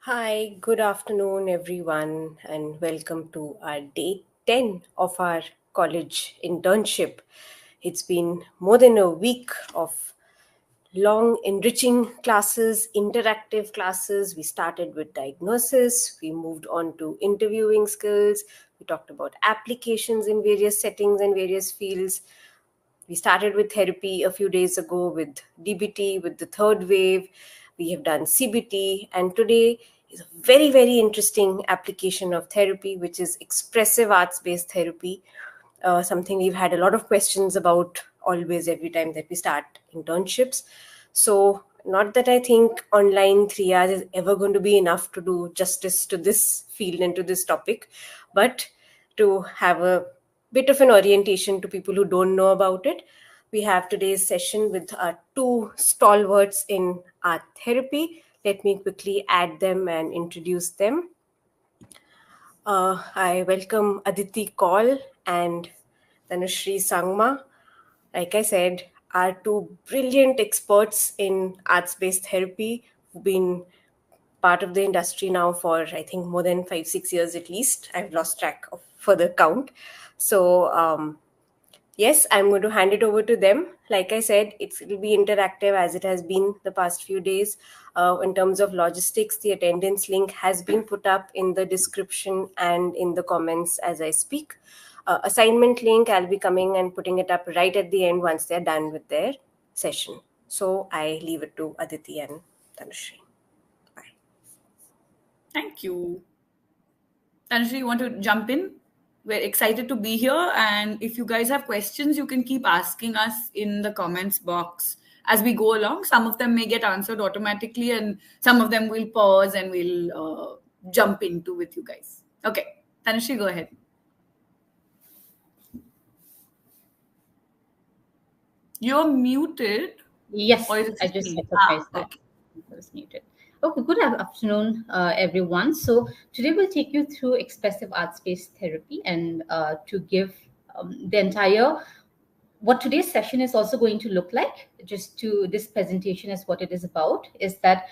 Hi, good afternoon, everyone, and welcome to our day 10 of our college internship. It's been more than a week of long, enriching classes, interactive classes. We started with diagnosis, we moved on to interviewing skills, we talked about applications in various settings and various fields. We started with therapy a few days ago with DBT, with the third wave. We have done CBT, and today is a very, very interesting application of therapy, which is expressive arts based therapy. Something we've had a lot of questions about always, every time that we start internships. So, not that I think online 3 hours is ever going to be enough to do justice to this field and to this topic, but to have a bit of an orientation to people who don't know about it, we have today's session with our two stalwarts in art therapy. Let me quickly add them and introduce them. I welcome Aditi Kaul and Dhanushri Sangma. Like I said, are two brilliant experts in arts based therapy who've been part of the industry now for I think more than 5-6 years at least. I've lost track of further count. So yes, I'm going to hand it over to them. Like I said, it'll be interactive as it has been the past few days. In terms of logistics, the attendance link has been put up in the description and in the comments as I speak. Assignment link, I'll be coming and putting it up right at the end once they're done with their session. So I leave it to Aditi and Tanushree. Bye. Thank you. Tanushree, you want to jump in? We're excited to be here. And if you guys have questions, you can keep asking us in the comments box as we go along. Some of them may get answered automatically, and some of them we'll pause and we'll jump into with you guys. Okay. Tanushree, go ahead. You're muted. Yes, Or is it I just me? recognized that Okay. I was muted. Okay, good afternoon, everyone. So today we'll take you through expressive arts-based therapy and to give the entire what today's session is also going to look like. Just to this presentation is what it is about. Is that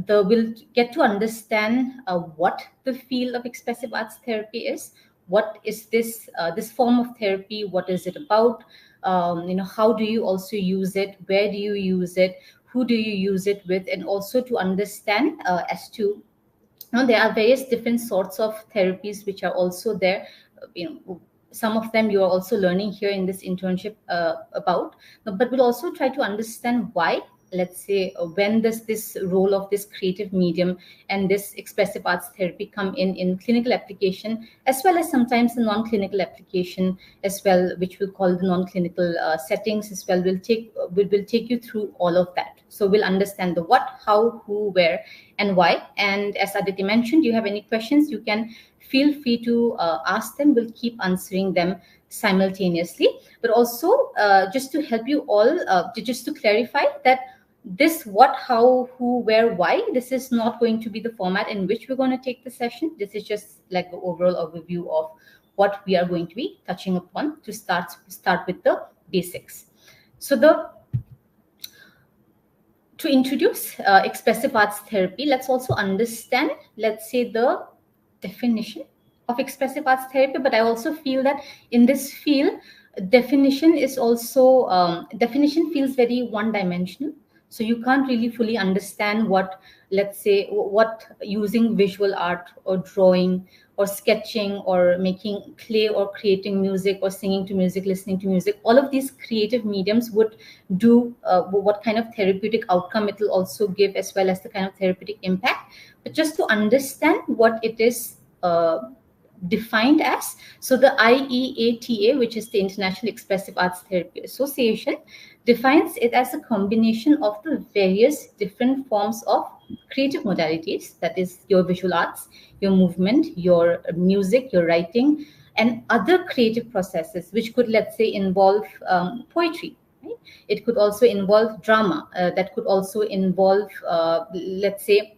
we'll get to understand what the field of expressive arts therapy is. What is this form of therapy? What is it about? How do you also use it? Where do you use it? Who do you use it with? And also to understand as to there are various different sorts of therapies which are also there. Some of them you are also learning here in this internship about, but we'll also try to understand why, let's say, when does this role of this creative medium and this expressive arts therapy come in clinical application, as well as sometimes the non-clinical application as well, which we'll call the non-clinical settings as well. We'll take you through all of that, so we'll understand the what, how, who, where, and why. And as Aditi mentioned, you have any questions, you can feel free to ask them. We'll keep answering them simultaneously. But also, just to help you all, just to clarify that this what, how, who, where, why, this is not going to be the format in which we're going to take the session. This is just like the overall overview of what we are going to be touching upon to start with the basics. So to introduce expressive arts therapy, let's also understand, let's say, the definition of expressive arts therapy. But I also feel that in this field, definition is also definition feels very one dimensional, so you can't really fully understand what, let's say, what using visual art or drawing or sketching or making clay or creating music or singing to music, listening to music, all of these creative mediums would do, what kind of therapeutic outcome it will also give, as well as the kind of therapeutic impact. But just to understand what it is defined as, so the IEATA, which is the International Expressive Arts Therapy Association, defines it as a combination of the various different forms of creative modalities, that is your visual arts, your movement, your music, your writing, and other creative processes, which could, let's say, involve poetry. Right? It could also involve drama. That could also involve, let's say,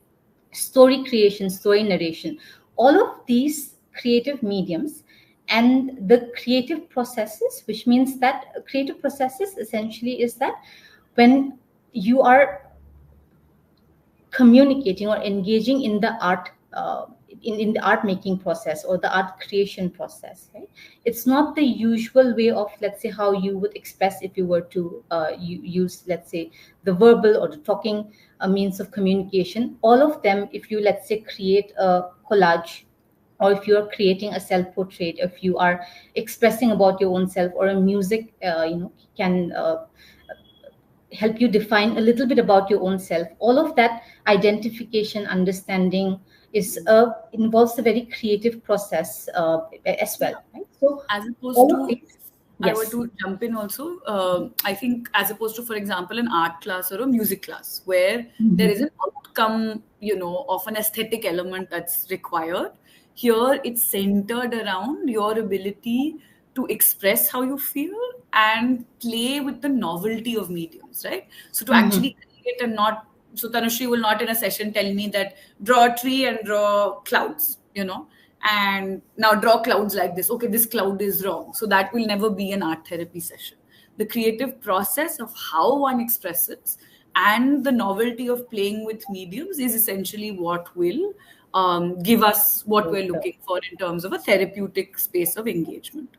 story creation, story narration. All of these creative mediums and the creative processes, which means that creative processes essentially is that when you are communicating or engaging in the art, in the art making process or the art creation process, right? It's not the usual way of, let's say, how you would express if you were to use, let's say, the verbal or the talking means of communication. All of them, if you, let's say, create a collage, or if you are creating a self portrait, if you are expressing about your own self, or a music can help you define a little bit about your own self, all of that identification, understanding is involves a very creative process as well, right? So As opposed all of to, these, I were yes. to jump in also, I think as opposed to, for example, an art class or a music class where there is Mhm. an outcome, of an aesthetic element that's required. Here, it's centered around your ability to express how you feel and play with the novelty of mediums, right? So to Mhm. actually create and not, so Tanushree will not in a session tell me that draw a tree and draw clouds, and now draw clouds like this. Okay, this cloud is wrong. So that will never be an art therapy session. The creative process of how one expresses and the novelty of playing with mediums is essentially what will give us what we're looking for in terms of a therapeutic space of engagement.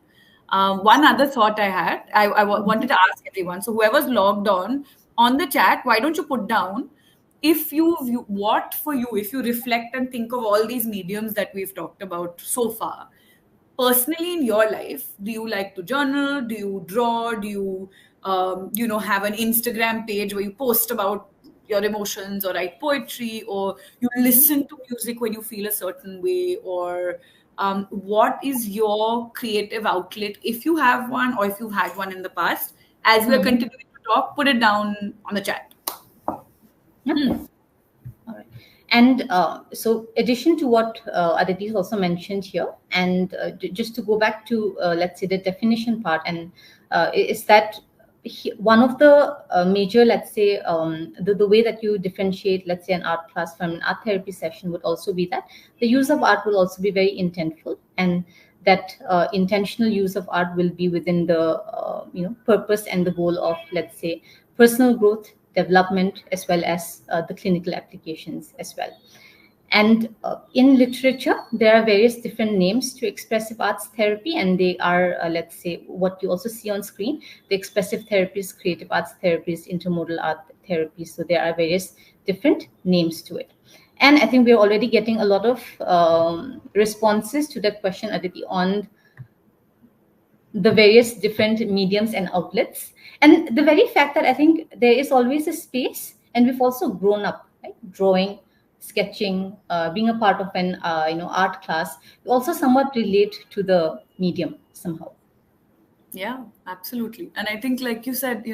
One other thought I had, wanted to ask everyone. So whoever's logged on the chat, why don't you put down if what for you, if you reflect and think of all these mediums that we've talked about so far, personally in your life, do you like to journal? Do you draw? Do you, have an Instagram page where you post about your emotions or write poetry, or you listen to music when you feel a certain way, or what is your creative outlet if you have one or if you've had one in the past? As we're Mhm. continuing to talk, put it down on the chat. Okay. All right. And so, addition to what Aditi also mentioned here, and just to go back to, let's say, the definition part, and is that one of the major, let's say, the way that you differentiate, let's say, an art class from an art therapy session would also be that the use of art will also be very intentful, and that intentional use of art will be within the purpose and the goal of, let's say, personal growth, development, as well as the clinical applications as well. And in literature, there are various different names to expressive arts therapy, and they are, let's say, what you also see on screen: the expressive therapies, creative arts therapies, intermodal art therapy. So there are various different names to it. And I think we're already getting a lot of responses to that question, Aditi, on the various different mediums and outlets, and the very fact that I think there is always a space, and we've also grown up, right? Drawing, sketching, being a part of an art class, we also somewhat relate to the medium somehow. Yeah, absolutely. And I think, like you said,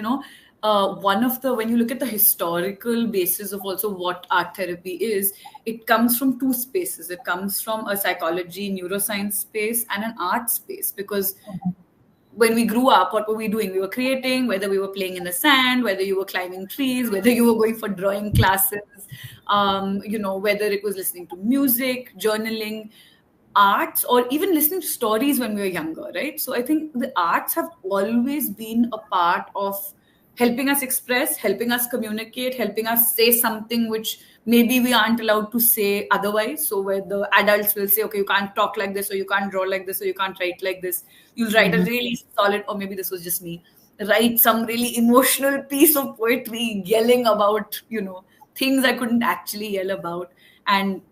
one of the, when you look at the historical basis of also what art therapy is, it comes from two spaces. It comes from a psychology, neuroscience space and an art space. Because when we grew up, what were we doing? We were creating, whether we were playing in the sand, whether you were climbing trees, whether you were going for drawing classes, whether it was listening to music, journaling, arts, or even listening to stories when we were younger, right? So I think the arts have always been a part of helping us express, helping us communicate, helping us say something which maybe we aren't allowed to say otherwise. So where the adults will say, okay, you can't talk like this, or you can't draw like this, or you can't write like this. You'll write a Mhm. really solid, or maybe this was just me, write some really emotional piece of poetry yelling about, things I couldn't actually yell about. And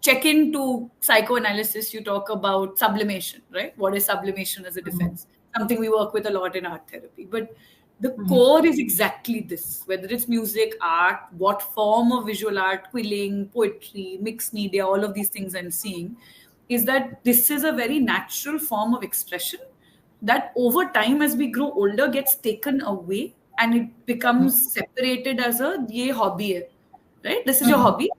check into psychoanalysis, you talk about sublimation, right? What is sublimation as a Mhm. defense? Something we work with a lot in art therapy. But the Mhm. core is exactly this, whether it's music, art, what form of visual art, quilling, poetry, mixed media, all of these things I'm seeing, is that this is a very natural form of expression that over time, as we grow older, gets taken away and it becomes separated as a ye hobby hai, right? This is your Mhm. hobby.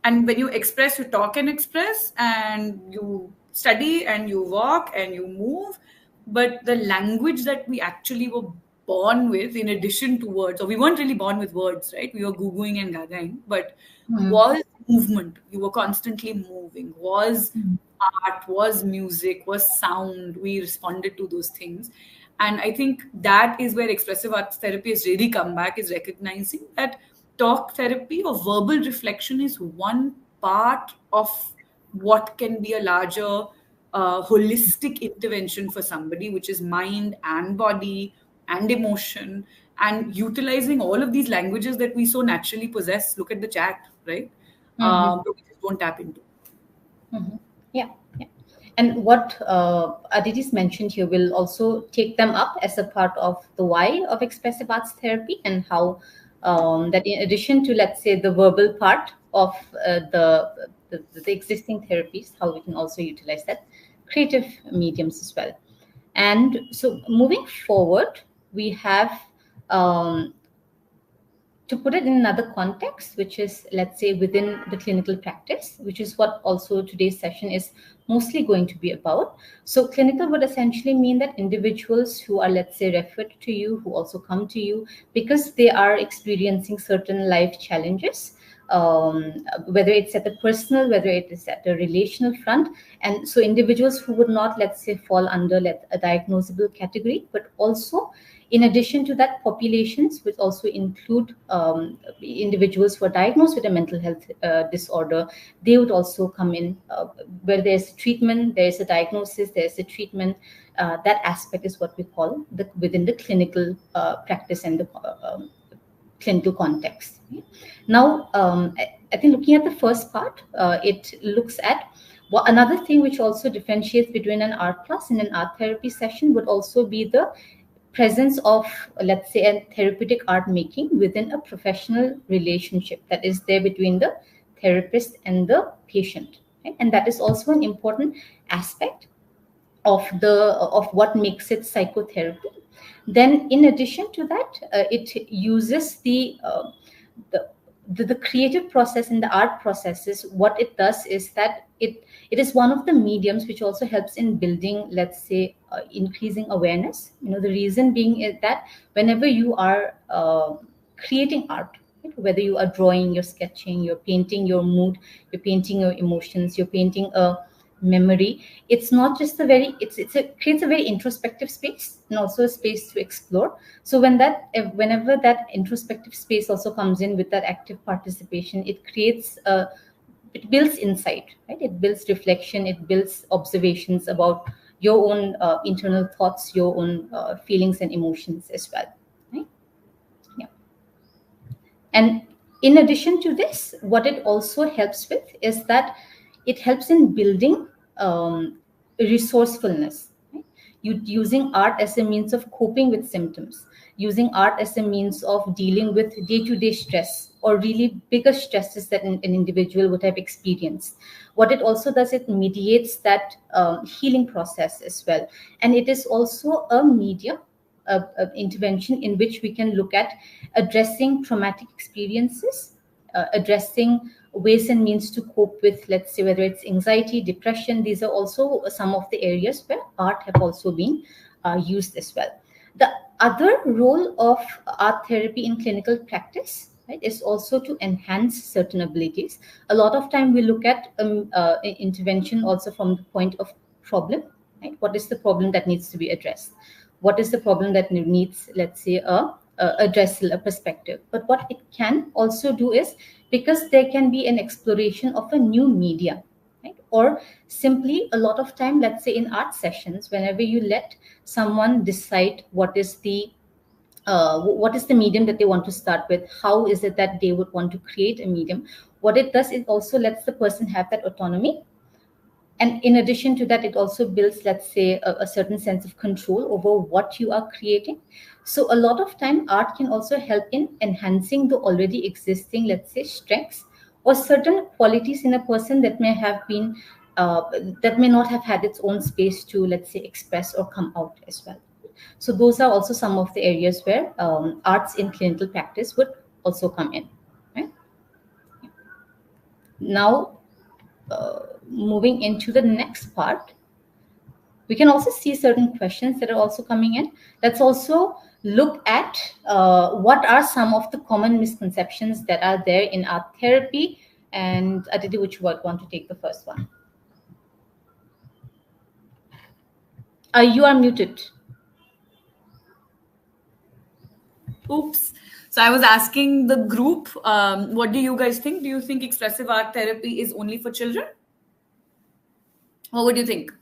And when you express, you talk and express, and you study and you walk and you move. But the language that we actually were born with, in addition to words, or we weren't really born with words, right? We were googling and gagaing, but Mhm. was movement. You were constantly moving, was Mhm. art, was music, was sound. We responded to those things. And I think that is where expressive arts therapy has really come back, is recognizing that talk therapy or verbal reflection is one part of what can be a larger holistic intervention for somebody, which is mind and body and emotion, and utilizing all of these languages that we so naturally possess. Look at the chat, right? But we just don't tap into. Yeah, yeah. And what Aditi's mentioned here will also take them up as a part of the why of expressive arts therapy, and how that in addition to, let's say, the verbal part of the existing therapies, how we can also utilize that creative mediums as well. And so moving forward, we have to put it in another context, which is, let's say, within the clinical practice, which is what also today's session is mostly going to be about. So clinical would essentially mean that individuals who are, let's say, referred to you, who also come to you because they are experiencing certain life challenges, whether it's at the personal, whether it is at the relational front. And so individuals who would not, let's say, fall under a diagnosable category, but also in addition to that, populations which also include individuals who are diagnosed with a mental health disorder, they would also come in where there's treatment, there's a diagnosis, there's a treatment. That aspect is what we call within the clinical practice and the clinical context. Now, I think looking at the first part, it looks at another thing which also differentiates between an art class and an art therapy session would also be the presence of, let's say, a therapeutic art making within a professional relationship that is there between the therapist and the patient. Right? And that is also an important aspect of what makes it psychotherapy. Then in addition to that, it uses the the creative process and the art processes. What it does is that it is one of the mediums which also helps in building, let's say, increasing awareness. The reason being is that whenever you are creating art, right, whether you are drawing, you're sketching, you're painting your mood, you're painting your emotions, you're painting a memory, it's not just a very it's a creates a very introspective space and also a space to explore. So whenever that introspective space also comes in with that active participation, it builds insight, right? It builds reflection, it builds observations about your own internal thoughts, your own feelings and emotions as well, right? Yeah. And in addition to this, what it also helps with is that it helps in building resourcefulness. Right? Using art as a means of coping with symptoms, using art as a means of dealing with day-to-day stress or really bigger stresses that an individual would have experienced. What it also does, it mediates that healing process as well. And it is also a medium intervention in which we can look at addressing traumatic experiences, addressing ways and means to cope with, let's say, whether it's anxiety, depression. These are also some of the areas where art have also been used as well. The other role of art therapy in clinical practice, right, is also to enhance certain abilities. A lot of time we look at intervention also from the point of problem. Right? What is the problem that needs to be addressed? What is the problem that needs, let's say, a perspective? But what it can also do is, because there can be an exploration of a new media, right? Or simply a lot of time, let's say in art sessions, whenever you let someone decide what is the medium that they want to start with, how is it that they would want to create a medium, what it does, it also lets the person have that autonomy. And in addition to that, it also builds, let's say, a certain sense of control over what you are creating. So a lot of time art can also help in enhancing the already existing, let's say, strengths or certain qualities in a person that may have been that may not have had its own space to, let's say, express or come out as well. So those are also some of the areas where arts in clinical practice would also come in, right? Now, moving into the next part, we can also see certain questions that are also coming in. Let's also look at what are some of the common misconceptions that are there in art therapy. And Aditi, which would want to take the first one? You are muted. Oops. So I was asking the group, what do you guys think? Do you think expressive art therapy is only for children? What would you think?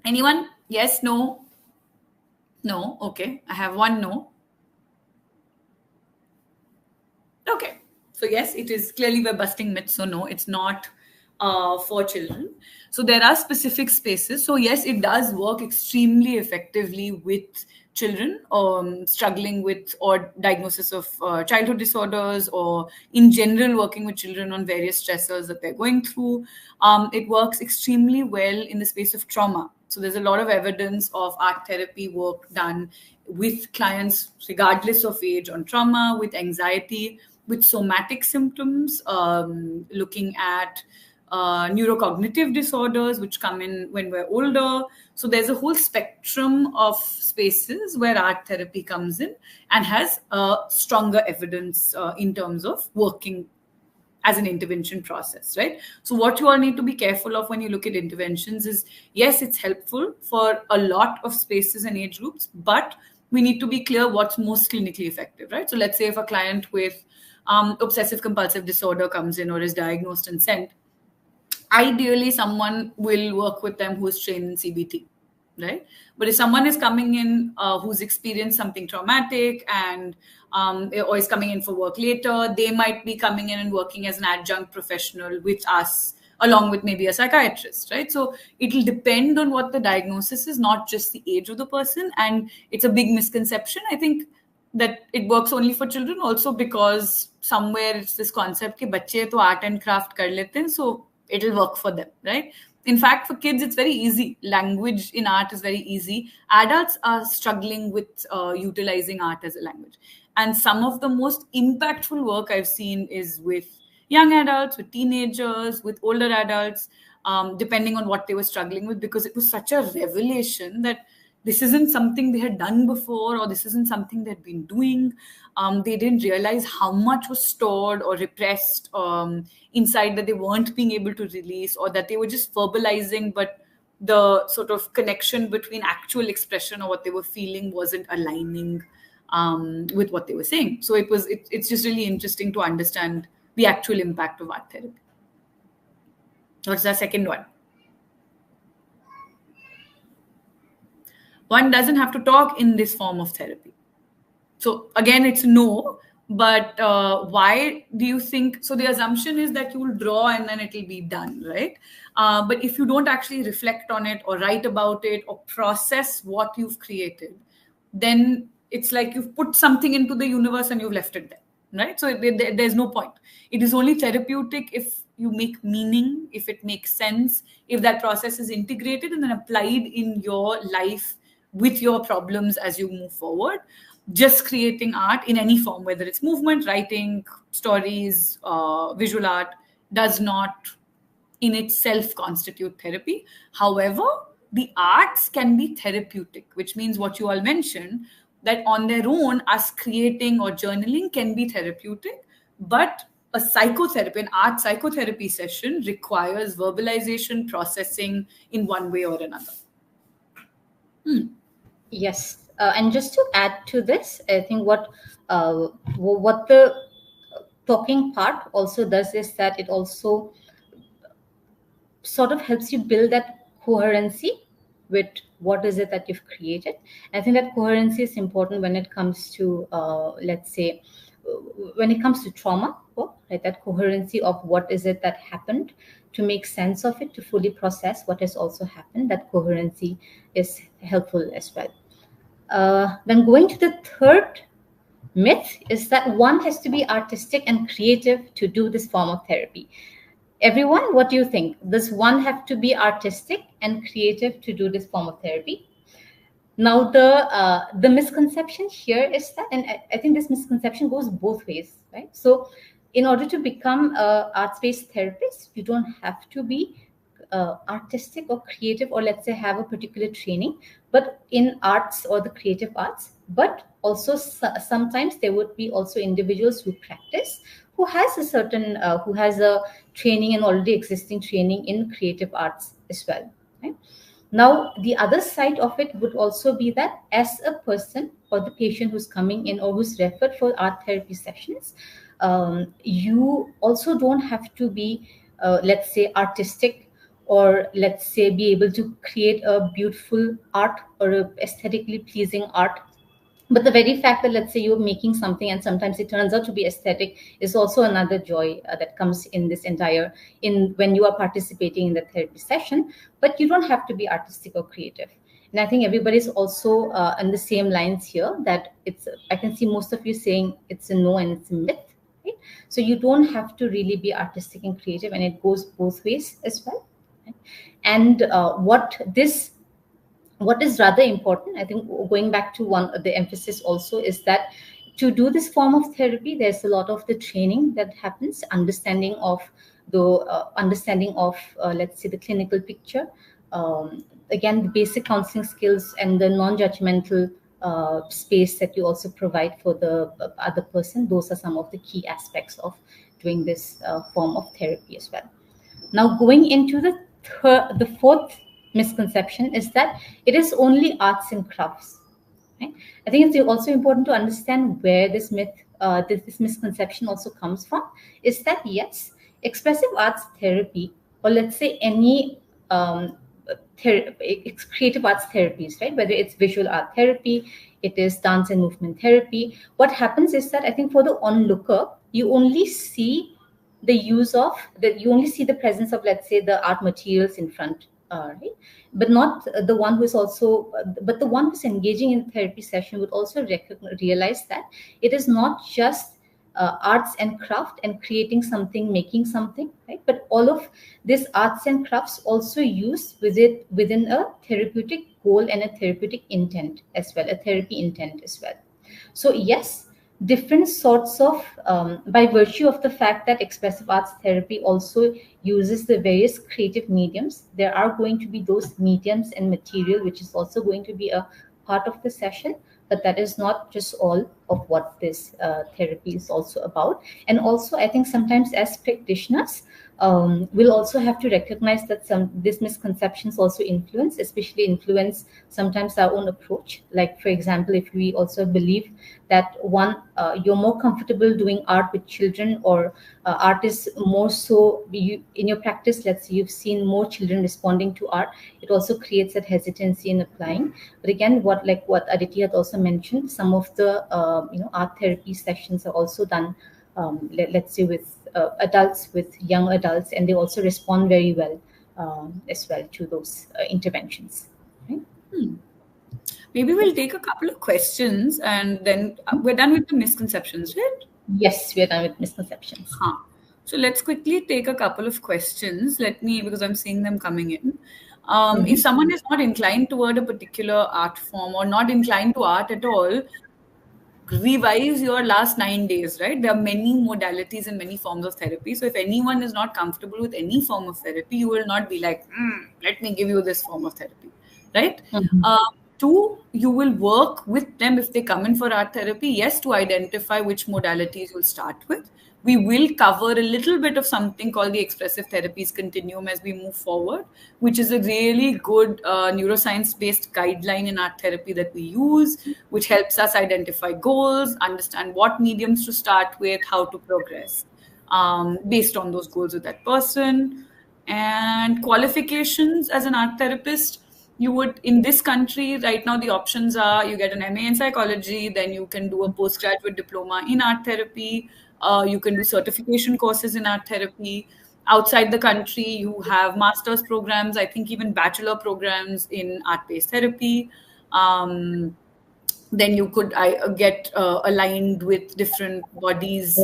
Anyone? Yes, no? No. Okay. I have one no. Okay. So yes, it is clearly we're busting myths. So no, it's not for children. So there are specific spaces. So yes, it does work extremely effectively with children struggling with or diagnosis of childhood disorders, or in general working with children on various stressors that they're going through. It works extremely well in the space of trauma. So there's a lot of evidence of art therapy work done with clients regardless of age on trauma, with anxiety, with somatic symptoms, looking at neurocognitive disorders which come in when we're older. So there's a whole spectrum of spaces where art therapy comes in and has stronger evidence in terms of working as an intervention process, right? So what you all need to be careful of when you look at interventions is, yes, it's helpful for a lot of spaces and age groups, but we need to be clear what's most clinically effective, right? So let's say if a client with obsessive compulsive disorder comes in or is diagnosed and sent, ideally someone will work with them who is trained in CBT, right? But if someone is coming in who's experienced something traumatic and or is coming in for work later, they might be coming in and working as an adjunct professional with us along with maybe a psychiatrist, right? So it'll depend on what the diagnosis is, not just the age of the person. And it's a big misconception, I think, that it works only for children, also because somewhere it's this concept कि बच्चे तो art and craft कर लेते हैं, so it'll work for them, right? In fact, for kids, it's very easy. Language in art is very easy. Adults are struggling with utilizing art as a language. And some of the most impactful work I've seen is with young adults, with teenagers, with older adults, depending on what they were struggling with, because it was such a revelation that this isn't something they had done before, or this isn't something they'd been doing. They didn't realize how much was stored or repressed inside that they weren't being able to release, or that they were just verbalizing, but the sort of connection between actual expression or what they were feeling wasn't aligning with what they were saying. So it's just really interesting to understand the actual impact of art therapy. What's the second one? One doesn't have to talk in this form of therapy. So again, it's no, but why do you think? So the assumption is that you will draw and then it'll be done, right? But if you don't actually reflect on it or write about it or process what you've created, then it's like you've put something into the universe and you've left it there, right? So there's no point. It is only therapeutic if you make meaning, if it makes sense, if that process is integrated and then applied in your life with your problems as you move forward. Just creating art in any form, whether it's movement, writing, stories, visual art, does not in itself constitute therapy. However, the arts can be therapeutic, which means what you all mentioned, that on their own, us creating or journaling can be therapeutic, but a psychotherapy, an art psychotherapy session requires verbalization, processing in one way or another. Yes, and just to add to this, I think what the talking part also does is that it also sort of helps you build that coherency with what is it that you've created. I think that coherency is important when it comes to, let's say, when it comes to trauma, right? That coherency of what is it that happened, to make sense of it, to fully process what has also happened. That coherency is helpful as well. Then going to the third myth is that one has to be artistic and creative to do this form of therapy. Everyone, what do you think? Does one have to be artistic and creative to do this form of therapy? Now, the misconception here is that, and I think this misconception goes both ways, right? So in order to become an arts-based therapist, you don't have to be artistic or creative, or let's say have a particular training, but in arts or the creative arts. But also sometimes there would be also individuals who practice, who has a certain, who has a training and already existing training in creative arts as well, right? Now, the other side of it would also be that as a person or the patient who's coming in or who's referred for art therapy sessions, you also don't have to be, let's say, artistic, or let's say be able to create a beautiful art or a aesthetically pleasing art. But the very fact that, let's say, you're making something and sometimes it turns out to be aesthetic is also another joy that comes in this entire, in when you are participating in the therapy session. But you don't have to be artistic or creative. And I think everybody's also on the same lines here, that it's, I can see most of you saying it's a no and it's a myth, right? So you don't have to really be artistic and creative, and it goes both ways as well, right? And what is rather important, I think, going back to one the emphasis also, is that to do this form of therapy, there's a lot of the training that happens, understanding of let's say the clinical picture, again the basic counseling skills and the non-judgmental space that you also provide for the other person. Those are some of the key aspects of doing this form of therapy as well. Now, going into the fourth misconception is that it is only arts and crafts. Right? I think it's also important to understand where this this misconception also comes from. Is that yes, expressive arts therapy, or let's say any creative arts therapies, right? Whether it's visual art therapy, it is dance and movement therapy. What happens is that I think for the onlooker, you only see the use of that you only see the presence of, let's say, the art materials in front, right? But not the one who is also but the one who's engaging in therapy session would also realize that it is not just arts and craft and creating something, making something, right? But all of these arts and crafts also used within a therapeutic goal and a therapeutic intent as well, a therapy intent as well. So yes, different sorts of by virtue of the fact that expressive arts therapy also uses the various creative mediums, there are going to be those mediums and material which is also going to be a part of the session. But that is not just all of what this therapy is also about. And also, I think sometimes as practitioners, we'll also have to recognize that some these misconceptions also especially influence sometimes our own approach. Like, for example, if we also believe that you're more comfortable doing art with children, or art is more so in your practice, let's say you've seen more children responding to art, it also creates that hesitancy in applying. But again, what Aditi had also mentioned, some of the art therapy sessions are also done, let's say with adults, with young adults, and they also respond very well as well to those interventions, right? Maybe we'll take a couple of questions and then we're done with the misconceptions, right? Yes, we are done with misconceptions. Huh. So let's quickly take a couple of questions. Because I'm seeing them coming in. If someone is not inclined toward a particular art form or not inclined to art at all, revise your last 9 days, right? There are many modalities and many forms of therapy. So if anyone is not comfortable with any form of therapy, you will not be like, let me give you this form of therapy, right? Two, you will work with them if they come in for art therapy, yes, to identify which modalities you'll start with. We will cover a little bit of something called the expressive therapies continuum as we move forward, which is a really good neuroscience-based guideline in art therapy that we use, which helps us identify goals, understand what mediums to start with, how to progress based on those goals of that person. And qualifications as an art therapist, you would, in this country right now, the options are you get an MA in psychology, then you can do a postgraduate diploma in art therapy, you can do certification courses in art therapy. Outside the country, you have master's programs, I think even bachelor programs in art-based therapy. Then you could get aligned with different bodies,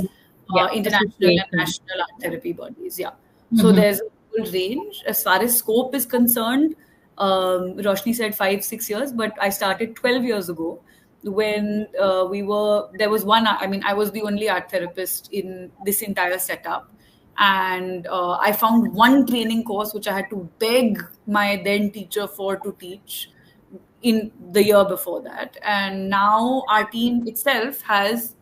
Yeah, international and association. national art Yeah. therapy bodies. Yeah. So there's a full range. As far as scope is concerned, Roshni said 5-6 years, but I started 12 years ago when there was one, I mean, I was the only art therapist in this entire setup. And I found one training course which I had to beg my then teacher for to teach in the year before that. And now our team itself has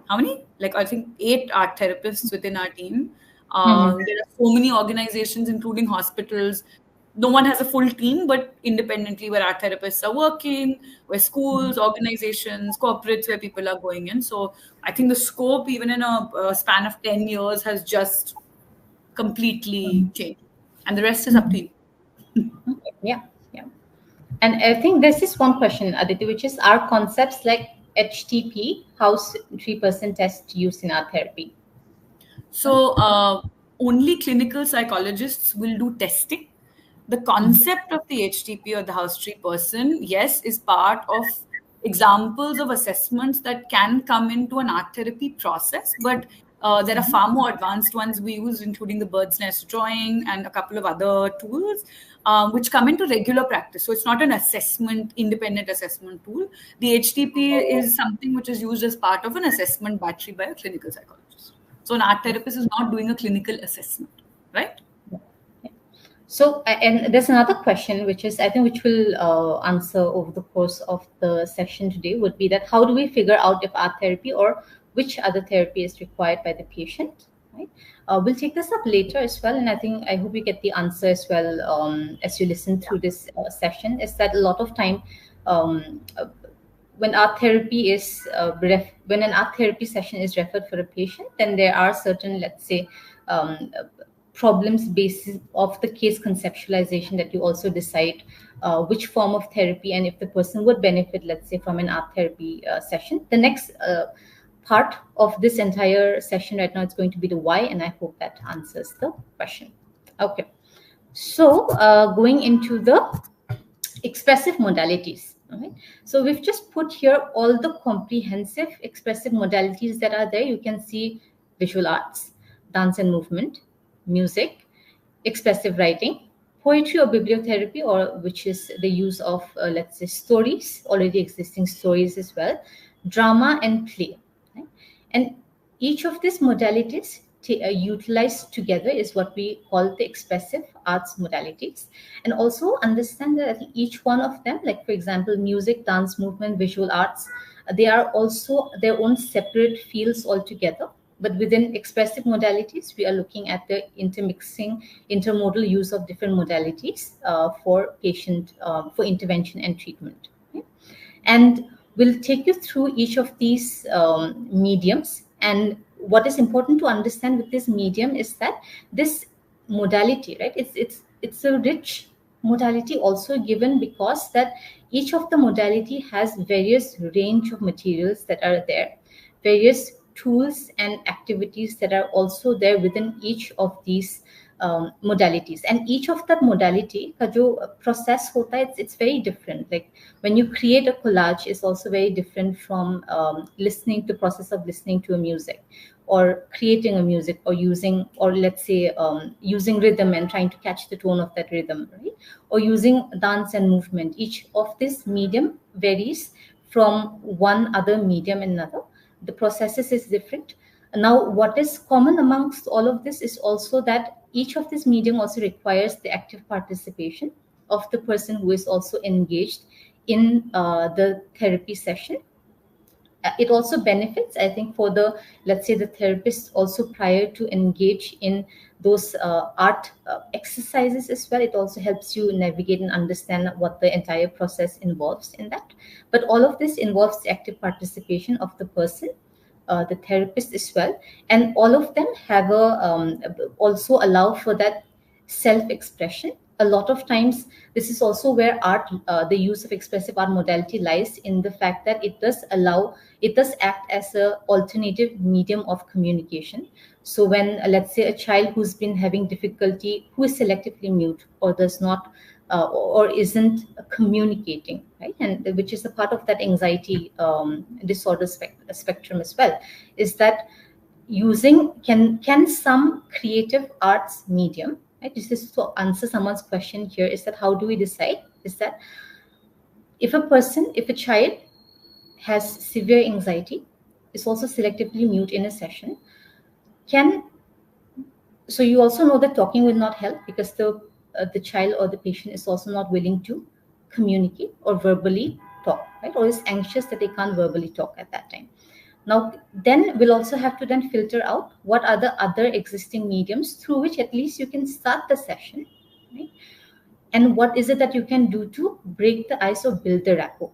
how many? Like, I think 8 art therapists within our team. There are so many organizations, including hospitals, no one has a full team, but independently where art therapists are working, where schools, organizations, corporates, where people are going in. So I think the scope, even in a span of 10 years, has just completely changed. And the rest is up to you. Yeah, yeah. And I think this is one question, Aditi, which is, are concepts like HTP, house tree person test, used in art therapy? So only clinical psychologists will do testing. The concept of the HTP or the house tree person, yes, is part of examples of assessments that can come into an art therapy process, but there are far more advanced ones we use, including the bird's nest drawing and a couple of other tools, which come into regular practice. So it's not an assessment, independent assessment tool. The HTP is something which is used as part of an assessment battery by a clinical psychologist. So an art therapist is not doing a clinical assessment, right? So, and there's another question, which is, I think, which we'll answer over the course of the session today, would be that how do we figure out if art therapy or which other therapy is required by the patient, right? We'll take this up later as well, and I hope you get the answer as well as you listen through this session. Is that a lot of time um, when art therapy is when an art therapy session is referred for a patient, then there are certain, let's say, um, problems basis of the case conceptualization that you also decide which form of therapy and if the person would benefit, let's say, from an art therapy session. The next part of this entire session right now is going to be the why, and I hope that answers the question. Okay, so going into the expressive modalities. All right. So we've just put here all the comprehensive expressive modalities that are there. You can see visual arts, dance and movement, music, expressive writing, poetry or bibliotherapy, or which is the use of, let's say, stories, already existing stories as well, drama and play. Right? And each of these modalities utilized together is what we call the expressive arts modalities. And also understand that each one of them, like for example, music, dance, movement, visual arts, they are also their own separate fields altogether. But within expressive modalities, we are looking at the intermixing, intermodal use of different modalities for patient, for intervention and treatment. Okay? And we'll take you through each of these mediums. And what is important to understand with this medium is that this modality, right, it's a rich modality also, given because that each of the modality has various range of materials that are there, various tools and activities that are also there within each of these modalities. And each of that modality ka jo process hota hai, it's very different. Like when you create a collage is also very different from listening, the process of listening to a music, or creating a music, or using, or let's say using rhythm and trying to catch the tone of that rhythm, right? Or using dance and movement. Each of this medium varies from one other medium and another. The processes is different. Now, what is common amongst all of this is also that each of this medium also requires the active participation of the person who is also engaged in the therapy session. It also benefits, I think, for the, let's say, the therapist also prior to engage in those art exercises as well. It also helps you navigate and understand what the entire process involves in that. But all of this involves the active participation of the person, the therapist as well, and all of them have a also allow for that self-expression. A lot of times, this is also where art, the use of expressive art modality lies in the fact that it does act as a alternative medium of communication. So when, let's say, a child who's been having difficulty, who is selectively mute or does not or isn't communicating, right, and which is a part of that anxiety disorder spectrum as well, is that using can some creative arts medium, right? This is to answer someone's question here, is that how do we decide, is that if a child has severe anxiety, is also selectively mute in a session, can, so you also know that talking will not help because the child or the patient is also not willing to communicate or verbally talk, right, or is anxious that they can't verbally talk at that time. Now, then we'll also have to then filter out what are the other existing mediums through which at least you can start the session, right? and what is it that you can do to break the ice or build the rapport,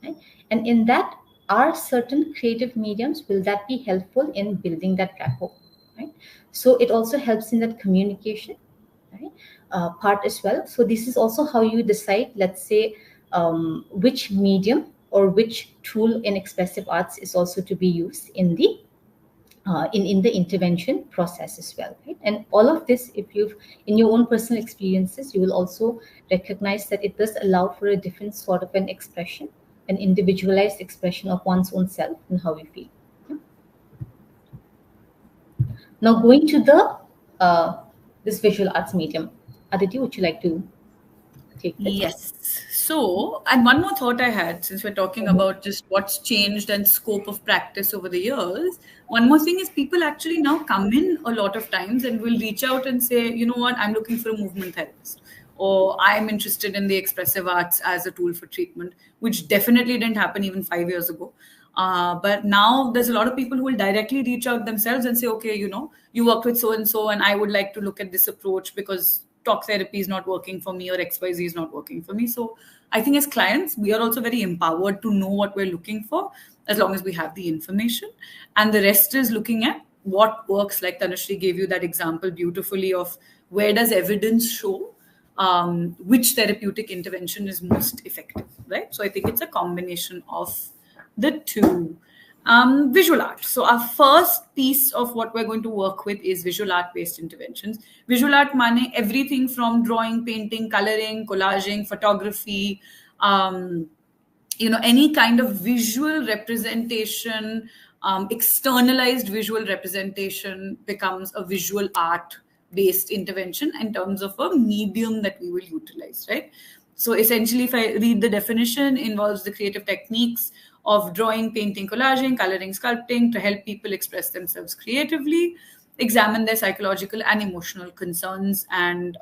right? And in that, are certain creative mediums, will that be helpful in building that rapport, right? So it also helps in that communication, right, part as well. So this is also how you decide, let's say, which medium or which tool in expressive arts is also to be used in the in the intervention process as well, right? And all of this, if you've in your own personal experiences, you will also recognize that it does allow for a different sort of an expression, an individualized expression of one's own self and how we feel. Yeah. Now going to the this visual arts medium, Aditi, would you like to take this? Yes. So, and one more thought I had, since we're talking Mhm. about just what's changed and scope of practice over the years, one more thing is people actually now come in a lot of times and will reach out and say, you know what, I'm looking for a movement therapist, or I'm interested in the expressive arts as a tool for treatment, which definitely didn't happen even 5 years ago. But now there's a lot of people who will directly reach out themselves and say, okay, you work with so and so, and I would like to look at this approach because talk therapy is not working for me or XYZ is not working for me. So I think as clients, we are also very empowered to know what we're looking for as long as we have the information. And the rest is looking at what works, like Tanushree gave you that example beautifully of where does evidence show which therapeutic intervention is most effective, right? So I think it's a combination of the two. Visual art. So our first piece of what we're going to work with is visual art based interventions. Visual art meaning everything from drawing, painting, coloring, collaging, photography, any kind of visual representation, externalized visual representation becomes a visual art based intervention in terms of a medium that we will utilize, right? So essentially, if I read the definition, involves the creative techniques of drawing, painting, collaging, coloring, sculpting to help people express themselves creatively, examine their psychological and emotional concerns, and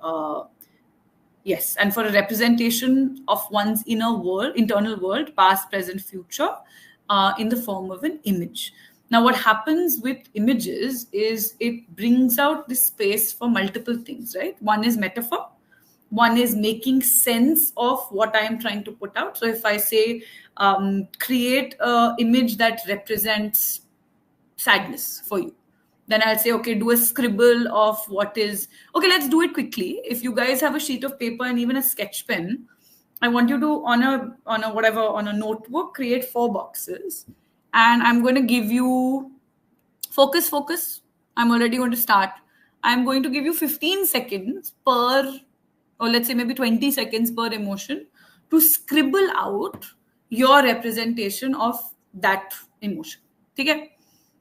yes, and for a representation of one's internal world, past, present, future, in the form of an image. Now, what happens with images is it brings out this space for multiple things, right? One is metaphor, one is making sense of what I am trying to put out. So, if I say, create an image that represents sadness for you, then I'll say, okay, do a scribble of what is okay. Let's do it quickly. If you guys have a sheet of paper and even a sketch pen, I want you to on a notebook create 4 boxes, and I'm going to give you focus. I'm already going to start. I'm going to give you 15 seconds per, or let's say maybe 20 seconds per emotion, to scribble out your representation of that emotion. Okay?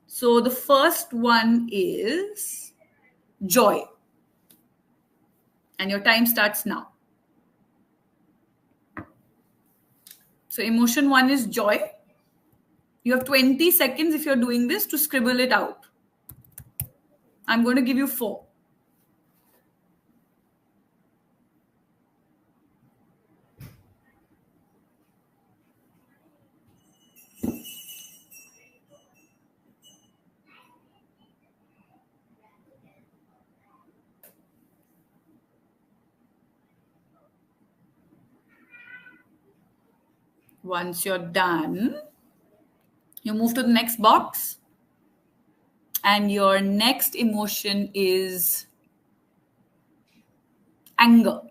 So the first one is joy. And your time starts now. So emotion 1 is joy. You have 20 seconds if you're doing this to scribble it out. I'm going to give you 4. Once you're done, you move to the next box. And your next emotion is anger.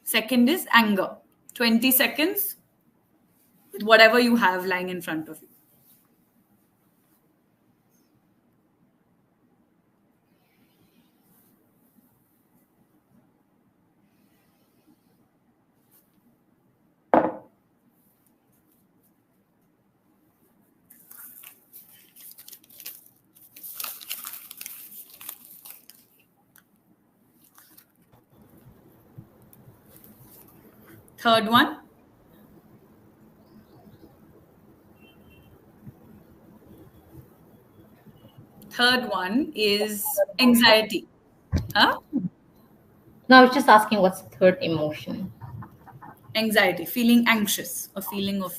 Second is anger. 20 seconds with whatever you have lying in front of you. Third one. Third one is anxiety. Huh? No, I was just asking what's the third emotion. Anxiety, feeling anxious, a feeling of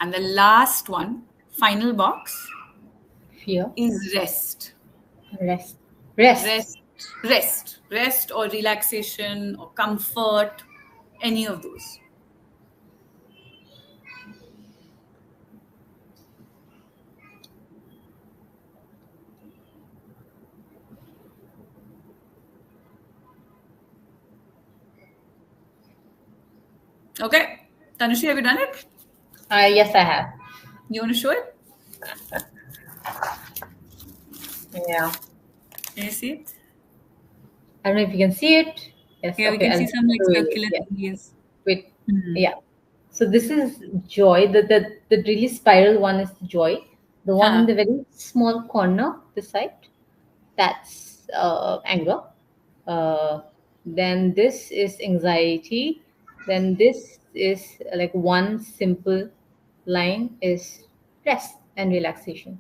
And the last one, final box, Fear. is rest. Rest. Rest. Rest or relaxation or comfort, any of those. Okay. Tanushree, have you done it? Yes, I have. You want to show it? Yeah. Can you see it? I don't know if you can see it. Yes. Yeah, we Okay. can see some like Wait, circular yeah. thingies. Wait. Hmm. Yeah. So this is joy. The really spiral one is joy. The one in Huh. the very small corner, this side, that's anger. Uh, then this is anxiety. Then this is like one simple line is rest and relaxation.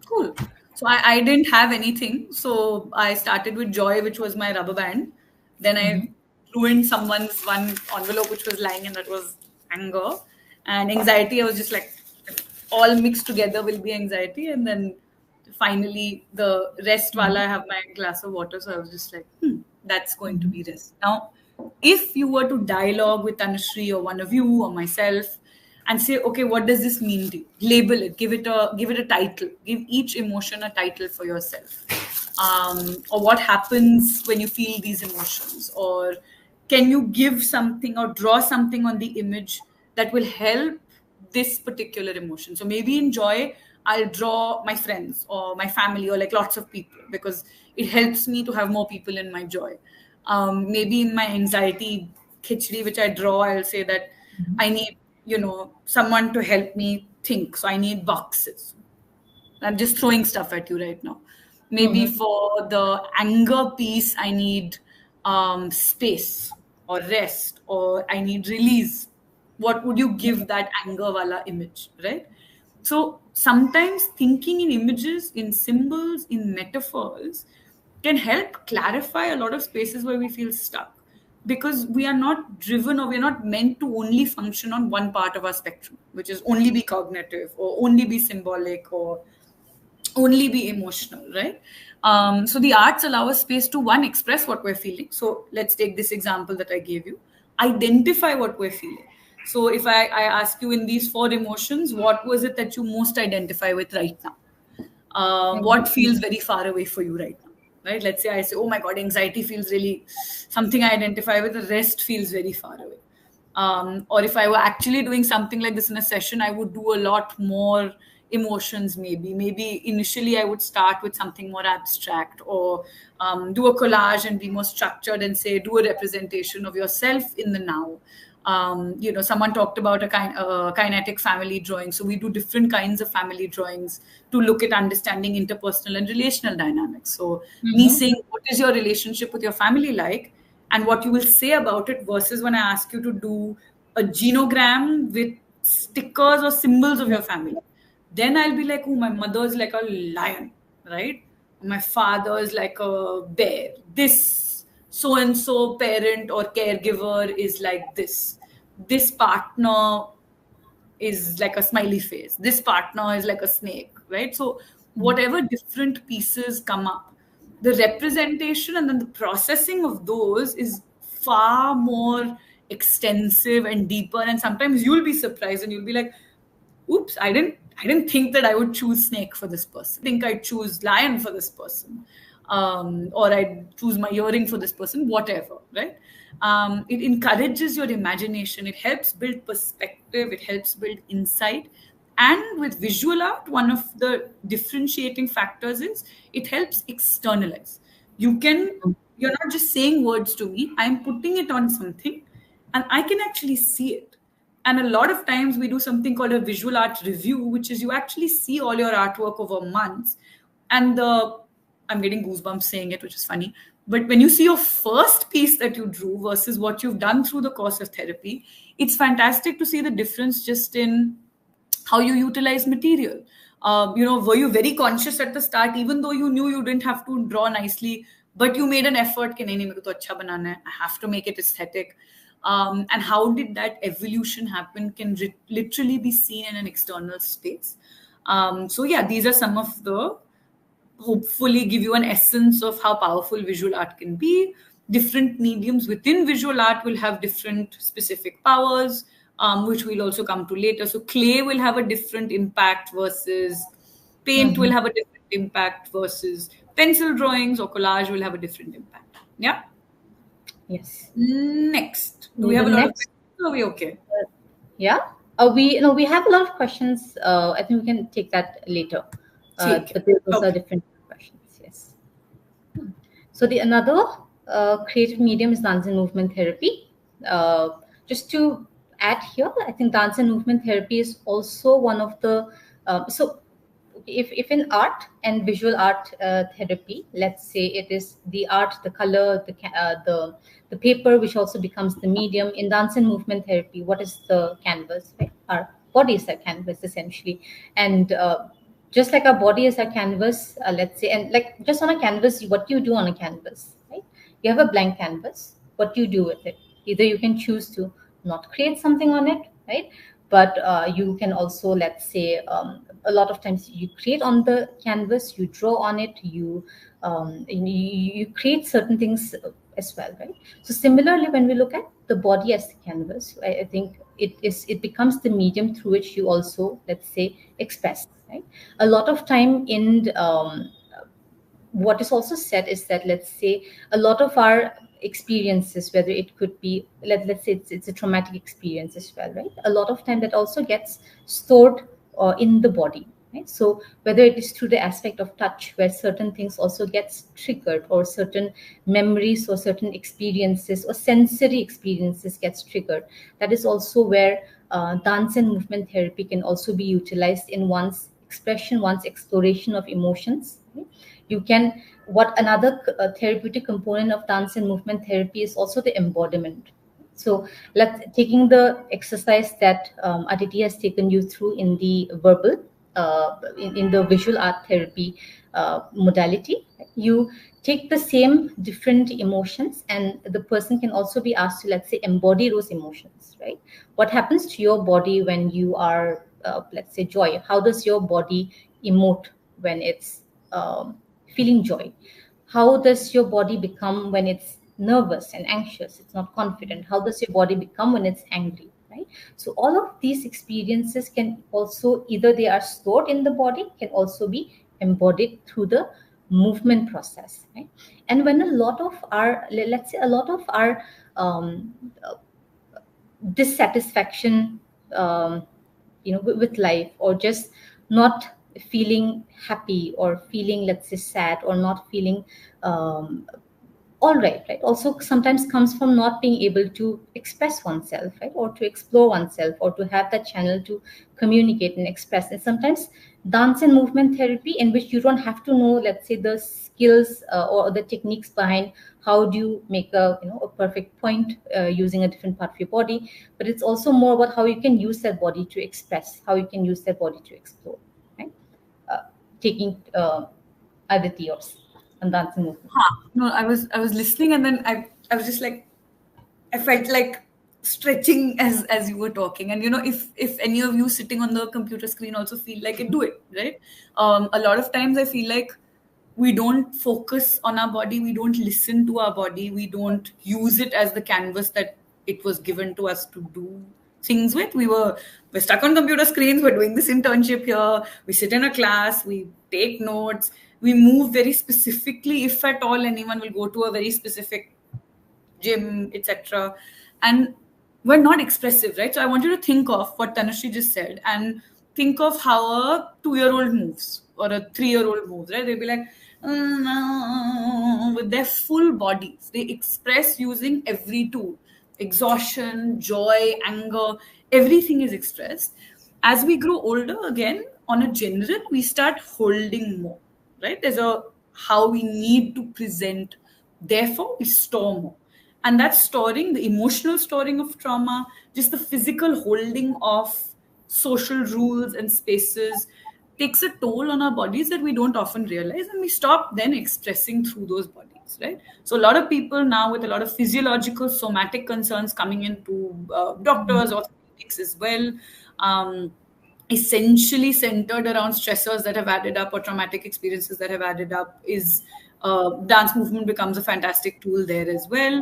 Cool. So I didn't have anything. So I started with joy, which was my rubber band. Then I Mm-hmm. ruined someone's one envelope, which was lying, and that was anger. And anxiety, I was just like, all mixed together will be anxiety. And then finally, the rest while I have my glass of water. So I was just like, that's going to be rest. Now, if you were to dialogue with Tanushree or one of you or myself, and say, okay, what does this mean to you? Label it, give it a title, give each emotion a title for yourself. Or what happens when you feel these emotions, or can you give something or draw something on the image that will help this particular emotion? So maybe in joy, I'll draw my friends or my family or like lots of people, because it helps me to have more people in my joy. Maybe in my anxiety khichdi, which I draw, I'll say that I need, someone to help me think. So I need boxes. I'm just throwing stuff at you right now. Maybe Mm-hmm. for the anger piece, I need space or rest, or I need release. What would you give that anger wala image, right? So sometimes thinking in images, in symbols, in metaphors can help clarify a lot of spaces where we feel stuck, because we are not driven, or we're not meant to only function on one part of our spectrum, which is only be cognitive or only be symbolic or only be emotional, right? So the arts allow us space to, one, express what we're feeling. So let's take this example that I gave you. Identify what we're feeling. So if I ask you, in these four emotions, what was it that you most identify with right now? What feels very far away for you right now, right? Let's say I say, oh my god, anxiety feels really something I identify with, the rest feels very far away. Or if I were actually doing something like this in a session, I would do a lot more emotions. Maybe initially I would start with something more abstract, or do a collage and be more structured and say, do a representation of yourself in the now. Someone talked about a kinetic family drawing. So we do different kinds of family drawings to look at understanding interpersonal and relational dynamics. So me Mm-hmm. saying, what is your relationship with your family like, and what you will say about it, versus when I ask you to do a genogram with stickers or symbols of your family. Then I'll be like, oh, my mother is like a lion, right? My father is like a bear. This so and so parent or caregiver is like this. This partner is like a smiley face. This partner is like a snake, right? So whatever different pieces come up, the representation and then the processing of those is far more extensive and deeper. And sometimes you'll be surprised and you'll be like, oops, I didn't think that I would choose snake for this person. I think I'd choose lion for this person. Or I'd choose my earring for this person, whatever, right? It encourages your imagination. It helps build perspective. It helps build insight. And with visual art, one of the differentiating factors is it helps externalize. You're not just saying words to me, I'm putting it on something and I can actually see it. And a lot of times we do something called a visual art review, which is you actually see all your artwork over months. And I'm getting goosebumps saying it, which is funny. But when you see your first piece that you drew versus what you've done through the course of therapy, it's fantastic to see the difference just in how you utilize material. Were you very conscious at the start, even though you knew you didn't have to draw nicely, but you made an effort कि नहीं नहीं मेरे को तो अच्छा बनाना है, I have to make it aesthetic. and how did that evolution happen can literally be seen in an external space. So yeah, these are some of the, hopefully give you an essence of how powerful visual art can be. Different mediums within visual art will have different specific powers, which we'll also come to later. So clay will have a different impact versus paint will Mhm. have a different impact versus pencil drawings, or collage will have a different impact. Yeah. Yes. Next, do we The have a lot of next, questions? Are we okay? yeah. We have a lot of questions. I think we can take that later. ठीक है. But those are Okay. different questions. Yes. So the another creative medium is dance and movement therapy. Just to add here, I think dance and movement therapy is also one of the so if in art and visual art therapy, let's say it is the art, the color, the paper, which also becomes the medium. In dance and movement therapy, what is the canvas? Right? Our body is a canvas essentially, and just like our body is a canvas, let's say, and like just on a canvas, what you do on a canvas, right? You have a blank canvas. What do you do with it? Either you can choose to not create something on it, right? But you can also, let's say, a lot of times you create on the canvas, you draw on it, you create certain things as well, right? So similarly, when we look at the body as the canvas, I think it becomes the medium through which you also, let's say, express, right? A lot of time in what is also said is that, let's say, a lot of our experiences, whether it could be, let's say it's a traumatic experience as well, right? A lot of time that also gets stored in the body, right? So whether it is through the aspect of touch, where certain things also gets triggered, or certain memories or certain experiences or sensory experiences gets triggered, that is also where dance and movement therapy can also be utilized in one's expression, one's exploration of emotions, right? You can, what another therapeutic component of dance and movement therapy is also the embodiment. So let's taking the exercise that Aditi has taken you through in the verbal in the visual art therapy modality. You take the same different emotions, and the person can also be asked to, let's say, embody those emotions, right? What happens to your body when you are let's say joy? How does your body emote when it's feeling joy? How does your body become when it's nervous and anxious, it's not confident? How does your body become when it's angry, right? So all of these experiences can also, either they are stored in the body, can also be embodied through the movement process, right? And when a lot of our, let's say, a lot of our um, dissatisfaction, with life, or just not feeling happy, or feeling, let's say, sad, or not feeling um, all right, right, also sometimes comes from not being able to express oneself, right? Or to explore oneself, or to have that channel to communicate and express. And sometimes dance and movement therapy, in which you don't have to know, let's say, the skills or the techniques behind how do you make a perfect point using a different part of your body, but it's also more about how you can use that body to express, how you can use that body to explore, right? uh, Taking Aditi yours on dance and movement. Huh. No, I was listening, and then I was just like, I felt like stretching as you were talking. And if any of you sitting on the computer screen also feel like it, do it, right? A lot of times I feel like we don't focus on our body, we don't listen to our body, we don't use it as the canvas that it was given to us to do things with. We're stuck on computer screens, we're doing this internship here, we sit in a class, we take notes, we move very specifically, if at all anyone will go to a very specific gym, etc. And we're not expressive, right? So I want you to think of what Tanushree just said, and think of how a 2-year-old moves, or a 3-year-old moves, right? They'll be like, with their full bodies. They express using every tool. Exhaustion, joy, anger, everything is expressed. As we grow older, again, on a general, we start holding more, right? There's a how we need to present. Therefore, we store more. And that storing, the emotional storing of trauma, just the physical holding of social rules and spaces, takes a toll on our bodies that we don't often realize, and we stop then expressing through those bodies. right? So a lot of people now with a lot of physiological somatic concerns coming into doctors, orthopedics as well, um, essentially centered around stressors that have added up or traumatic experiences that have added up, is dance movement becomes a fantastic tool there as well.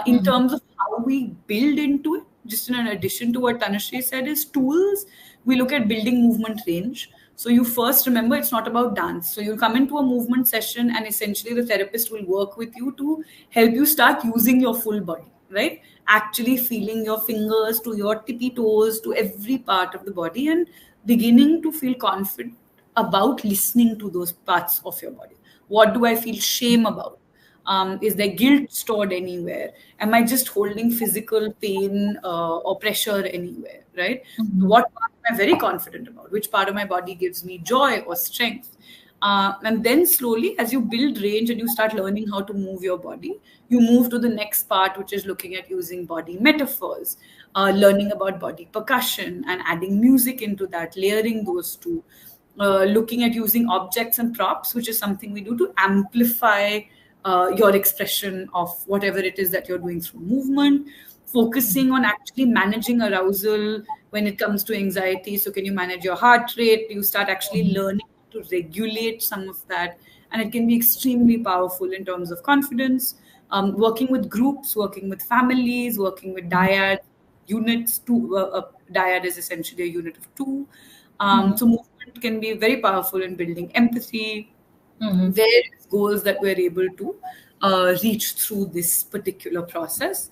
In terms of how we build into it, just in an addition to what Tanushree said, is tools. We look at building movement range. So you first remember it's not about dance. So you'll come into a movement session and essentially the therapist will work with you to help you start using your full body, right? Actually feeling your fingers to your tippy toes to every part of the body and beginning to feel confident about listening to those parts of your body. What do I feel shame about? Is there guilt stored anywhere? Am I just holding physical pain or pressure anywhere, right? What part am I very confident about? Which part of my body gives me joy or strength? And then slowly, as you build range and you start learning how to move your body, you move to the next part, which is looking at using body metaphors, learning about body percussion and adding music into that, layering those two, looking at using objects and props, which is something we do to amplify your expression of whatever it is that you're doing through movement, focusing on actually managing arousal when it comes to anxiety. So, can you manage your heart rate? You start actually learning to regulate some of that. And it can be extremely powerful in terms of confidence, working with groups, working with families, working with dyad units. Dyad is essentially a unit of two. So movement can be very powerful in building empathy, various goals that we're able to reach through this particular process.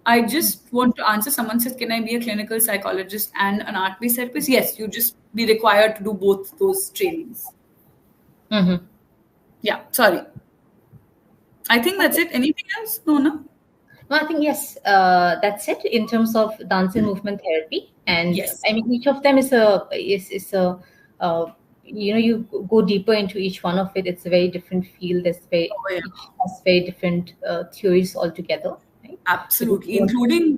I just want to answer. Someone said, "Can I be a clinical psychologist and an art-based therapist?" Yes, you just be required to do both those trainings. Mm-hmm. Yeah, sorry. I think that's it. Anything else? No, no. No, I think yes, that's it in terms of dance and movement therapy. And Yes. I mean, each of them is a uh, you go deeper into each one of it. It's a very different field. Oh, yeah. Each has very different theories altogether, right? But if Absolutely, you want including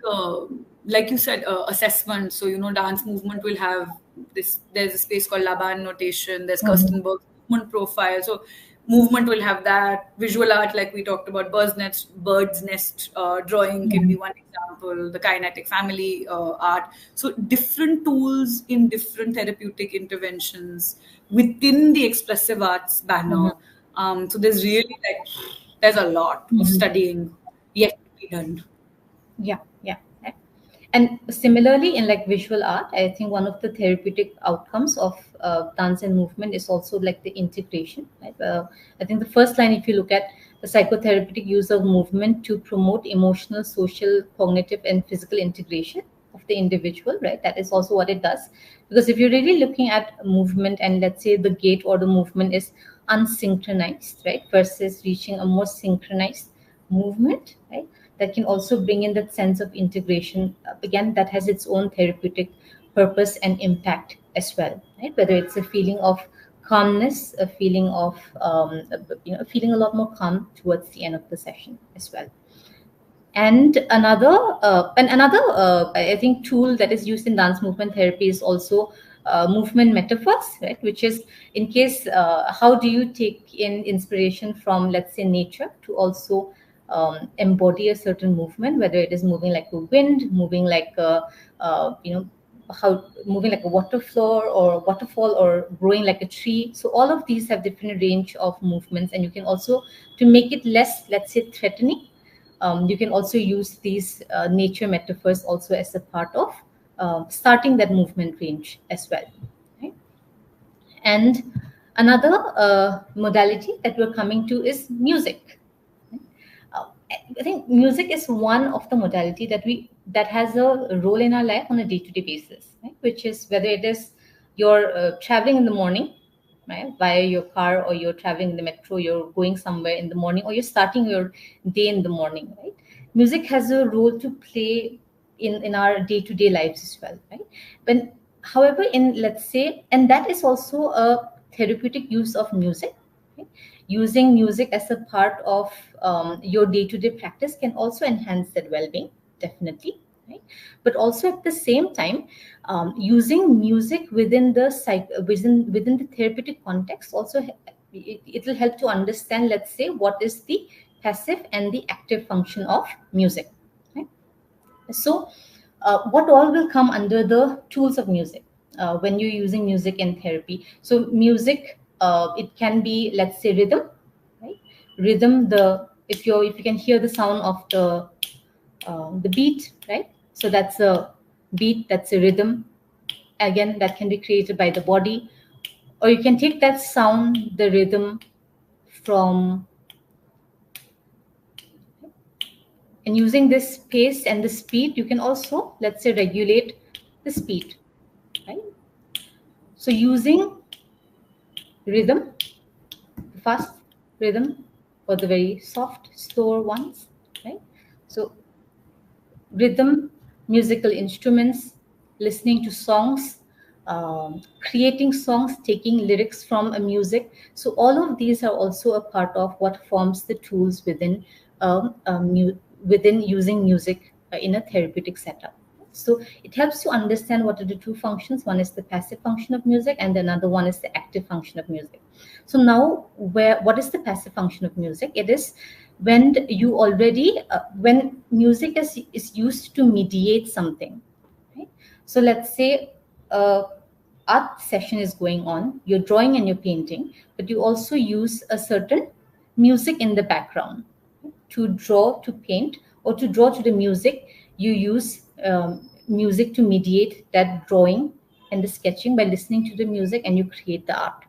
like you said, assessment. So dance movement will have this. There's a space called Laban notation. There's Mhm. Kirstenberg's movement profile. So movement will have that. Visual art, like we talked about, bird's nest drawing can be Mhm. one example. The kinetic family art. So different tools in different therapeutic interventions within the expressive arts Mhm. banner. So there's a lot of Mhm. studying yet to be done. Yeah, yeah. Yeah. And similarly, in like visual art, I think one of the therapeutic outcomes of dance and movement is also like the integration. Right? I think the first line, if you look at the psychotherapeutic use of movement to promote emotional, social, cognitive, and physical integration of the individual, right? That is also what it does. Because if you're really looking at movement and let's say the gait or the movement is unsynchronized, right, versus reaching a more synchronized movement, right? That can also bring in that sense of integration. Again, that has its own therapeutic purpose and impact as well, right? Whether it's a feeling of calmness, a feeling of feeling a lot more calm towards the end of the session as well. And another I think tool that is used in dance movement therapy is also movement metaphors, right? Which is in case how do you take in inspiration from, let's say, nature to also embody a certain movement, whether it is moving like a wind, moving like a how moving like a water floor or waterfall or growing like a tree. So all of these have different range of movements, and you can also, to make it less, let's say, threatening, you can also use these nature metaphors also as a part of starting that movement range as well. Right? And another modality that we're coming to is music. uh, I think music is one of the modality that has a role in our life on a day-to-day basis, right? Which is whether it is you're traveling in the morning, right, via your car, or you're traveling in the metro, you're going somewhere in the morning, or you're starting your day in the morning, right? Music has a role to play in our day-to-day lives as well, right? When, however, in, let's say, and that is also a therapeutic use of music, right? Using music as a part of your day-to-day practice can also enhance that well-being, definitely, right? But also at the same time, using music within the within the therapeutic context also, it will help to understand, let's say, what is the passive and the active function of music. Right? So, what all will come under the tools of music when you're using music in therapy? So, music, it can be, let's say, rhythm, right? Rhythm, if you can hear the sound of the beat, right? So that's a beat, that's a rhythm. Again, that can be created by the body, or you can take that sound, the rhythm, from, and using this pace and the speed, you can also, let's say, regulate the speed, right? So using rhythm, the fast rhythm, or the very soft, slower ones, right? So rhythm, musical instruments, listening to songs, creating songs, taking lyrics from a music. So all of these are also a part of what forms the tools within using music in a therapeutic setup. So it helps you understand what are the two functions. One is the passive function of music, and another one is the active function of music. So now, what is the passive function of music? It is when you already when music is used to mediate something, right? So let's say art session is going on, you're drawing and you're painting, but you also use a certain music in the background to draw, to paint, or to draw to the music. You use music to mediate that drawing and the sketching by listening to the music, and you create the art.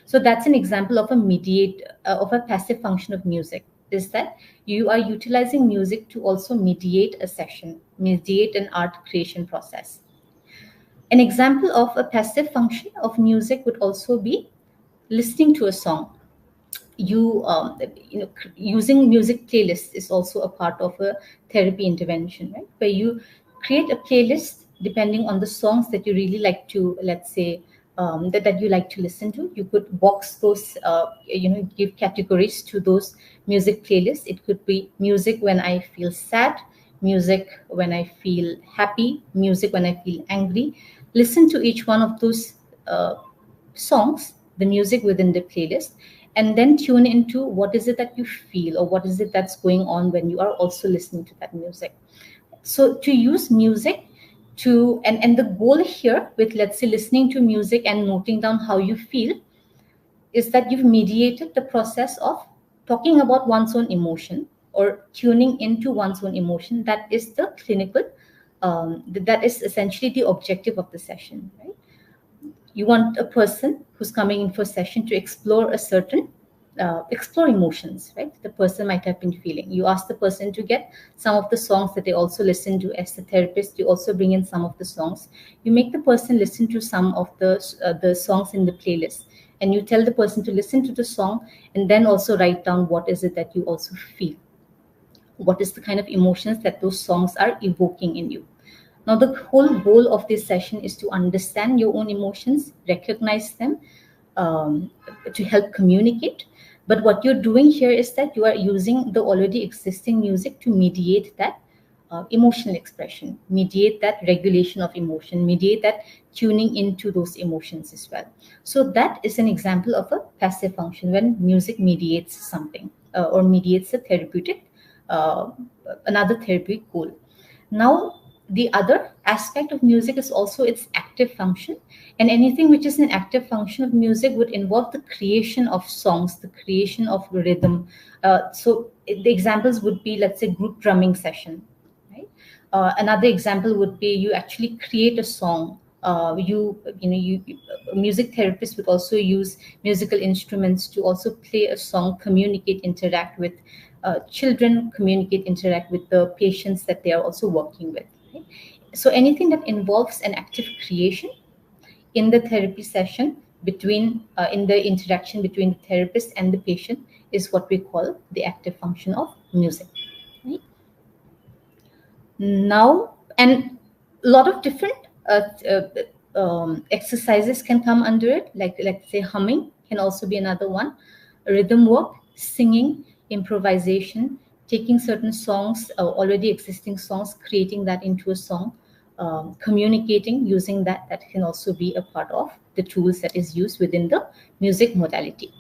So that's an example of a passive function of music, is that you are utilizing music to also mediate a session, mediate an art creation process. An example of a passive function of music would also be listening to a song. Using music playlists is also a part of a therapy intervention, right? Where you create a playlist depending on the songs that you really like to, let's say, that you like to listen to. You could box those, give categories to those music playlists. It could be music when I feel sad, music when I feel happy, music when I feel angry. Listen to each one of those songs, the music within the playlist, and then tune into what is it that you feel, or what is it that's going on when you are also listening to that music. So to use music to, and the goal here with, let's say, listening to music and noting down how you feel, is that you've mediated the process of talking about one's own emotion, or tuning into one's own emotion. That is the clinical, that is essentially the objective of the session, right? You want a person who's coming in for a session to explore a certain explore emotions, right? The person might have been feeling. You ask the person to get some of the songs that they also listen to. As the therapist, you also bring in some of the songs. You make the person listen to some of the songs in the playlist, and you tell the person to listen to the song and then also write down what is it that you also feel, what is the kind of emotions that those songs are evoking in you. Now, the whole goal of this session is to understand your own emotions, recognize them, to help communicate. But what you're doing here is that you are using the already existing music to mediate that emotional expression, mediate that regulation of emotion, mediate that tuning into those emotions as well. So that is an example of a passive function, when music mediates something, or mediates a therapeutic, uh, another therapeutic goal. Now, the other aspect of music is also its active function. And anything which is an active function of music would involve the creation of songs, the creation of rhythm. So the examples would be, let's say, group drumming session, right? Another example would be you actually create a song. Music therapists would also use musical instruments to also play a song, communicate, interact with children, communicate, interact with the patients that they are also working with. Right? So anything that involves an active creation in the therapy session, in the interaction between the therapist and the patient, is what we call the active function of music. Right? Now, and a lot of different exercises can come under it, like, let's say, humming can also be another one. Rhythm work, singing, improvisation, taking certain songs, already existing songs, creating that into a song, communicating using that can also be a part of the tools that is used within the music modality.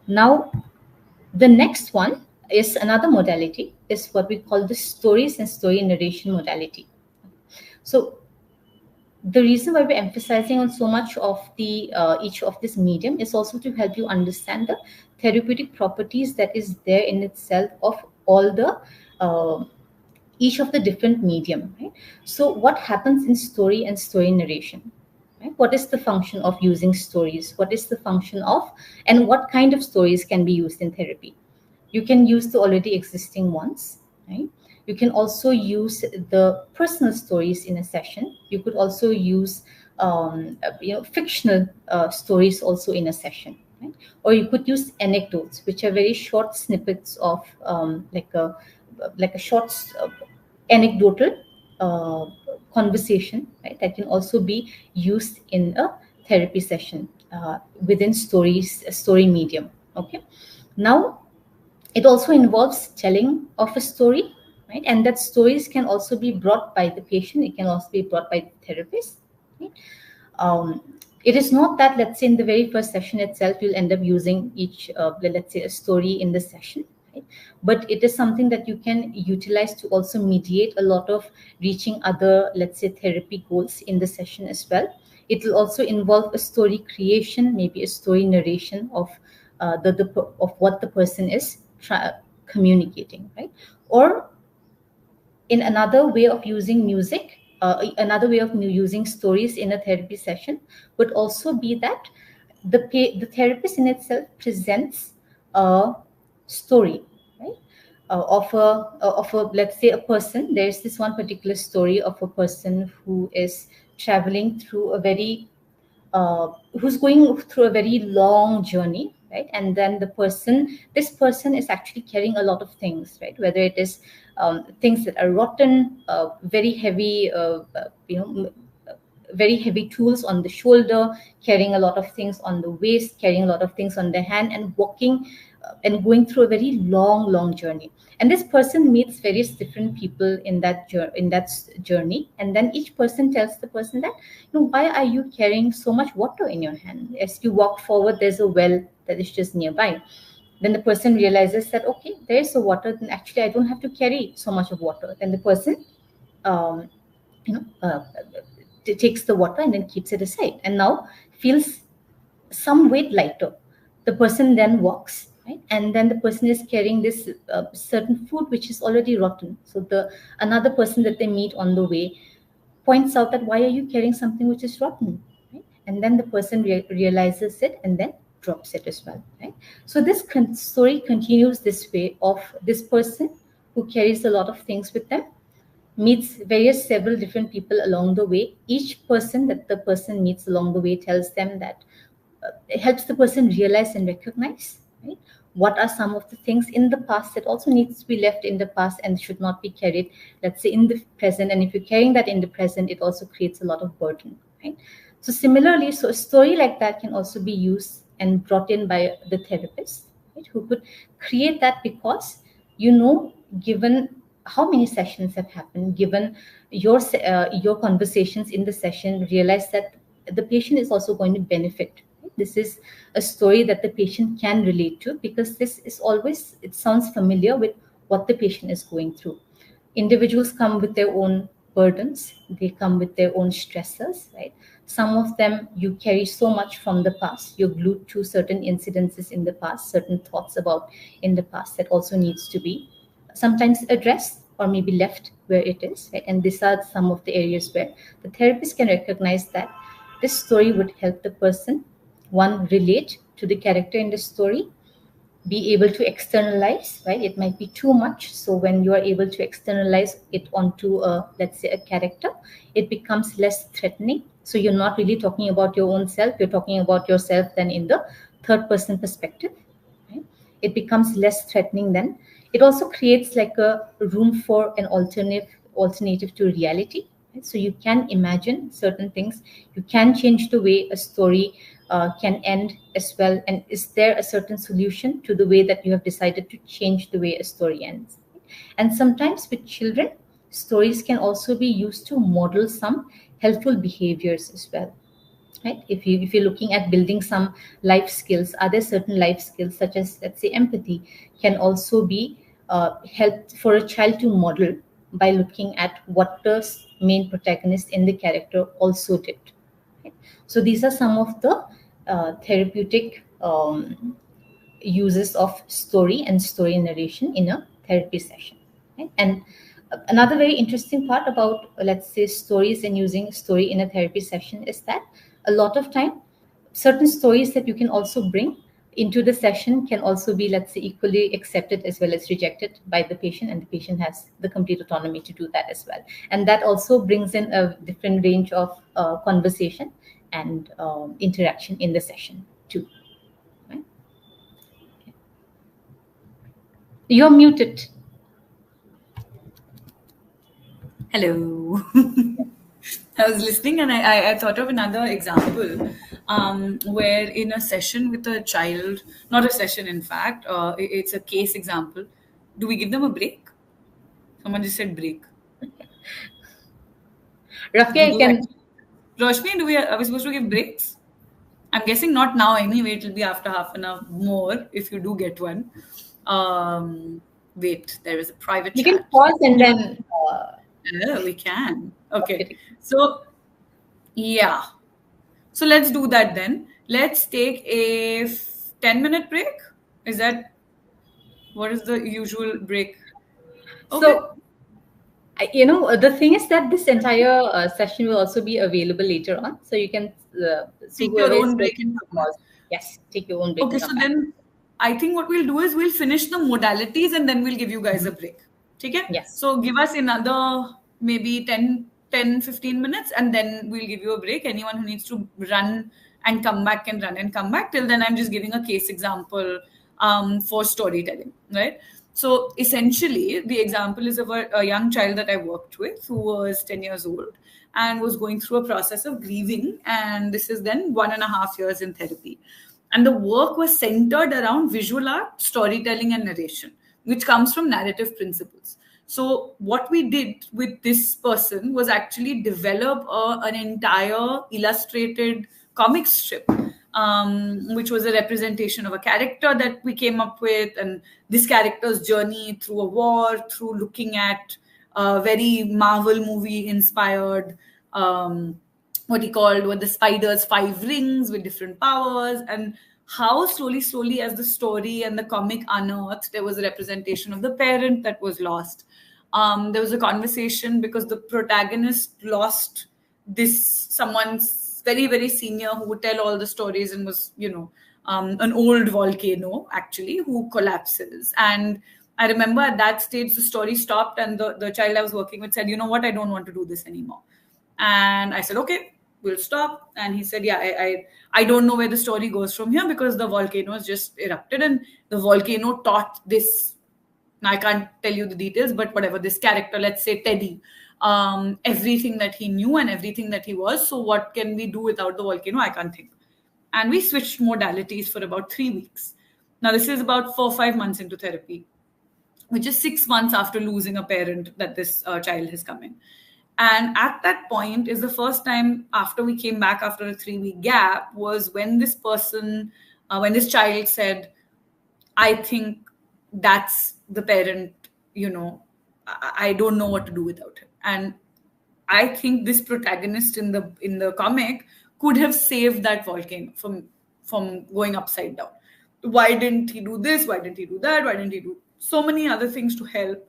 Now, The next one is another modality, is what we call the stories and story narration modality. So the reason why we're emphasizing on so much of the each of this medium is also to help you understand the therapeutic properties that is there in itself of all the each of the different medium, right? So what happens in story and story narration, right? What is the function of using stories? What is the function of, and what kind of stories can be used in therapy? You can use the already existing ones, right? You can also use the personal stories in a session. You could also use fictional stories also in a session, right? Or you could use anecdotes, which are very short snippets of like a short anecdotal uh, conversation, right? That can also be used in a therapy session within story medium. Okay, now it also involves telling of a story, right? And that stories can also be brought by the patient. It can also be brought by the therapist, right? um, it is not that, let's say, in the very first session itself you'll end up using each let's say a story in the session, right? But it is something that you can utilize to also mediate a lot of reaching other, let's say, therapy goals in the session as well. It will also involve a story creation, maybe a story narration of of what the person is communicating, right? Or in another way of using music, another way of using stories in a therapy session would also be that the therapist in itself presents a story, right? Of a let's say a person. There's this one particular story of a person who is traveling through a very who's going through a very long journey, right? And then this person is actually carrying a lot of things, right? Whether it is things that are rotten, very heavy, very heavy tools on the shoulder, carrying a lot of things on the waist, carrying a lot of things on the hand, and walking and going through a very long journey. And this person meets various different people in that journey, and then each person tells the person that, why are you carrying so much water in your hand? As you walk forward, there's a well that is just nearby. Then the person realizes that, okay, there's a water, then actually I don't have to carry so much of water. Then the person um, you know uh, takes the water and then keeps it aside, and now feels some weight lighter. The person then walks, right? And then the person is carrying this certain food which is already rotten. So the another person that they meet on the way points out that, why are you carrying something which is rotten, right? And then the person realizes it and then drops it as well, right? So this story continues this way of this person who carries a lot of things with them, meets various several different people along the way. Each person that the person meets along the way tells them that, it helps the person realize and recognize, right? What are some of the things in the past that also needs to be left in the past and should not be carried, let's say, in the present. And if you're carrying that in the present, it also creates a lot of burden, right? So similarly, so a story like that can also be used and brought in by the therapist, right? Who could create that, because, given how many sessions have happened, given your conversations in the session, realize that the patient is also going to benefit. This is a story that the patient can relate to, because this is always, it sounds familiar with what the patient is going through. Individuals come with their own burdens, they come with their own stressors, right? Some of them you carry so much from the past, you're glued to certain incidences in the past, certain thoughts about in the past, that also needs to be sometimes addressed or maybe left where it is, right? And these are some of the areas where the therapist can recognize that this story would help the person, one, relate to the character in the story, be able to externalize, right? It might be too much. So when you are able to externalize it onto a, let's say, a character, it becomes less threatening. So you're not really talking about your own self, you're talking about yourself then in the third person perspective, right? It becomes less threatening then. It also creates like a room for an alternative to reality, right? So you can imagine certain things, you can change the way a story can end as well. And is there a certain solution to the way that you have decided to change the way a story ends? And sometimes with children, stories can also be used to model some helpful behaviors as well. right? If you're looking at building some life skills, are there certain life skills such as, let's say, empathy, can also be helped for a child to model by looking at what the main protagonist in the character also did, right? So these are some of the therapeutic uses of story and story narration in a therapy session, right? And another very interesting part about, let's say, stories and using story in a therapy session is that a lot of time certain stories that you can also bring into the session can also be, let's say, equally accepted as well as rejected by the patient, and the patient has the complete autonomy to do that as well. And that also brings in a different range of conversation and interaction in the session too, right? You're muted. Hello. I was listening and I thought of another example where in a session with a child, not a session, in fact, it's a case example. Do we give them a break? Someone just said break. Rafi, Do, I do can. actually, Roshni, are we supposed to give breaks? I'm guessing not now anyway. It'll be after half an hour more if you do get one. Wait, there is a private You can chat. pause and then Yeah, we can. stop Okay. it. So, yeah. So let's do that then. Let's take a 10-minute break. Is that what is the usual break? Okay. So, the thing is that this entire session will also be available later on. So you can, so Take your whoever is own break listening, and come back. pause. Yes, take your own break Okay, and so come back. then I think what we'll do is we'll finish the modalities and then we'll give you guys a break. Okay? Yes. So give us another maybe 15 minutes and then we'll give you a break. Anyone who needs to run and come back can run and come back. Till then, I'm just giving a case example for storytelling, right? So essentially, the example is of a young child that I worked with who was 10 years old and was going through a process of grieving. And this is then 1.5 years in therapy. And the work was centered around visual art, storytelling, and narration, which comes from narrative principles. So, what we did with this person was actually develop an entire illustrated comic strip, which was a representation of a character that we came up with, and this character's journey through a war, through looking at very Marvel movie inspired. What he called were the spider's 5 rings with different powers, and how slowly as the story and the comic unearthed, there was a representation of the parent that was lost. There was a conversation because the protagonist lost this someone's very senior who would tell all the stories and was an old volcano actually who collapses. And I remember at that stage the story stopped and the child I was working with said, you know what, I don't want to do this anymore. And I said, okay, we'll stop. And he said, yeah, I don't know where the story goes from here because the volcano has just erupted and the volcano taught this. Now, I can't tell you the details, but whatever, this character, let's say Teddy, everything that he knew and everything that he was. So what can we do without the volcano? I can't think. And we switched modalities for about 3 weeks. Now, this is about 4 or 5 months into therapy, which is 6 months after losing a parent that this child has come in. And at that point is the first time after we came back after a 3 week gap was when this person, when this child said, I think that's the parent, I don't know what to do without him. And I think this protagonist in the comic could have saved that volcano from going upside down. Why didn't he do this? Why didn't he do that? Why didn't he do so many other things to help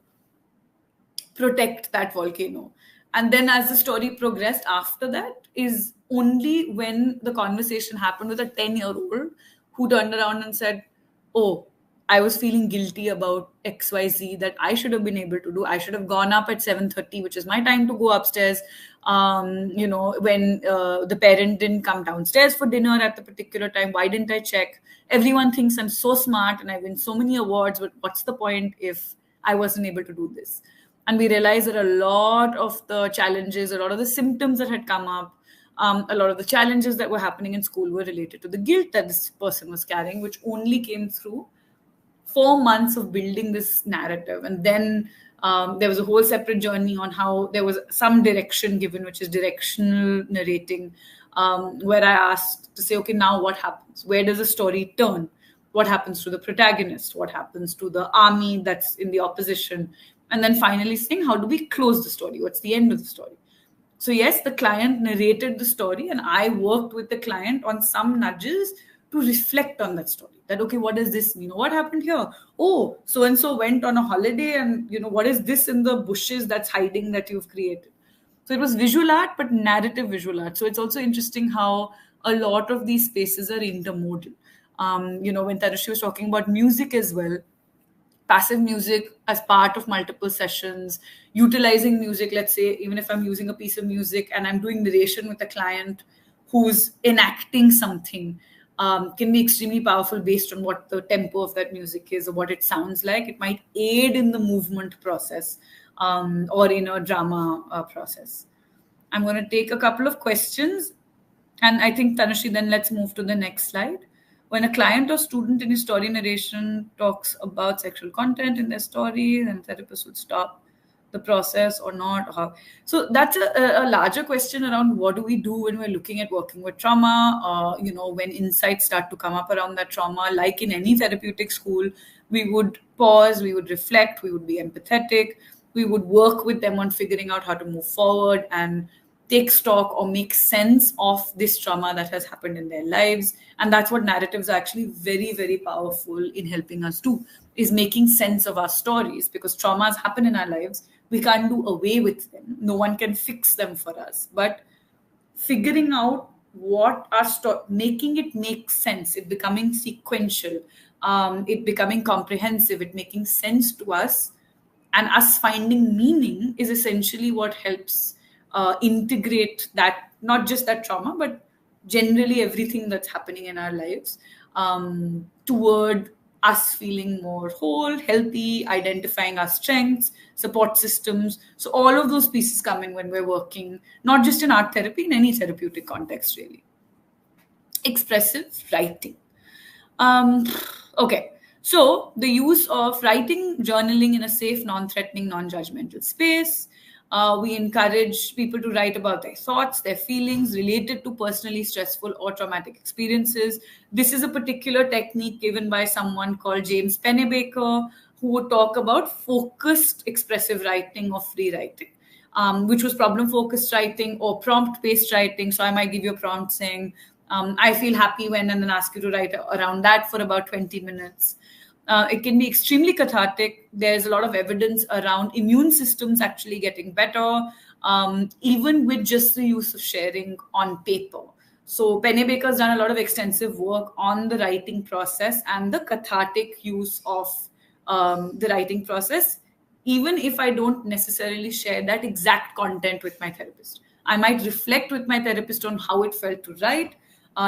protect that volcano? And then as the story progressed after that is only when the conversation happened with a 10-year-old who turned around and said, oh, I was feeling guilty about XYZ that I should have been able to do. I should have gone up at 7:30, which is my time to go upstairs. When the parent didn't come downstairs for dinner at the particular time, why didn't I check? Everyone thinks I'm so smart and I win so many awards, but what's the point if I wasn't able to do this? And we realized that a lot of the challenges, a lot of the symptoms that had come up, a lot of the challenges that were happening in school were related to the guilt that this person was carrying, which only came through 4 months of building this narrative. And then there was a whole separate journey on how there was some direction given, which is directional narrating, where I asked to say, okay, now what happens? Where does the story turn? What happens to the protagonist? What happens to the army that's in the opposition? And then finally saying, how do we close the story? What's the end of the story? So, yes, the client narrated the story, and I worked with the client on some nudges to reflect on that story. That, okay, what does this mean? What happened here? Oh, so and so went on a holiday, and what is this in the bushes that's hiding that you've created? So it was visual art, but narrative visual art. So it's also interesting how a lot of these spaces are intermodal. When Tanushri was talking about music as well, passive music as part of multiple sessions, utilizing music, let's say, even if I'm using a piece of music and I'm doing narration with a client who's enacting something, can be extremely powerful based on what the tempo of that music is or what it sounds like. It might aid in the movement process, or in a drama process. I'm going to take a couple of questions. And I think, Tanushri, then let's move to the next slide. When a client or student in his story narration talks about sexual content in their story, then therapist would stop the process or not. Or how. So that's a larger question around what do we do when we're looking at working with trauma, when insights start to come up around that trauma. Like in any therapeutic school, we would pause, we would reflect, we would be empathetic, we would work with them on figuring out how to move forward and take stock or make sense of this trauma that has happened in their lives. And that's what narratives are actually very, very powerful in helping us do, is making sense of our stories, because traumas happen in our lives. We can't do away with them. No one can fix them for us. But figuring out what our making it make sense, it becoming sequential, it becoming comprehensive, it making sense to us, and us finding meaning is essentially what helps integrate that, not just that trauma, but generally everything that's happening in our lives, toward us feeling more whole, healthy, identifying our strengths, support systems. So all of those pieces come in when we're working, not just in art therapy, in any therapeutic context, really. Expressive writing. Okay. So the use of writing, journaling in a safe, non-threatening, non-judgmental space. We encourage people to write about their thoughts, their feelings related to personally stressful or traumatic experiences. This is a particular technique given by someone called James Pennebaker, who would talk about focused expressive writing or free writing, which was problem-focused writing or prompt-based writing. So I might give you a prompt saying, I feel happy when, and then ask you to write around that for about 20 minutes. It can be extremely cathartic. There's a lot of evidence around immune systems actually getting better, even with just the use of sharing on paper. So Pennebaker's done a lot of extensive work on the writing process and the cathartic use of the writing process, even if I don't necessarily share that exact content with my therapist. I might reflect with my therapist on how it felt to write.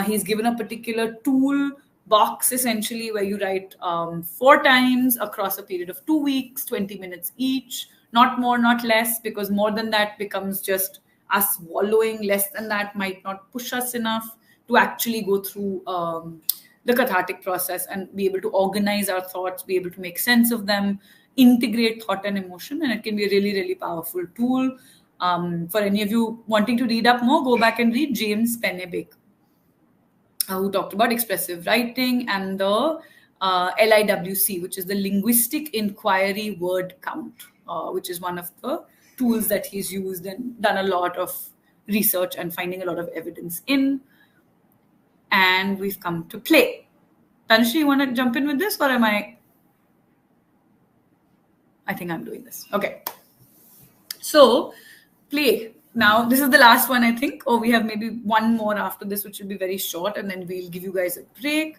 He's given a particular tool box, essentially, where you write 4 times across a period of 2 weeks, 20 minutes each, not more, not less, because more than that becomes just us wallowing. Less than that might not push us enough to actually go through the cathartic process and be able to organize our thoughts, be able to make sense of them, integrate thought and emotion. And it can be a really, really powerful tool. For any of you wanting to read up more, go back and read James Pennebaker, who talked about expressive writing and the LIWC, which is the Linguistic Inquiry Word Count, which is one of the tools that he's used and done a lot of research and finding a lot of evidence in. And we've come to play. Tanushri, you want to jump in with this, or am I? I think I'm doing this. Okay. So, play. Now, this is the last one, I think. Or we have maybe one more after this, which will be very short, and then we'll give you guys a break.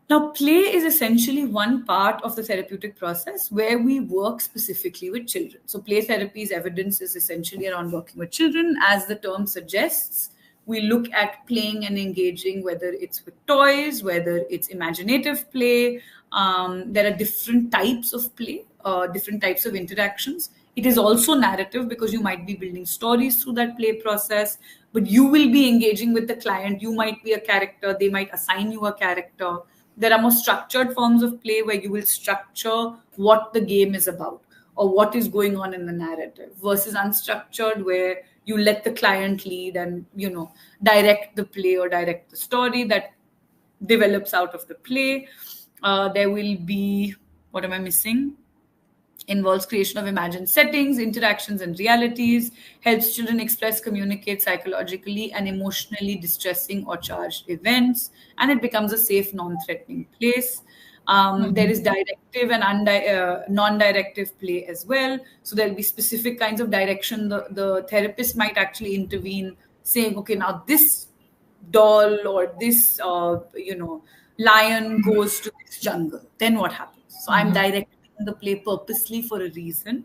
Now, play is essentially one part of the therapeutic process where we work specifically with children. So, play therapy's evidence is essentially around working with children. As the term suggests, we look at playing and engaging, whether it's with toys, whether it's imaginative play. There are different types of play, different types of interactions. It is also narrative, because you might be building stories through that play process, but you will be engaging with the client. You might be a character, they might assign you a character. There are more structured forms of play where you will structure what the game is about or what is going on in the narrative, versus unstructured, where you let the client lead and, direct the play or direct the story that develops out of the play. There will be, what am I missing? Involves creation of imagined settings, interactions, and realities, helps children express, communicate psychologically and emotionally distressing or charged events, and it becomes a safe, non threatening place. There is directive and non directive play as well. So there'll be specific kinds of direction. The therapist might actually intervene, saying, okay, now this doll or this, lion goes to this jungle. Then what happens? So I'm directing the play purposely for a reason,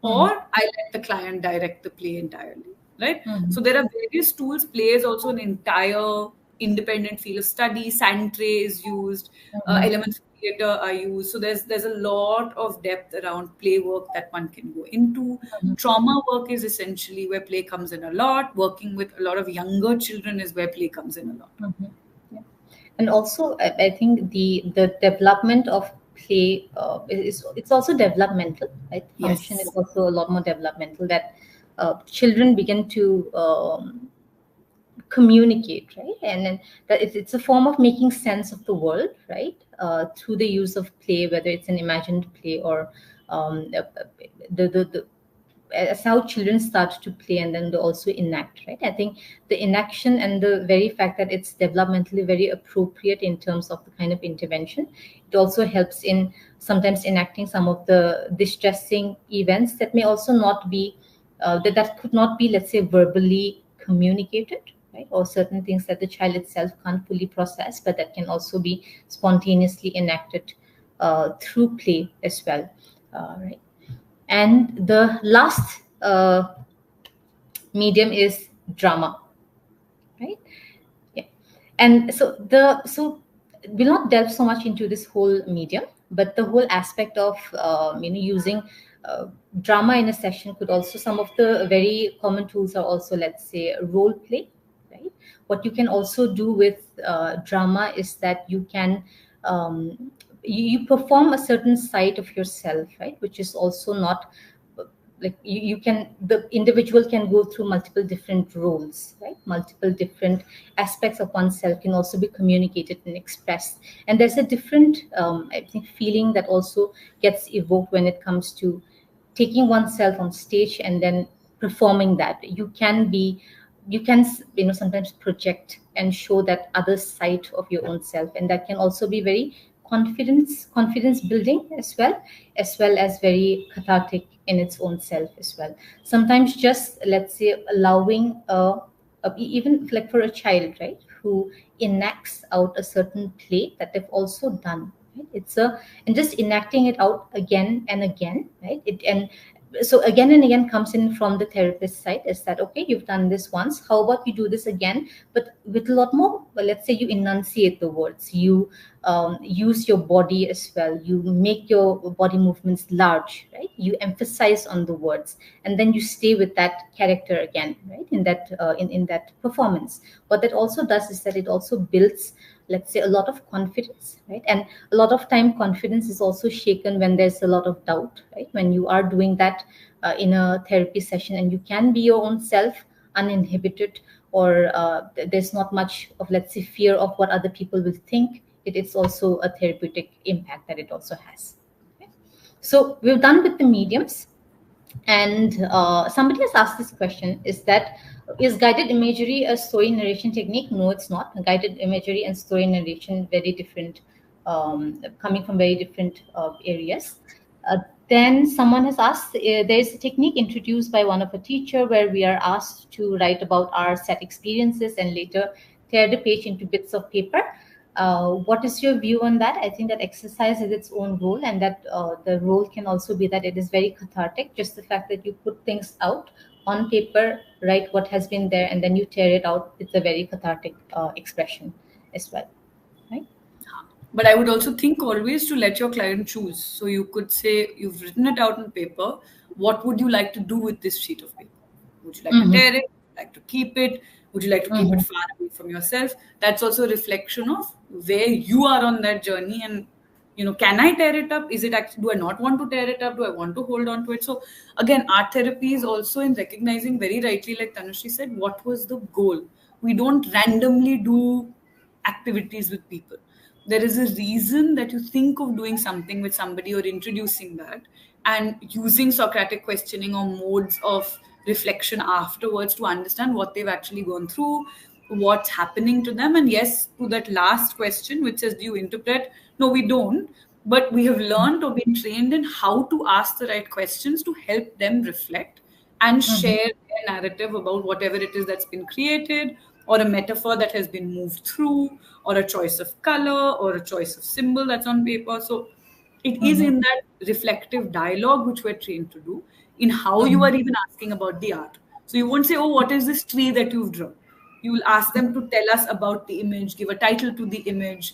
or I let the client direct the play entirely, right? So there are various tools. Play is also an entire independent field of study. Sandtray is used, elements of theater are used. So there's a lot of depth around play work that one can go into. Trauma work is essentially where play comes in a lot. Working with a lot of younger children is where play comes in a lot. Yeah. And also, I think the development of play it's also developmental, right? Function Yes. is also a lot more developmental, that children begin to communicate, right? And then that it's a form of making sense of the world, right? Through the use of play, whether it's an imagined play or the as how children start to play and then they also enact, right? I think the inaction and the very fact that it's developmentally very appropriate in terms of the kind of intervention, it also helps in sometimes enacting some of the distressing events that may also not be that could not be, let's say, verbally communicated, right? Or certain things that the child itself can't fully process, but that can also be spontaneously enacted through play as well, right? And the last medium is drama, right? Yeah. And so we'll not delve so much into this whole medium, but the whole aspect of using drama in a session could also, some of the very common tools are also, let's say, role play, right? What you can also do with drama is that you can you perform a certain side of yourself, right, which is also not like you can, the individual can go through multiple different roles, right? Multiple different aspects of oneself can also be communicated and expressed, and there's a different I think feeling that also gets evoked when it comes to taking oneself on stage and then performing that. You can be, you can sometimes project and show that other side of your own self, and that can also be very confidence building as well as very cathartic in its own self as well. Sometimes just, let's say, allowing even like for a child, right, who enacts out a certain play that they've also done, right? It's a, and just enacting it out again and again, right? It, and so again and again comes in from the therapist side, is that okay, you've done this once, how about you do this again, but with a lot more, well, let's say you enunciate the words, you use your body as well, you make your body movements large, right? You emphasize on the words, and then you stay with that character again, right, in that in that performance. What that also does is that it also builds, let's say, a lot of confidence, right? And a lot of time confidence is also shaken when there's a lot of doubt, right? When you are doing that in a therapy session and you can be your own self uninhibited, or there's not much of, let's say, fear of what other people will think, it's also a therapeutic impact that it also has. Okay? So we've done with the mediums. And somebody has asked this question, is guided imagery a story narration technique? No, it's not. Guided imagery and story narration, very different, coming from very different areas. Then someone has asked, there's a technique introduced by one of a teacher where we are asked to write about our set experiences and later tear the page into bits of paper. What is your view on that? I think that exercise has its own role, and that the role can also be that it is very cathartic. Just the fact that you put things out on paper, write what has been there, and then you tear it out, it's a very cathartic expression as well, right? But I would also think always to let your client choose. So you could say, you've written it out on paper. What would you like to do with this sheet of paper? Would you like to tear it? Would you like to keep it? Would you like to keep it far away from yourself? That's also a reflection of where you are on that journey and Can I tear it up? Is it actually, do I not want to tear it up? Do I want to hold on to it? So again, art therapy is also in recognizing very rightly, like Tanushree said, what was the goal? We don't randomly do activities with people. There is a reason that you think of doing something with somebody or introducing that, and using Socratic questioning or modes of reflection afterwards to understand what they've actually gone through, what's happening to them. And yes, to that last question, which says, do you interpret? No, we don't. But we have learned or been trained in how to ask the right questions to help them reflect and Mm-hmm. share their narrative about whatever it is that's been created, or a metaphor that has been moved through, or a choice of color, or a choice of symbol that's on paper. So it is Mm-hmm. in that reflective dialogue which we're trained to do, in how you Mm-hmm. are even asking about the art. So you won't say, oh, what is this tree that you've drawn? You will ask them to tell us about the image, give a title to the image,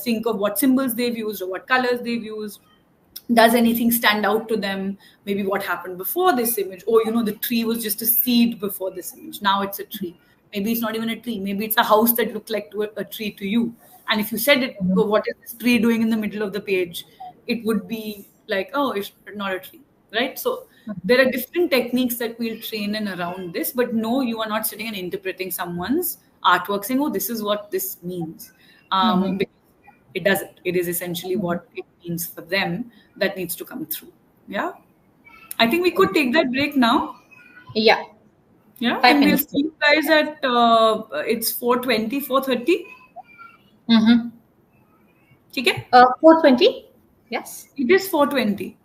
think of what symbols they've used or what colors they've used. Does anything stand out to them? Maybe what happened before this image, or the tree was just a seed before this image, now it's a tree. Maybe it's not even a tree, maybe it's a house that looked like a tree to you. And if you said it, Mm-hmm. "Oh, what is this tree doing in the middle of the page?" It would be like, oh, it's not a tree, right? So there are different techniques that we'll train in around this, but no, you are not sitting and interpreting someone's artwork saying, oh, this is what this means. Mm-hmm. Because it doesn't. It is essentially what it means for them that needs to come through. Yeah. I think we could take that break now. Yeah, Yeah. five And we'll minutes. see you guys at it's 4:20, 4:30. Mm-hmm. Okay? 4:20. Yes. It is 4:20, isn't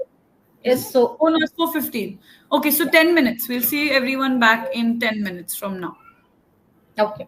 Yes. it? So Oh no, it's 4:15. Okay, so yeah. 10 minutes. We'll see everyone back in 10 minutes from now. Okay.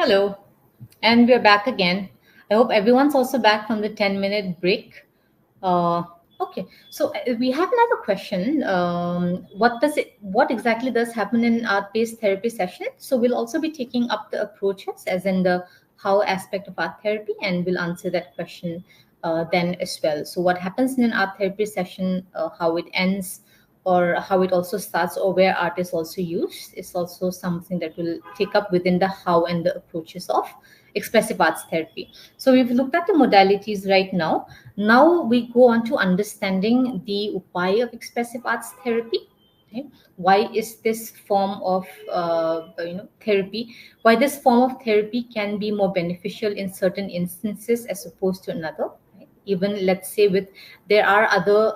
Hello, and we're back again. I hope everyone's also back from the 10-minute break. Uh, okay, so we have another question. What exactly does happen in art-based therapy session? So we'll also be taking up the approaches, as in the how aspect of art therapy, and we'll answer that question then as well. So what happens in an art therapy session, how it ends, or how it also starts, or where art is also used, is also something that will take up within the how and the approaches of expressive arts therapy. So we've looked at the modalities right now. Now we go on to understanding the why of expressive arts therapy. Okay? Why is this form of therapy? Why this form of therapy can be more beneficial in certain instances as opposed to another? Right? Even let's say with there are other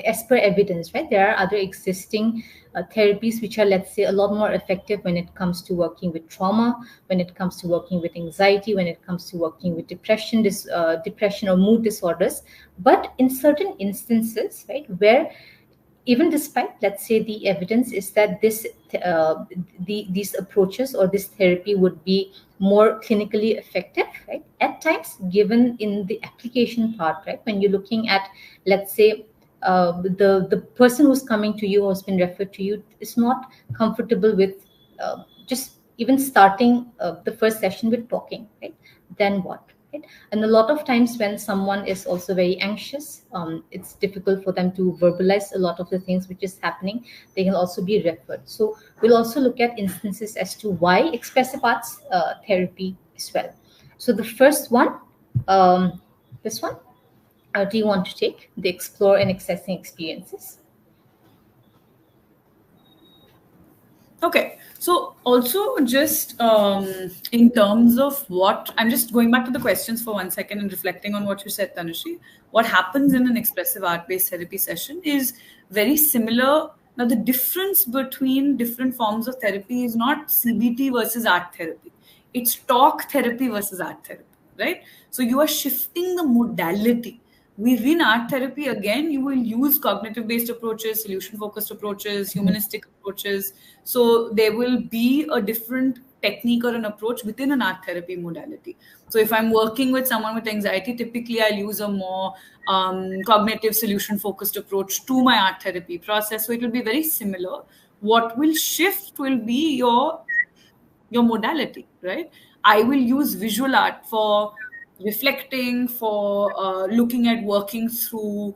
as per evidence, right? There are other existing therapies which are, let's say, a lot more effective when it comes to working with trauma, when it comes to working with anxiety, when it comes to working with depression or mood disorders. But in certain instances, right, where even despite, let's say, the evidence is that these approaches or this therapy would be more clinically effective, right, at times given in the application part, right, when you're looking at, let's say, the person who's coming to you or has been referred to you is not comfortable with just even starting the first session with talking, right, then what, right? And a lot of times when someone is also very anxious, it's difficult for them to verbalize a lot of the things which is happening. They can also be referred. So we'll also look at instances as to why expressive arts therapy as well. So the first one, this one, do you want to take the explore and accessing experiences? Okay. So also just in terms of what I'm just going back to the questions for 1 second and reflecting on what you said, Tanushree. What happens in an expressive art-based therapy session is very similar. Now, the difference between different forms of therapy is not CBT versus art therapy. It's talk therapy versus art therapy, right? So you are shifting the modality. Within art therapy, again, you will use cognitive based approaches, solution focused approaches, humanistic approaches. So there will be a different technique or an approach within an art therapy modality. So if I'm working with someone with anxiety, typically I'll use a more cognitive solution focused approach to my art therapy process. So it will be very similar. What will shift will be your modality, right? I will use visual art for reflecting, for looking at working through,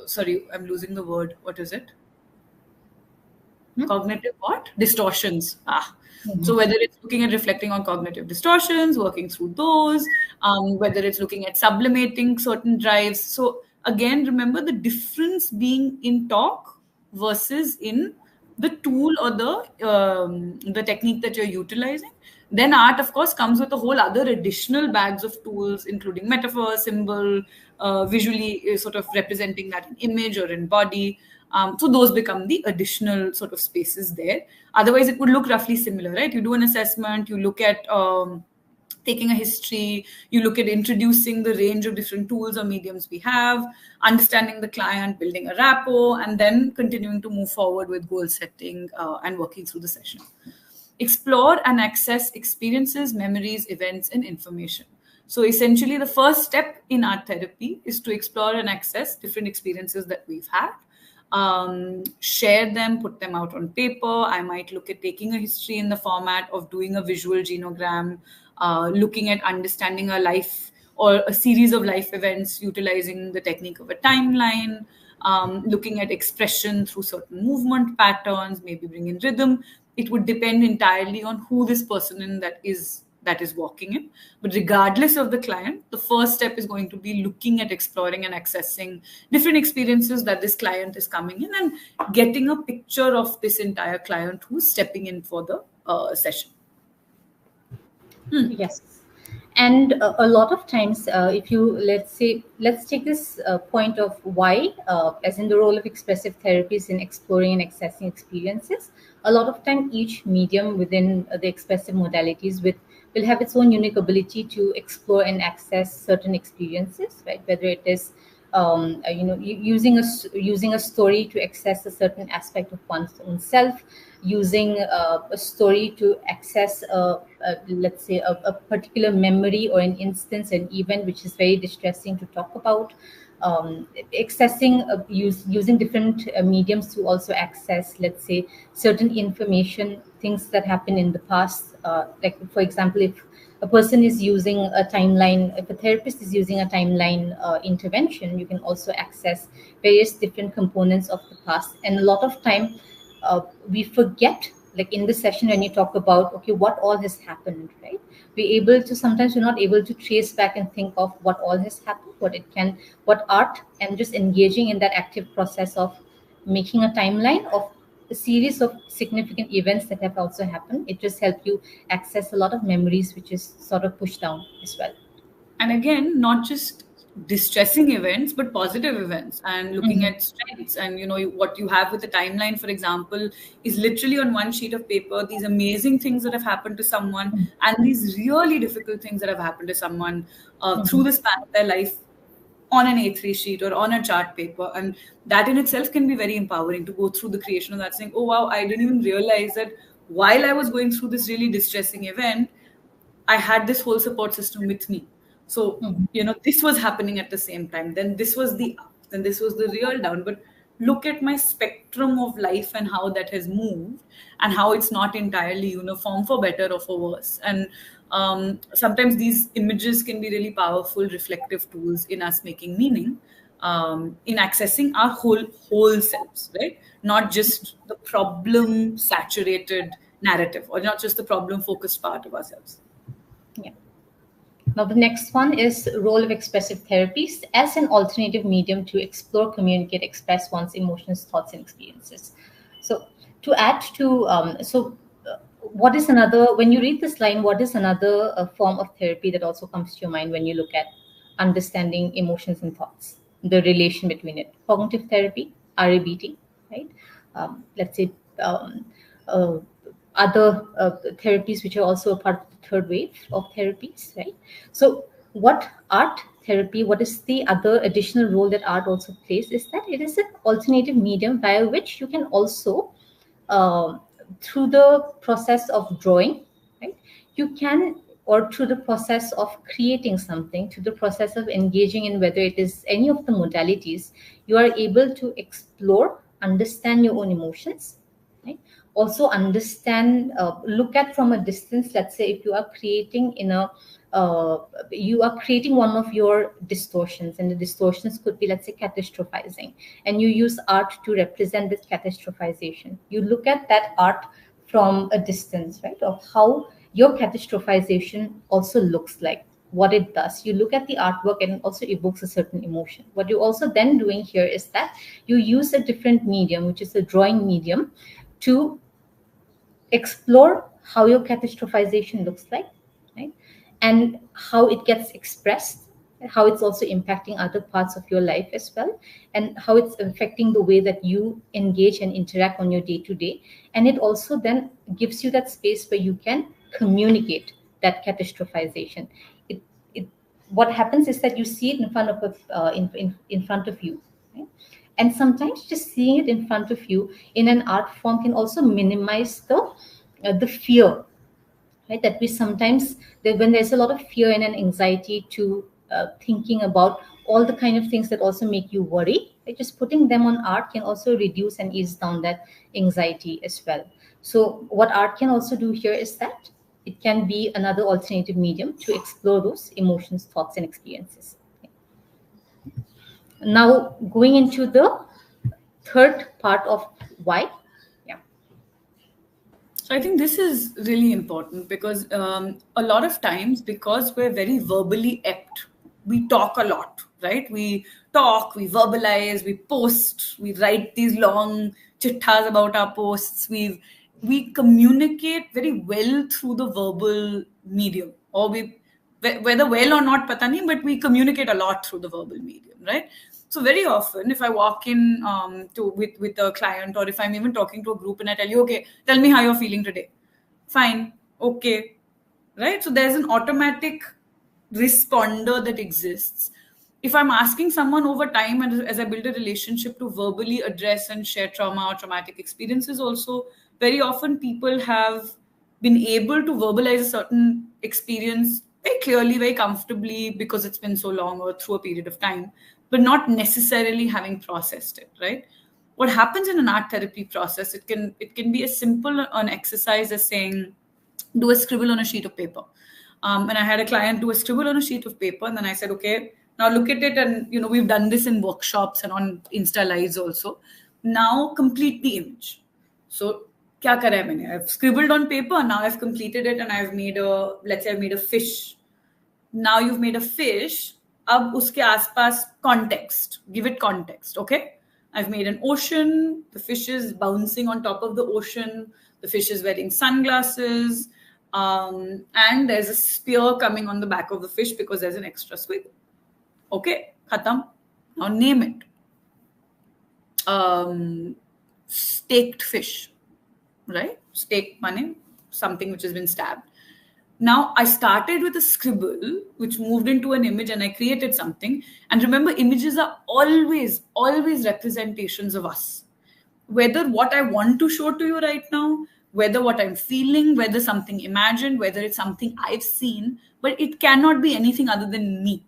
sorry, I'm losing the word. What is it? Hmm? Cognitive what? Distortions. So Mhm. whether it's looking at reflecting on cognitive distortions, working through those, whether it's looking at sublimating certain drives. So again, remember the difference being in talk versus in the tool or the technique that you're utilizing. Then art, of course, comes with a whole other additional bags of tools, including metaphor, symbol, visually sort of representing that in image or in body. So those become the additional sort of spaces there. Otherwise, it would look roughly similar, right? You do an assessment, you look at taking a history, you look at introducing the range of different tools or mediums we have, understanding the client, building a rapport, and then continuing to move forward with goal setting and working through the session. Explore and access experiences, memories, events, and information. So essentially, the first step in art therapy is to explore and access different experiences that we've had, share them, put them out on paper. I might look at taking a history in the format of doing a visual genogram, looking at understanding a life or a series of life events utilizing the technique of a timeline, looking at expression through certain movement patterns, maybe bring in rhythm. It would depend entirely on who this person in that is walking in. But regardless of the client, the first step is going to be looking at exploring and accessing different experiences that this client is coming in and getting a picture of this entire client who's stepping in for the session. Yes. And a lot of times, if you, let's say, let's take this point of why, as in the role of expressive therapies in exploring and accessing experiences. A lot of time, each medium within the expressive modalities will have its own unique ability to explore and access certain experiences, right? Whether it is using a story to access a certain aspect of one's own self, using a story to access let's say a particular memory or an instance, an event which is very distressing to talk about, using different mediums to also access, let's say, certain information, things that happen in the past. Like, for example, if a person is using a timeline, if a therapist is using a timeline intervention, you can also access various different components of the past. And a lot of time, we forget, like in the session when you talk about, okay, what all has happened, right? We're not able to trace back and think of what all has happened, what art, and just engaging in that active process of making a timeline of a series of significant events that have also happened. It just helps you access a lot of memories, which is sort of pushed down as well. And again, not just distressing events but positive events, and looking Mhm. at strengths. And what you have with the timeline, for example, is literally on one sheet of paper these amazing things that have happened to someone, and these really difficult things that have happened to someone through Mhm. the span of their life, on an A3 sheet or on a chart paper. And that in itself can be very empowering, to go through the creation of that, saying, oh wow, I didn't even realize that while I was going through this really distressing event, I had this whole support system with me. So, Mhm. this was happening at the same time. Then this was the up, then this was the real down. But look at my spectrum of life and how that has moved, and how it's not entirely uniform, for better or for worse. And sometimes these images can be really powerful reflective tools in us making meaning, in accessing our whole selves, right? Not just the problem saturated narrative, or not just the problem focused part of ourselves. Yeah. Now, the next one is role of expressive therapies as an alternative medium to explore, communicate, express one's emotions, thoughts, and experiences. So, to add to, what is another, when you read this line, what is another form of therapy that also comes to your mind when you look at understanding emotions and thoughts, the relation between it? Cognitive therapy, RABT, right? Let's say, um, uh, other therapies which are also a part of the third wave of therapies, right? So, what art therapy, what is the other additional role that art also plays, is that it is an alternative medium via which you can also, uh, through the process of drawing, right, you can, or through the process of creating something, through the process of engaging in whether it is any of the modalities, you are able to explore, understand your own emotions, right? Also understand, look at from a distance. Let's say if you are creating in a you are creating one of your distortions, and the distortions could be, let's say, catastrophizing, and you use art to represent this catastrophization. You look at that art from a distance, right, of how your catastrophization also looks like, what it does. You look at the artwork and it also evokes a certain emotion. What you're also then doing here is that you use a different medium, which is a drawing medium, to explore how your catastrophization looks like, right? And how it gets expressed, how it's also impacting other parts of your life as well, and how it's affecting the way that you engage and interact on your day to day. And it also then gives you that space where you can communicate that catastrophization. It what happens is that you see it in front of in front of you, right? And sometimes just seeing it in front of you in an art form can also minimize the fear, right? That we sometimes, that when there's a lot of fear and an anxiety to thinking about all the kind of things that also make you worry, right? Just putting them on art can also reduce and ease down that anxiety as well. So what art can also do here is that it can be another alternative medium to explore those emotions, thoughts, and experiences. Now, going into the third part of why. Yeah. So I think this is really important, because a lot of times, because we're very verbally apt, we talk a lot, right? We talk, we verbalize, we post, we write these long chittas about our posts. We communicate very well through the verbal medium, or whether well or not, pata nahi, but we communicate a lot through the verbal medium, right? So very often, if I walk in to with a client, or if I'm even talking to a group and I tell you, okay, tell me how you're feeling today. Fine, okay, right? So there's an automatic responder that exists, if I'm asking someone over time and as I build a relationship to verbally address and share trauma or traumatic experiences, also, very often people have been able to verbalize a certain experience very clearly, very comfortably because it's been so long or through a period of time, but not necessarily having processed it, right? What happens in an art therapy process, it can be as simple an exercise as saying, do a scribble on a sheet of paper. And I had a client do a scribble on a sheet of paper, and then I said, okay, now look at it, and we've done this in workshops and on Insta lives also. Now complete the image. So, kya kara hai maine? I've scribbled on paper. Now I've completed it, and let's say I've made a fish. Now you've made a fish. Ab uske aspas context. Give it context. Okay. I've made an ocean. The fish is bouncing on top of the ocean. The fish is wearing sunglasses. And there's a spear coming on the back of the fish because there's an extra squiggle. Okay. Khatam. Now name it. Staked fish. Right? Steak money. Something which has been stabbed. Now I started with a scribble, which moved into an image, and I created something. And remember, images are always representations of us. Whether what I want to show to you right now, whether what I'm feeling, whether something imagined, whether it's something I've seen, but it cannot be anything other than me.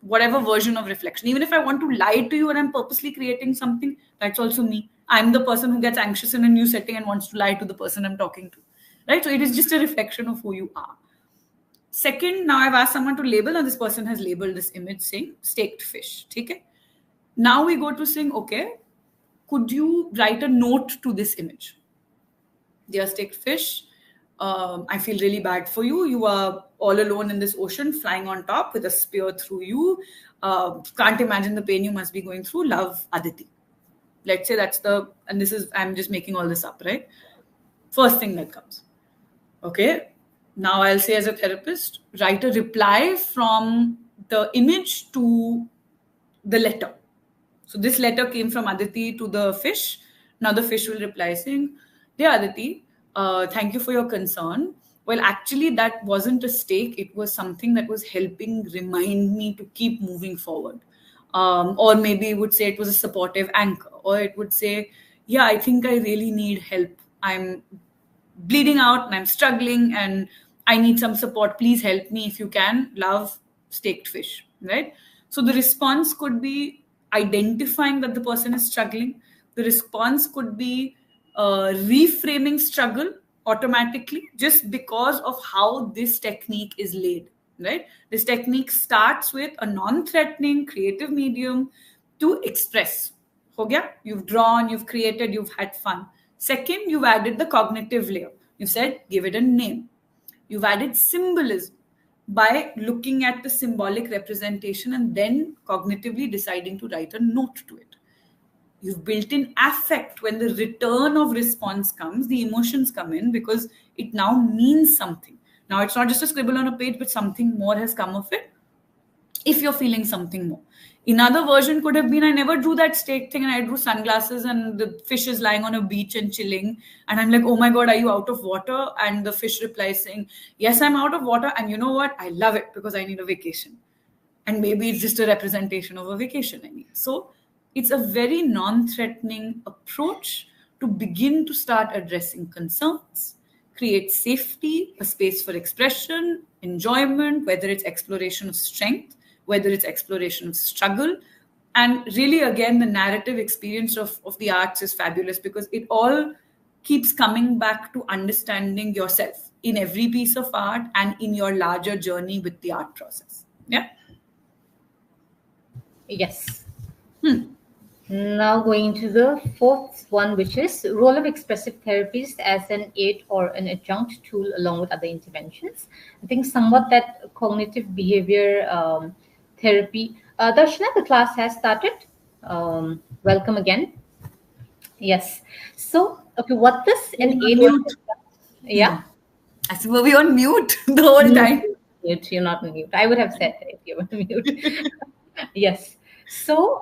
Whatever version of reflection. Even if I want to lie to you and I'm purposely creating something, that's also me. I'm the person who gets anxious in a new setting and wants to lie to the person I'm talking to. Right? So it is just a reflection of who you are. Second, now I've asked someone to label, and this person has labeled this image saying staked fish. Okay? Now we go to saying, okay, could you write a note to this image? Dear staked fish, I feel really bad for you. You are all alone in this ocean, flying on top with a spear through you. Can't imagine the pain you must be going through. Love, Aditi. Let's say I'm just making all this up, right? First thing that comes. Okay. Now I'll say, as a therapist, write a reply from the image to the letter. So this letter came from Aditi to the fish. Now the fish will reply saying, dear Aditi, thank you for your concern. Well, actually, that wasn't a stake. It was something that was helping remind me to keep moving forward. Or maybe it would say it was a supportive anchor. Or it would say, yeah, I think I really need help. I'm bleeding out and I'm struggling and I need some support. Please help me if you can. Love, staked fish, right? So the response could be identifying that the person is struggling. The response could be reframing struggle automatically just because of how this technique is laid, right? This technique starts with a non-threatening creative medium to express. Ho gaya? You've drawn, you've created, you've had fun. Second, you've added the cognitive layer. You said, give it a name. You've added symbolism by looking at the symbolic representation and then cognitively deciding to write a note to it. You've built in affect. When the return of response comes, the emotions come in because it now means something. Now it's not just a scribble on a page, but something more has come of it. If you're feeling something more. Another version could have been, I never drew that stake thing and I drew sunglasses and the fish is lying on a beach and chilling. And I'm like, oh my God, are you out of water? And the fish replies saying, yes, I'm out of water. And you know what? I love it because I need a vacation. And maybe it's just a representation of a vacation I need. So it's a very non-threatening approach to begin to start addressing concerns, create safety, a space for expression, enjoyment, whether it's exploration of strength, whether it's exploration of struggle. And really, again, the narrative experience of the arts is fabulous because it all keeps coming back to understanding yourself in every piece of art and in your larger journey with the art process. Yeah? Yes. Now going to the fourth one, which is role of expressive therapies as an aid or an adjunct tool along with other interventions. I think somewhat that cognitive behavior therapy. Darshana, the class has started. Welcome again. Yes. So, okay, what does an aid? Yeah. I said, were we on mute the whole time? Mute. You're not on mute. I would have said that if you were on mute. Yes. So,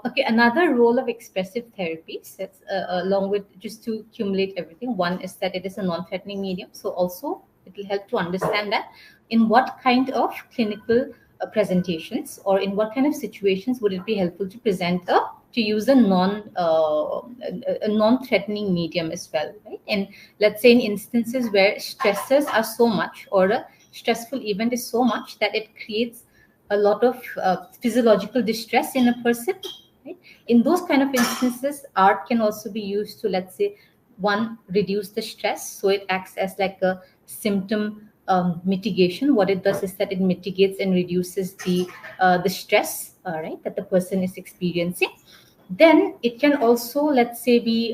okay, another role of expressive therapies, that's along with just to accumulate everything. One is that it is a non-threatening medium. So also it will help to understand that in what kind of clinical presentations, or in what kind of situations would it be helpful to present to use a non-threatening medium as well, right? And let's say in instances where stressors are so much, or a stressful event is so much that it creates a lot of physiological distress in a person, right? In those kind of instances, art can also be used to, let's say, one, reduce the stress, so it acts as like a symptom mitigation. What it does is that it mitigates and reduces the stress, right, that the person is experiencing. Then it can also, let's say, be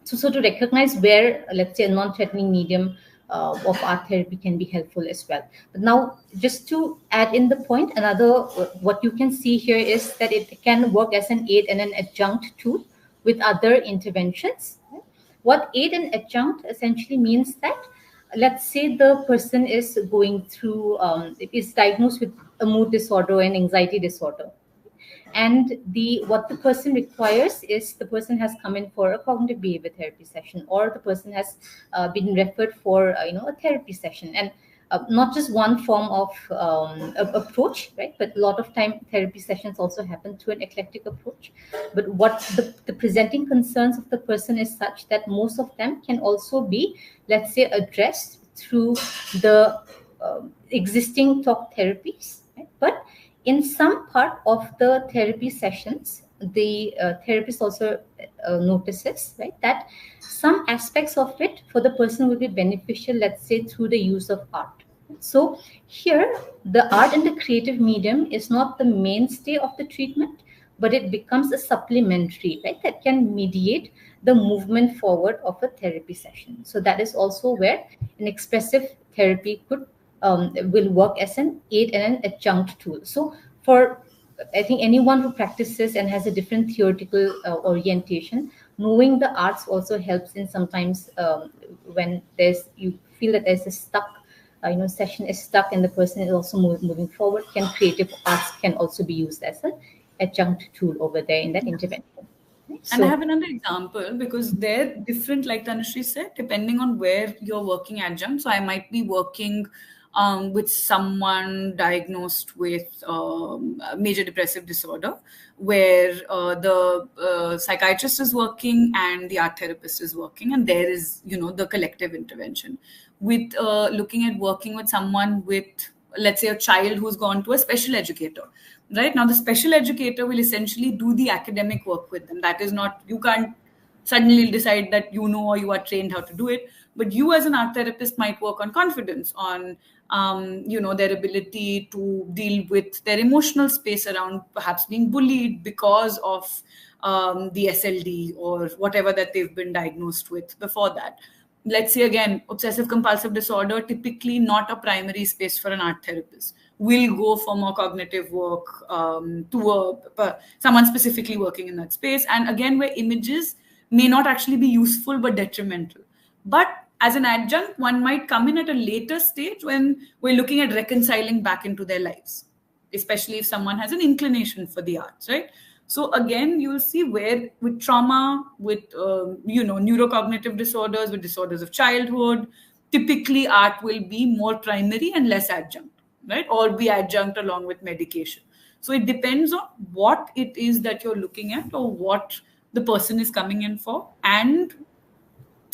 so to recognize where, let's say, a non-threatening medium of art therapy can be helpful as well. But now, just to add in the point, another what you can see here is that it can work as an aid and an adjunct tool with other interventions. Right? What aid and adjunct essentially means that, let's say the person is going through is diagnosed with a mood disorder or an anxiety disorder, and the what the person requires is, the person has come in for a cognitive behavior therapy session, or the person has been referred for a therapy session, and not just one form of approach, right? But a lot of time therapy sessions also happen through an eclectic approach. But what the presenting concerns of the person is such that most of them can also be, let's say, addressed through the existing talk therapies, right? But in some part of the therapy sessions, the therapist also notices, right, that some aspects of it for the person will be beneficial, let's say, through the use of art. So here, the art and the creative medium is not the mainstay of the treatment, but it becomes a supplementary, right, that can mediate the movement forward of a therapy session. So that is also where an expressive therapy will work as an aid and an adjunct tool. So for, I think, anyone who practices and has a different theoretical orientation, knowing the arts also helps in sometimes when you feel that there's a stuck session is stuck and the person is also moving forward, can creative arts can also be used as an adjunct tool over there in that intervention. Right? And I So have another example, because they're different, like Tanushree said, depending on where you're working adjunct. So I might be working with someone diagnosed with a major depressive disorder, where the psychiatrist is working and the art therapist is working, and there is, the collective intervention. With looking at working with someone with, let's say, a child who's gone to a special educator. Right now, the special educator will essentially do the academic work with them. That is not, you can't suddenly decide that or you are trained how to do it. But you, as an art therapist, might work on confidence, on their ability to deal with their emotional space around perhaps being bullied because of the SLD or whatever that they've been diagnosed with before that. Let's say, again, obsessive compulsive disorder, typically not a primary space for an art therapist. Will go for more cognitive work someone specifically working in that space. And again, where images may not actually be useful but detrimental. But as an adjunct, one might come in at a later stage when we're looking at reconciling back into their lives, especially if someone has an inclination for the arts, right? So again, you'll see where with trauma, with neurocognitive disorders, with disorders of childhood, typically art will be more primary and less adjunct, right? Or be adjunct along with medication. So it depends on what it is that you're looking at, or what the person is coming in for, and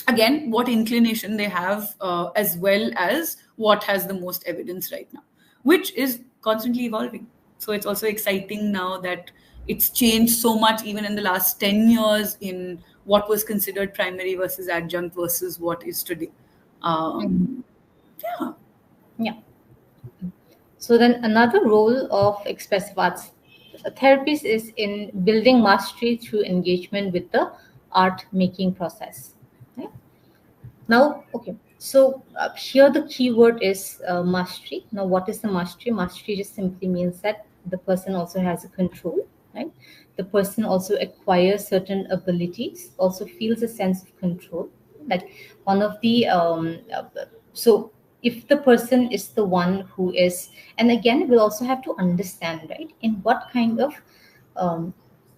again, what inclination they have, as well as what has the most evidence right now, which is constantly evolving. So it's also exciting now that it's changed so much, even in the last 10 years, in what was considered primary versus adjunct versus what is today. Yeah. yeah. So then another role of expressive arts therapies is in building mastery through engagement with the art making process. Right? Now, okay. So here the key word is mastery. Now, what is the mastery? Mastery just simply means that the person also has a control, right? The person also acquires certain abilities, also feels a sense of control. Like one of the so if the person is the one who is, and again, we'll also have to understand, right, in what kind of um,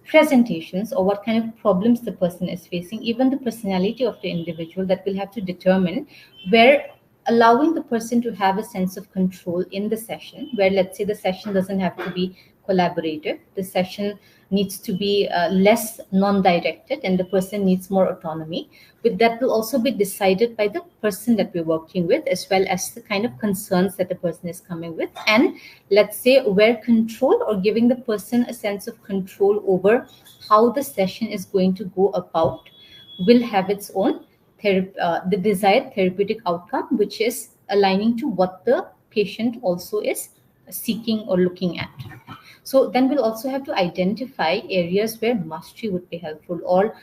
presentations or what kind of problems the person is facing, even the personality of the individual, that will have to determine where allowing the person to have a sense of control in the session, where let's say the session doesn't have to be collaborative. The session needs to be less non-directed, and the person needs more autonomy. But that will also be decided by the person that we're working with, as well as the kind of concerns that the person is coming with. And let's say where control, or giving the person a sense of control over how the session is going to go about, will have its own the desired therapeutic outcome, which is aligning to what the patient also is seeking or looking at. So then we'll also have to identify areas where mastery would be helpful, or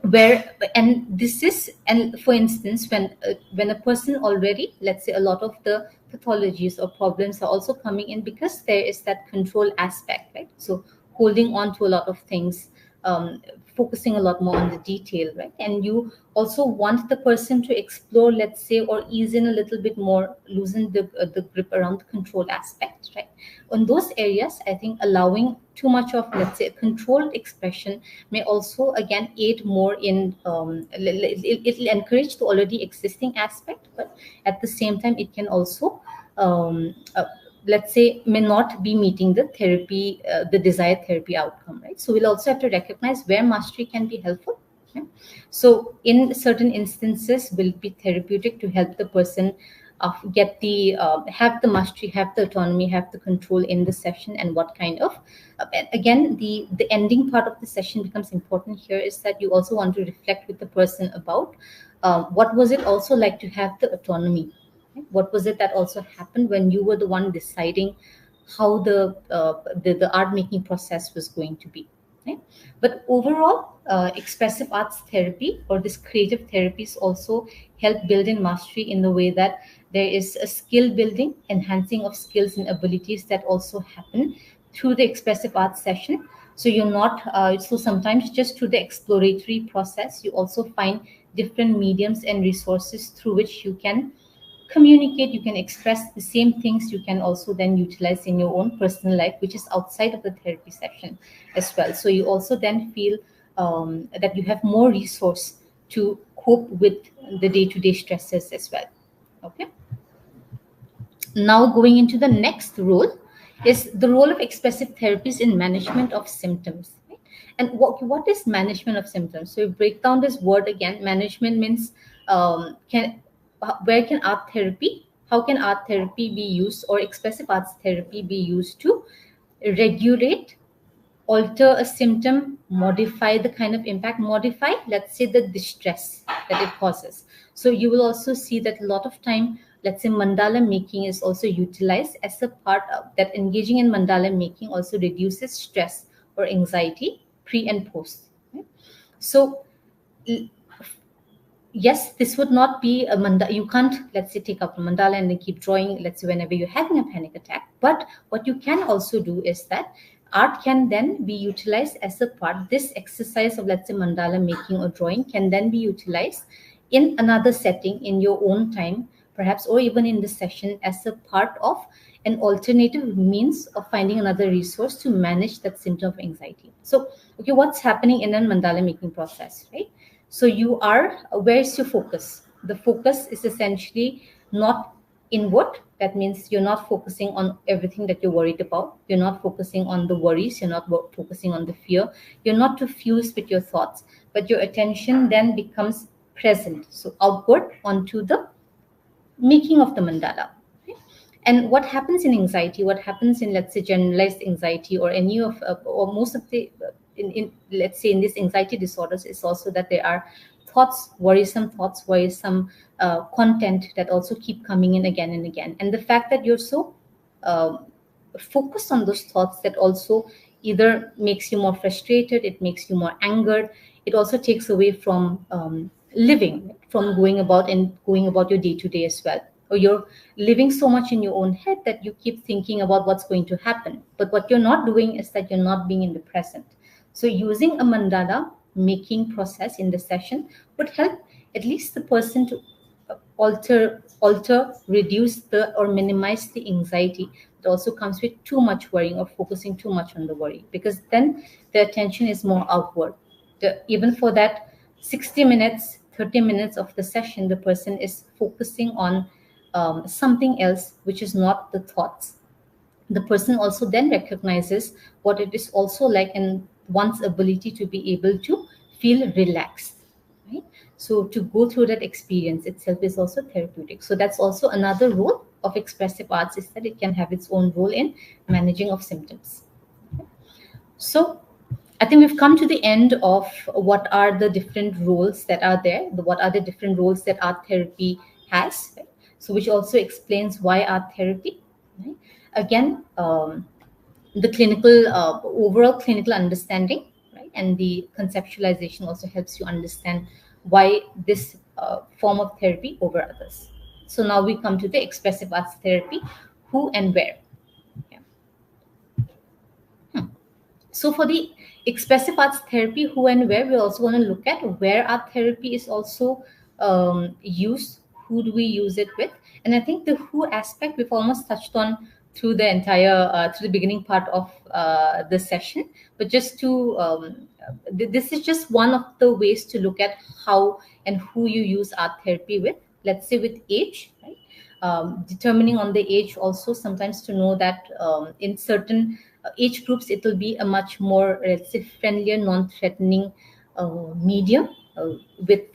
where, and this is, and for instance, when a person already, let's say a lot of the pathologies or problems are also coming in because there is that control aspect, right? So holding on to a lot of things, focusing a lot more on the detail, right? And you also want the person to explore, let's say, or ease in a little bit more, loosen the grip around the control aspect, right? On those areas, I think allowing too much of, let's say, controlled expression may also again aid more in, it'll encourage the already existing aspect, but at the same time it can also let's say may not be meeting the therapy, the desired therapy outcome, right? So we'll also have to recognize where mastery can be helpful. Okay? So in certain instances will be therapeutic to help the person get the have the mastery, have the autonomy, have the control in the session. And what kind of again, the ending part of the session becomes important here, is that you also want to reflect with the person about what was it also like to have the autonomy. What was it that also happened when you were the one deciding how the art making process was going to be, right? But overall, expressive arts therapy, or this creative therapies, also help build in mastery in the way that there is a skill building, enhancing of skills and abilities that also happen through the expressive arts session. So you're not so sometimes just through the exploratory process, you also find different mediums and resources through which you can communicate, you can express the same things you can also then utilize in your own personal life, which is outside of the therapy session as well. So you also then feel that you have more resource to cope with the day-to-day stresses as well. Okay, now going into the next role is the role of expressive therapies in management of symptoms, right? And what is management of symptoms? So we break down this word again. Management means can where can art therapy, how can art therapy be used, or expressive arts therapy be used to regulate, alter a symptom, modify the kind of impact, modify, let's say, the distress that it causes. So you will also see that a lot of time, let's say, mandala making is also utilized as a part of that. Engaging in mandala making also reduces stress or anxiety pre and post, right? So yes, this would not be a mandala. You can't, let's say, take up a mandala and then keep drawing, let's say, whenever you're having a panic attack. But what you can also do is that art can then be utilized as a part. This exercise of, let's say, mandala making or drawing can then be utilized in another setting in your own time, perhaps, or even in the session, as a part of an alternative means of finding another resource to manage that symptom of anxiety. So, okay, what's happening in a mandala making process, right? So you are, where's your focus? The focus is essentially not inward. That means you're not focusing on everything that you're worried about. You're not focusing on the worries. You're not focusing on the fear. You're not too fused with your thoughts, but your attention then becomes present. So outward onto the making of the mandala. Okay? And what happens in anxiety, what happens in, let's say, generalized anxiety, or any of, or most of the, in let's say in these anxiety disorders, is also that there are worrisome content that also keep coming in again and again. And the fact that you're so uh, focused on those thoughts, that also either makes you more frustrated, it makes you more angered, it also takes away from living, from going about your day to day as well. Or you're living so much in your own head that you keep thinking about what's going to happen, but what you're not doing is that you're not being in the present. So using a mandala making process in the session would help at least the person to alter, reduce the, or minimize the anxiety that also comes with too much worrying or focusing too much on the worry, because then the attention is more outward. Even for that 60 minutes, 30 minutes of the session, the person is focusing on something else, which is not the thoughts. The person also then recognizes what it is also like and one's ability to be able to feel relaxed, right? So to go through that experience itself is also therapeutic. So that's also another role of expressive arts, is that it can have its own role in managing of symptoms. So I think we've come to the end of what are the different roles that are there, what are the different roles that art therapy has, right? So which also explains why art therapy, right? Again, the clinical, overall clinical understanding, right? And the conceptualization also helps you understand why this form of therapy over others. So now we come to the expressive arts therapy, who and where. Yeah. So for the expressive arts therapy, who and where, we also want to look at where art therapy is also used, who do we use it with. And I think the who aspect we've almost touched on through the entire, through the beginning part of the session. But just to, this is just one of the ways to look at how and who you use art therapy with. Let's say with age, right? Determining on the age also sometimes to know that in certain age groups it will be a much more, let's say, friendlier, non-threatening medium with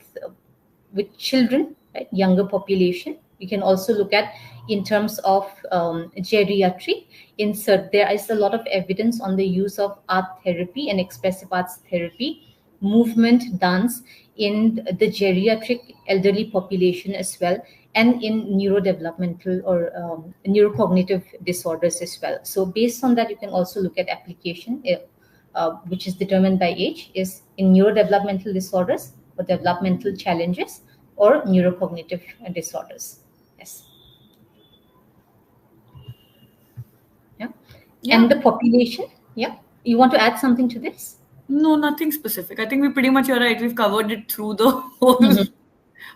with children, right? Younger population. You can also look at in terms of geriatry. Insert there is a lot of evidence on the use of art therapy and expressive arts therapy, movement, dance in the geriatric elderly population as well, and in neurodevelopmental or neurocognitive disorders as well. So based on that, you can also look at application, which is determined by age, is in neurodevelopmental disorders or developmental challenges or neurocognitive disorders. Yes. Yeah. Yeah. And the population. Yeah. You want to add something to this? No, nothing specific. I think we pretty much, you're right. We've covered it through the whole Mhm.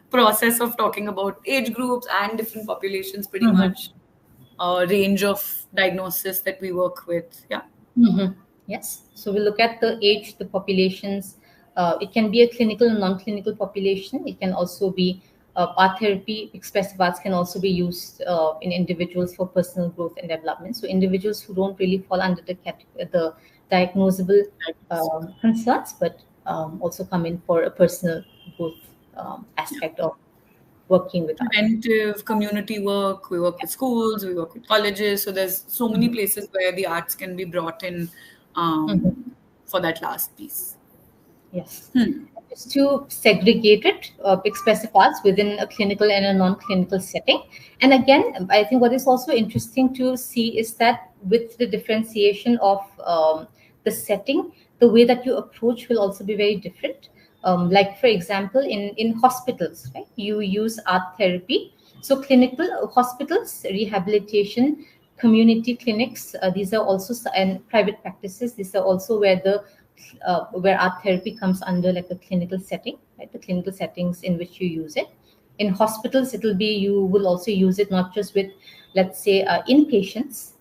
process of talking about age groups and different populations, pretty Mhm. much a range of diagnosis that we work with. Yeah. Mhm. Yes. So we look at the age, the populations. It can be a clinical and non-clinical population. It can also be art therapy. Expressive arts can also be used in individuals for personal growth and development. So individuals who don't really fall under the diagnosable concerns, but also come in for a personal growth aspect of working with art. Preventive community work. We work with schools, we work with colleges. So there's so many Mhm. places where the arts can be brought in Mhm. for that last piece. Yes. Hmm. Just to segregate it, expressive arts within a clinical and a non-clinical setting. And again, I think what is also interesting to see is that with the differentiation of the setting, the way that you approach will also be very different. Like for example, in hospitals, right? You use art therapy. So clinical hospitals, rehabilitation, community clinics, these are also, and private practices. These are also where art therapy comes under like a clinical setting, right? The clinical settings in which you use it. In hospitals, it'll be, you will also use it not just with, let's say, inpatients,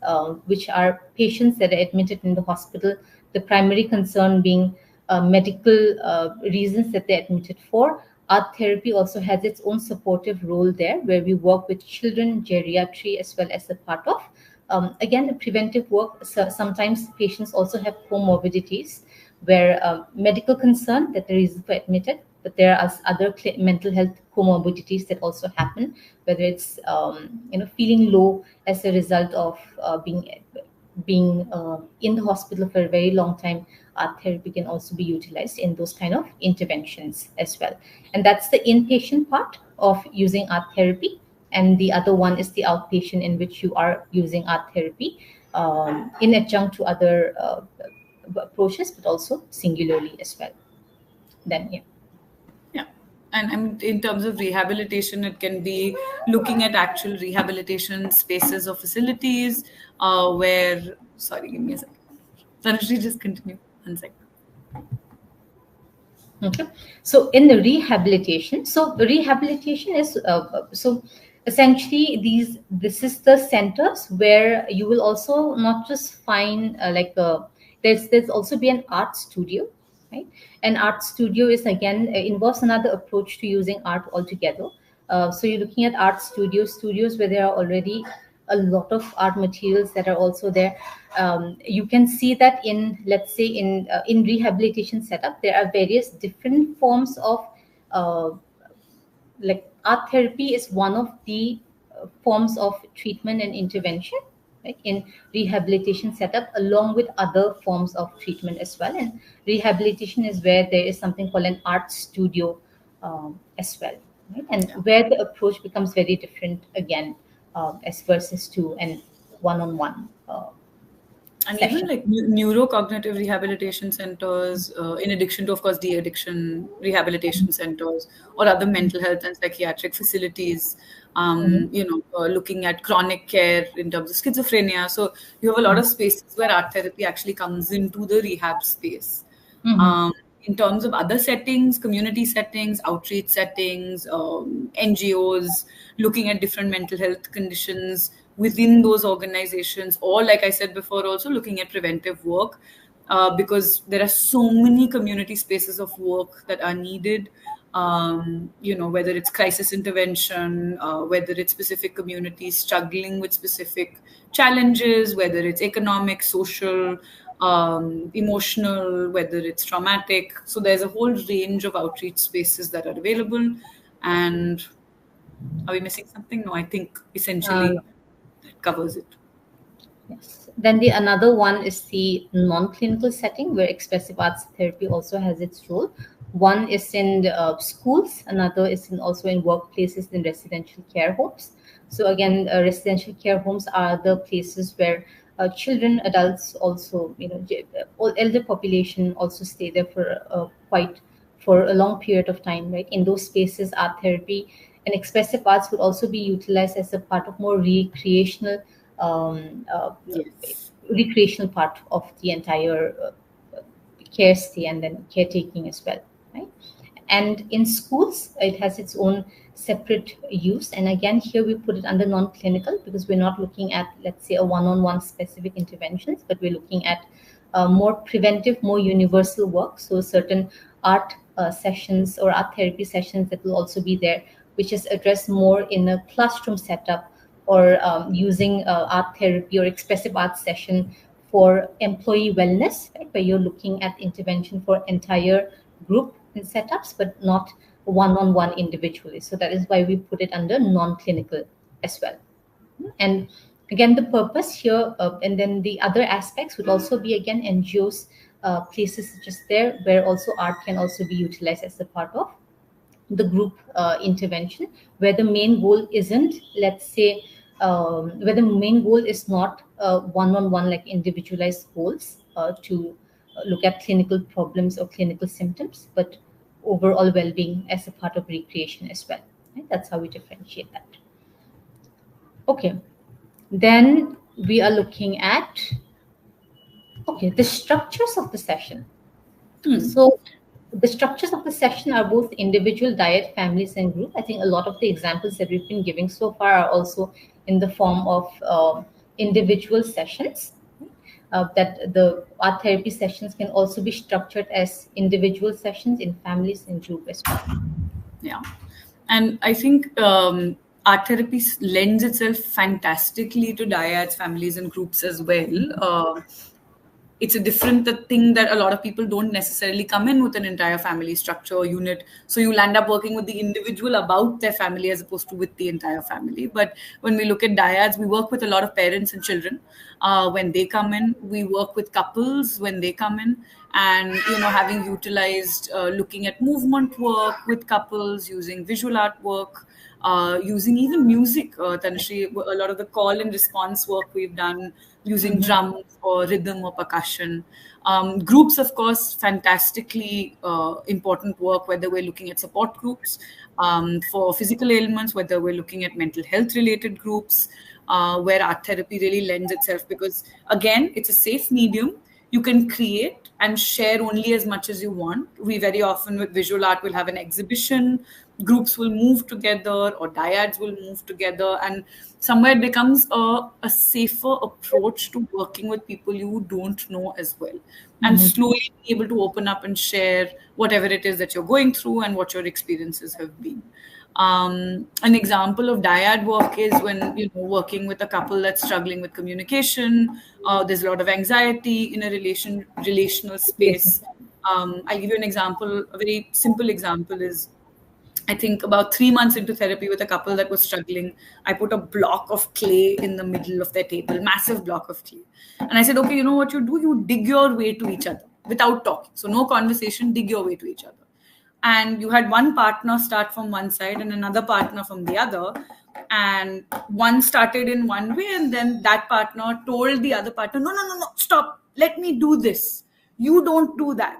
which are patients that are admitted in the hospital. The primary concern being medical reasons that they're admitted for. Art therapy also has its own supportive role there, where we work with children, geriatry, as well as a part of again the preventive work. So sometimes patients also have comorbidities where medical concern that the reason for admitted, but there are other mental health comorbidities that also happen, whether it's feeling low as a result of being in the hospital for a very long time. Art therapy can also be utilized in those kind of interventions as well, and that's the inpatient part of using art therapy. And the other one is the outpatient, in which you are using art therapy in adjunct to other approaches, but also singularly as well. Then, yeah. Yeah. And in terms of rehabilitation, it can be looking at actual rehabilitation spaces or facilities where, sorry, give me a second. Sanjay, just continue. One second. Okay. So in the rehabilitation, so the rehabilitation is so essentially this is the centers where you will also not just find there's also be an art studio, right? An art studio is again involves another approach to using art altogether. So you're looking at art studios where there are already a lot of art materials that are also there. You can see that in, let's say, in rehabilitation setup, there are various different forms of uh, like art therapy is one of the forms of treatment and intervention, right, in rehabilitation setup, along with other forms of treatment as well. And rehabilitation is where there is something called an art studio as well, right? And Yeah. where the approach becomes very different again, as versus to an one-on-one And even session. like neurocognitive rehabilitation centers, in addition to, of course, de-addiction rehabilitation centers or other mental health and psychiatric facilities, Mhm. looking at chronic care in terms of schizophrenia. So you have a lot of spaces where art therapy actually comes into the rehab space. Mhm. Um, in terms of other settings, community settings, outreach settings, NGOs, looking at different mental health conditions within those organizations, or like I said before, also looking at preventive work, because there are so many community spaces of work that are needed. Whether it's crisis intervention, whether it's specific communities struggling with specific challenges, whether it's economic, social, emotional, whether it's traumatic. So there's a whole range of outreach spaces that are available. And are we missing something? No, I think Uh, essentially that covers it. Yes. Then the another one is the non-clinical setting where expressive arts therapy also has its role. One is in schools, another is also in workplaces in residential care homes. So again, residential care homes are the places where children, adults, also all elder population also stay there for quite for a long period of time, right? In those spaces, art therapy and expressive arts would also be utilized as a part of more um, uh, Yes. recreational part of the entire care stay and then caretaking as well, right? And in schools, it has its own separate use. And again, here we put it under non-clinical because we're not looking at, let's say, a one-on-one specific interventions, but we're looking at more preventive, more universal work. So certain art sessions or art therapy sessions that will also be there, which is addressed more in a classroom setup, or using art therapy or expressive art session for employee wellness, right, where you're looking at intervention for entire group in setups, but not one-on-one individually. So that is why we put it under non-clinical as well. And again, the purpose here, and then the other aspects would also be again NGOs, places just there where also art can also be utilized as a part of the group intervention, where the main goal isn't, let's say, where the main goal is not one-on-one, like individualized goals to look at clinical problems or clinical symptoms, but overall well-being as a part of recreation as well, right? That's how we differentiate that. Okay, then we are looking at, okay, the structures of the session. So the structures of the session are both individual, diet, families, and group. I think a lot of the examples that we've been giving so far are also in the form of individual sessions. That the art therapy sessions can also be structured as individual sessions in families and group as well. Yeah. And I think art therapy lends itself fantastically to dyads, families, and groups as well. It's a different thing that a lot of people don't necessarily come in with an entire family structure or unit. So you'll end up working with the individual about their family as opposed to with the entire family. But when we look at dyads, we work with a lot of parents and children when they come in. We work with couples when they come in. And, having utilized looking at movement work with couples, using visual artwork, using even music, Tanushree, a lot of the call and response work we've done using drums or rhythm or percussion. Groups, of course, fantastically important work, whether we're looking at support groups for physical ailments, whether we're looking at mental health related groups, where art therapy really lends itself because, again, it's a safe medium. You can create and share only as much as you want. We very often with visual art will have an exhibition, groups will move together or dyads will move together, and somewhere it becomes a safer approach to working with people you don't know as well, and slowly be able to open up and share whatever it is that you're going through and what your experiences have been. An example of dyad work is when working with a couple that's struggling with communication. There's a lot of anxiety in a relational Yes. space. I'll give you an example. A very simple example is, I think about 3 months into therapy with a couple that was struggling, I put a block of clay in the middle of their table, massive block of clay. And I said, okay, you know what you do? You dig your way to each other without talking. So no conversation, dig your way to each other. And you had one partner start from one side and another partner from the other. And one started in one way, and then that partner told the other partner, no, no, no, no, stop. Let me do this. You don't do that.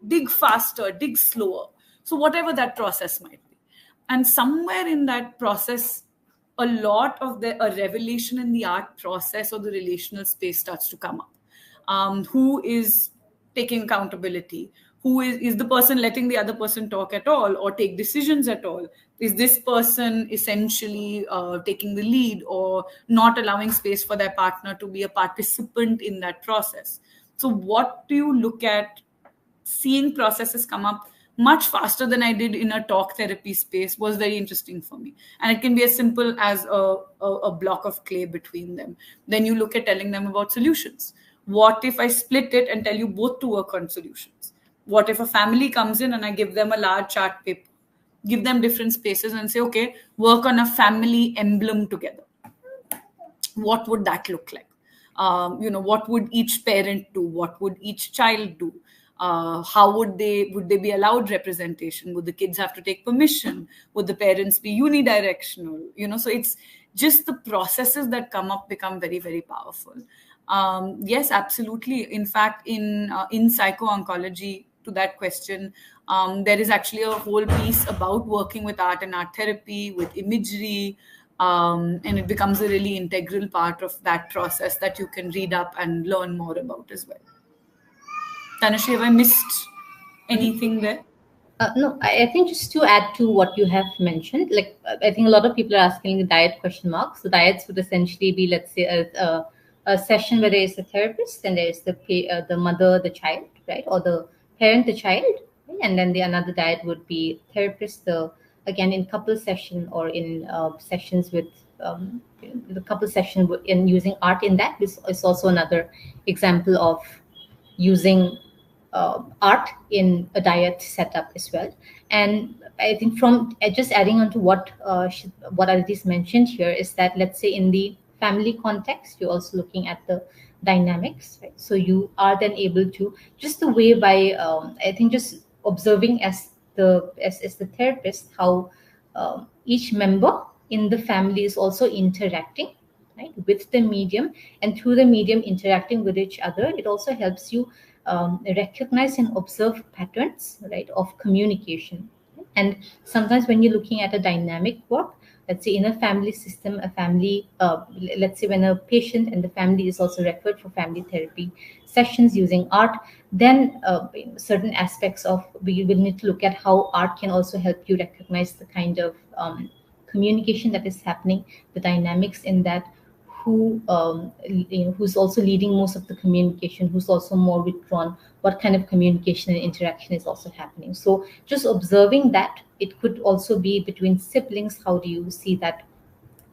Dig faster, dig slower. So whatever that process might be. And somewhere in that process, a lot of a revelation in the art process or the relational space starts to come up. Who is taking accountability? Who is the person letting the other person talk at all or take decisions at all? Is this person essentially taking the lead or not allowing space for their partner to be a participant in that process? So what do you look at? Seeing processes come up much faster than I did in a talk therapy space was very interesting for me. And it can be as simple as a block of clay between them. Then you look at telling them about solutions. What if I split it and tell you both to work on solutions? What if a family comes in and I give them a large chart paper, give them different spaces and say, okay, work on a family emblem together? What would that look like? What would each parent do? What would each child do? How would they be allowed representation? Would the kids have to take permission? Would the parents be unidirectional? So it's just the processes that come up become very, very powerful. Yes, absolutely. In fact, in psycho-oncology, to that question, there is actually a whole piece about working with art and art therapy, with imagery, and it becomes a really integral part of that process that you can read up and learn more about as well. Tanushree, have I missed anything there? No, I think just to add to what you have mentioned, like I think a lot of people are asking the diet question marks. So diets would essentially be, let's say, a session where there is a therapist and there is the mother, the child, right, or the parent, the child, right? And then the another diet would be therapist, the again in couple session or in sessions with the couple session in using art in that is also another example of using art in a diet setup as well. And I think from just adding on to what Aditi's mentioned here is that, let's say in the family context, you're also looking at the dynamics, right? So you are then able to just the way by I think just observing as the therapist how each member in the family is also interacting, right, with the medium, and through the medium interacting with each other. It also helps you recognize and observe patterns, right, of communication. And sometimes when you're looking at a dynamic work, let's say in a family system, a family, let's say when a patient and the family is also referred for family therapy sessions using art, then certain aspects of we will need to look at how art can also help you recognize the kind of communication that is happening, the dynamics in that, who's also leading most of the communication, who's also more withdrawn, what kind of communication and interaction is also happening. So just observing that, it could also be between siblings, how do you see that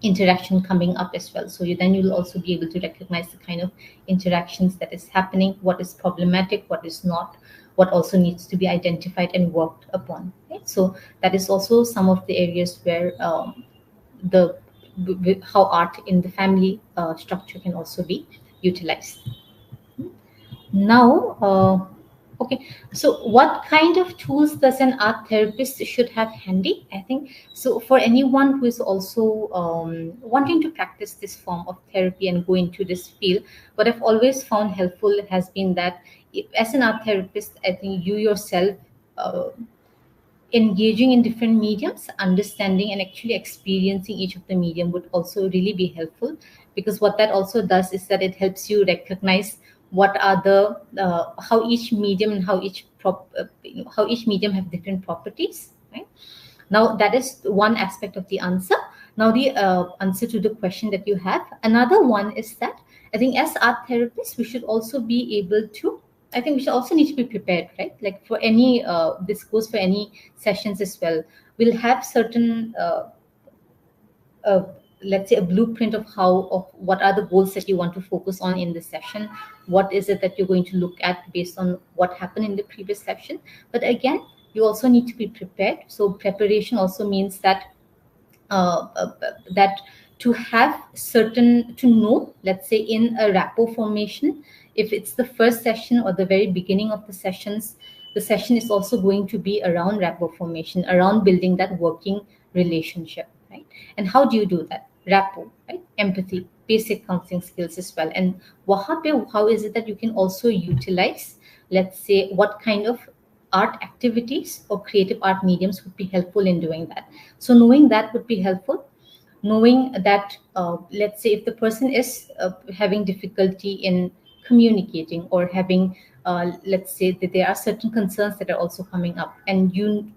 interaction coming up as well? So you'll also be able to recognize the kind of interactions that is happening, what is problematic, what is not, what also needs to be identified and worked upon, right? So that is also some of the areas where the how art in the family structure can also be utilized. Now, okay, so what kind of tools does an art therapist should have handy? I think so for anyone who is also wanting to practice this form of therapy and go into this field, what I've always found helpful has been that as an art therapist, I think you yourself engaging in different mediums, understanding and actually experiencing each of the medium would also really be helpful, because what that also does is that it helps you recognize what are the how each medium and how each how each medium have different properties, right? Now that is one aspect of the answer. Now the answer to the question that you have, another one is that I think as art therapists we should also be able to, I think we should also need to be prepared, right? Like for any this goes for any sessions as well. We'll have certain a, let's say a blueprint of how of what are the goals that you want to focus on in this session, what is it that you're going to look at based on what happened in the previous session. But again, you also need to be prepared. So preparation also means that that to have certain, to know, let's say in a rapport formation, if it's the first session or the very beginning of the sessions, the session is also going to be around rapport formation, around building that working relationship, right? And how do you do that? Rapport, right? Empathy, basic counseling skills as well. And how is it that you can also utilize, let's say, what kind of art activities or creative art mediums would be helpful in doing that. So knowing that would be helpful. Knowing that, let's say, if the person is having difficulty in communicating or having, let's say, that there are certain concerns that are also coming up, and you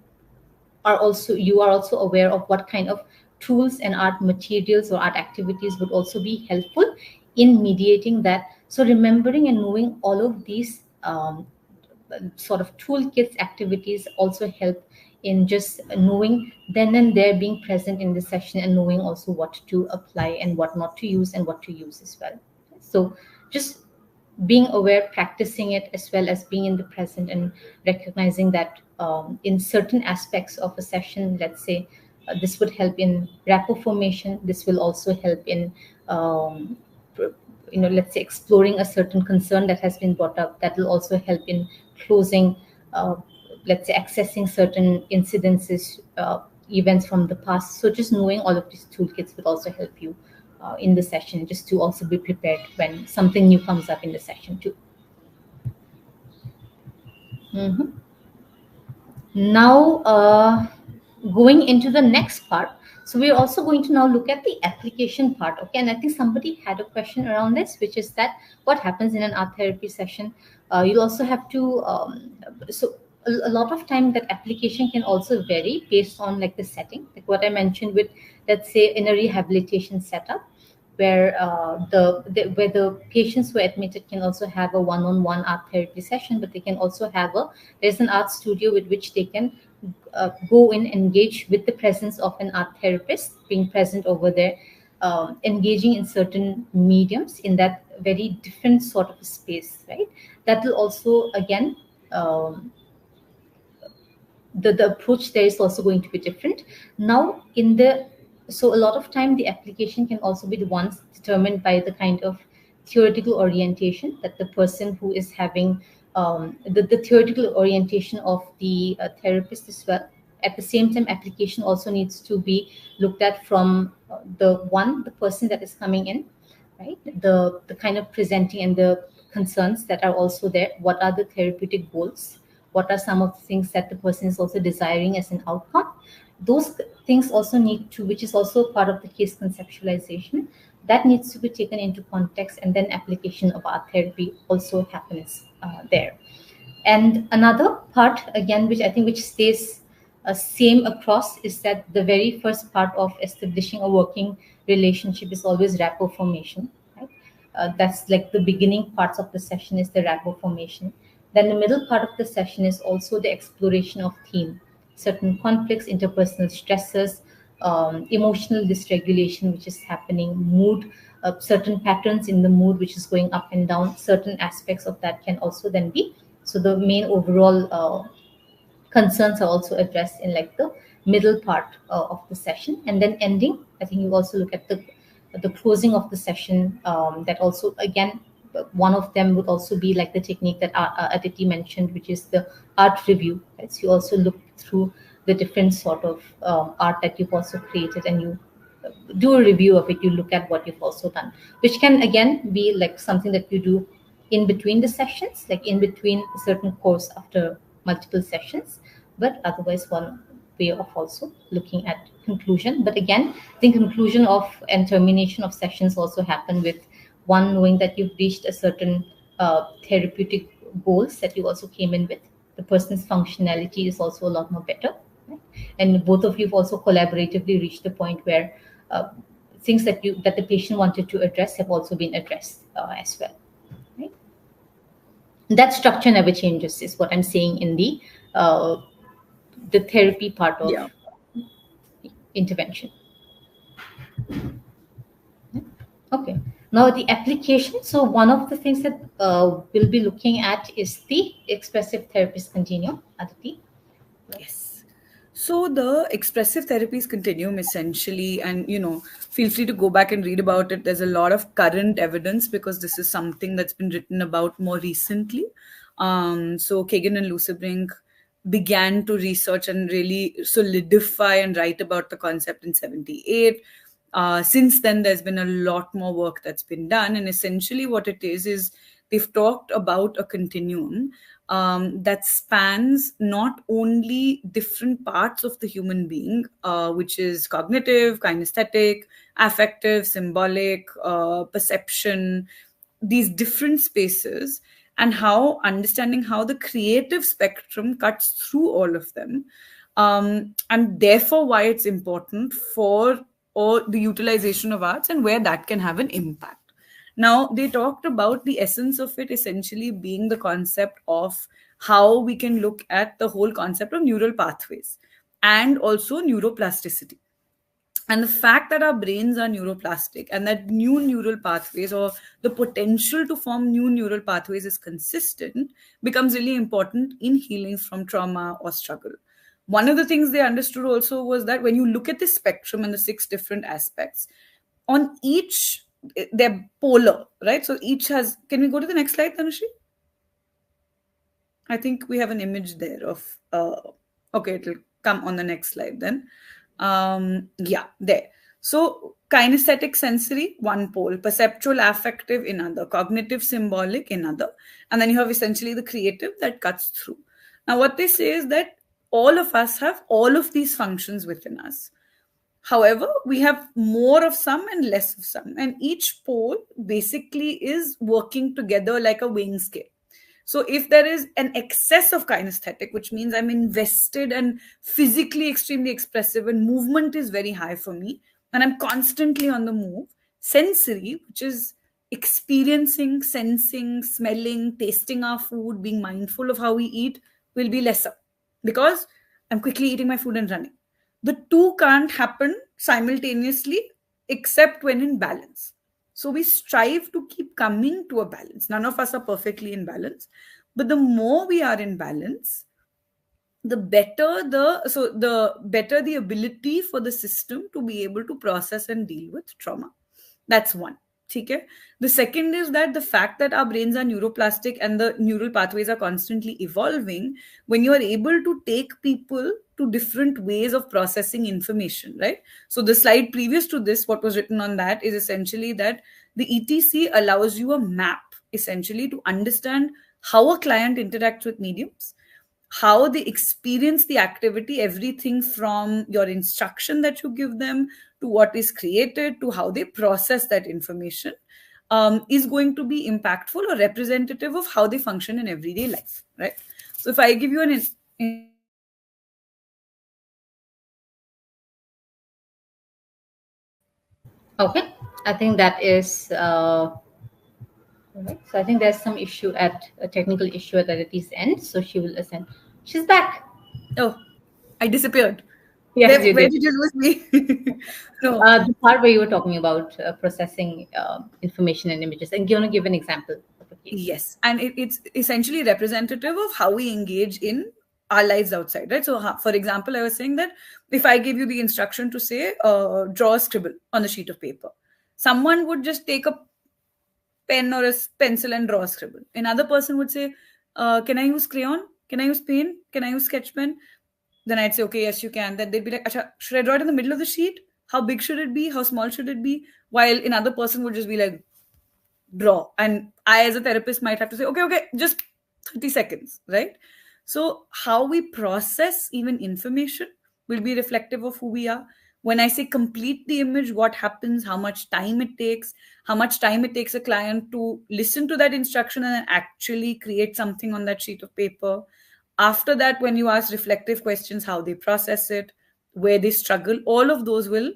are also aware of what kind of tools and art materials or art activities would also be helpful in mediating that. So remembering and knowing all of these sort of toolkits activities also help in just knowing then and there, being present in the session and knowing also what to apply and what not to use and what to use as well. So just being aware, practicing it, as well as being in the present and recognizing that in certain aspects of a session, let's say this would help in rapport formation, this will also help in let's say exploring a certain concern that has been brought up, that will also help in closing, let's say accessing certain incidences, events from the past. So just knowing all of these toolkits would also help you in the session, just to also be prepared when something new comes up in the session too. Mhm. Now, going into the next part. So we're also going to now look at the application part. Okay, and I think somebody had a question around this, which is that what happens in an art therapy session. You'll also have to, so a lot of time that application can also vary based on like the setting, like what I mentioned with, let's say in a rehabilitation setup, where where the patients who are admitted can also have a one-on-one art therapy session, but they can also have there's an art studio with which they can go in, engage with the presence of an art therapist being present over there, engaging in certain mediums in that very different sort of space, right? That will also again, the approach there is also going to be different. Now in the, so a lot of time the application can also be the ones determined by the kind of theoretical orientation that the person who is having, the theoretical orientation of the therapist as well. At the same time, application also needs to be looked at from the person that is coming in, right? The kind of presenting and the concerns that are also there. What are the therapeutic goals? What are some of the things that the person is also desiring as an outcome? Those things also need to, which is also part of the case conceptualization, that needs to be taken into context, and then application of art therapy also happens there. And another part again, which I think which stays same across, is that the very first part of establishing a working relationship is always rapport formation, right? That's like the beginning parts of the session is the rapport formation. Then the middle part of the session is also the exploration of theme, certain conflicts, interpersonal stresses, emotional dysregulation which is happening, mood, certain patterns in the mood which is going up and down. Certain aspects of that can also then be, so the main overall concerns are also addressed in like the middle part of the session. And then ending, I think you also look at the closing of the session, that also again, one of them would also be like the technique that Aditi mentioned, which is the art review, right? So you also look through the different sort of art that you've also created, and you do a review of it. You look at what you've also done, which can again be like something that you do in between the sessions, like in between a certain course after multiple sessions. But otherwise, one way of also looking at conclusion. But again, the conclusion of and termination of sessions also happen with one knowing that you've reached a certain therapeutic goals that you also came in with. The person's functionality is also a lot more better, right? And both of you've also collaboratively reached the point where things that the patient wanted to address have also been addressed as well, right? That structure never changes, is what I'm saying in the therapy part of Yeah. intervention. Okay. Now the application. So one of the things that we'll be looking at is the expressive therapist continuum, Aditi. Yes. So the expressive therapies continuum essentially, and feel free to go back and read about it. There's a lot of current evidence because this is something that's been written about more recently. So Kagan and Lucebrink began to research and really solidify and write about the concept in 78. Since then, there's been a lot more work that's been done. And essentially, what it is they've talked about a continuum that spans not only different parts of the human being, which is cognitive, kinesthetic, affective, symbolic, perception, these different spaces, and how understanding how the creative spectrum cuts through all of them, and therefore why it's important for or the utilization of arts and where that can have an impact. Now, they talked about the essence of it essentially being the concept of how we can look at the whole concept of neural pathways and also neuroplasticity. And the fact that our brains are neuroplastic and that new neural pathways or the potential to form new neural pathways is consistent becomes really important in healing from trauma or struggle. One of the things they understood also was that when you look at the spectrum and the six different aspects, on each, they're polar, right? So each has, can we go to the next slide, Tanushi? I think we have an image there of, okay, it'll come on the next slide then. Yeah, there. So kinesthetic sensory, one pole, perceptual affective in other, cognitive symbolic in other, and then you have essentially the creative that cuts through. Now, what they say is that all of us have all of these functions within us. However, we have more of some and less of some, and each pole basically is working together like a weighing scale. So if there is an excess of kinesthetic, which means I'm invested and physically extremely expressive and movement is very high for me, and I'm constantly on the move, sensory, which is experiencing, sensing, smelling, tasting our food, being mindful of how we eat, will be lesser because I'm quickly eating my food and running. The two can't happen simultaneously except when in balance. So we strive to keep coming to a balance. None of us are perfectly in balance, but the more we are in balance, the better the ability for the system to be able to process and deal with trauma. That's one. Okay. The second is that the fact that our brains are neuroplastic and the neural pathways are constantly evolving, when you are able to take people to different ways of processing information, right? So the slide previous to this, what was written on that is essentially that the ETC allows you a map essentially to understand how a client interacts with mediums, how they experience the activity, everything from your instruction that you give them to what is created to how they process that information, is going to be impactful or representative of how they function in everyday life, right? So if I give you an Okay. I think that is all right. So I think there's some issue at a technical issue at Aditi's end. So she will ascend. She's back. oh, I disappeared. Yes, you Where did. did you lose me? No. The part where you were talking about processing information and images, and you want to give an example of a case. Yes, and it's essentially representative of how we engage in our lives outside, right? So, for example, I was saying that if I give you the instruction to say, draw a scribble on a sheet of paper, someone would just take a pen or a pencil and draw a scribble. Another person would say, can I use crayon? Can I use pen? Can I use sketch pen? Then I'd say, okay, yes, you can. Then they'd be like, Acha, should I draw it in the middle of the sheet? How big should it be? How small should it be? While another person would just be like, draw. And I, as a therapist, might have to say, okay, just 30 seconds, right? So, how we process even information will be reflective of who we are. When I say complete the image, what happens, how much time it takes, a client to listen to that instruction and then actually create something on that sheet of paper. After that, when you ask reflective questions, how they process it, where they struggle, all of those will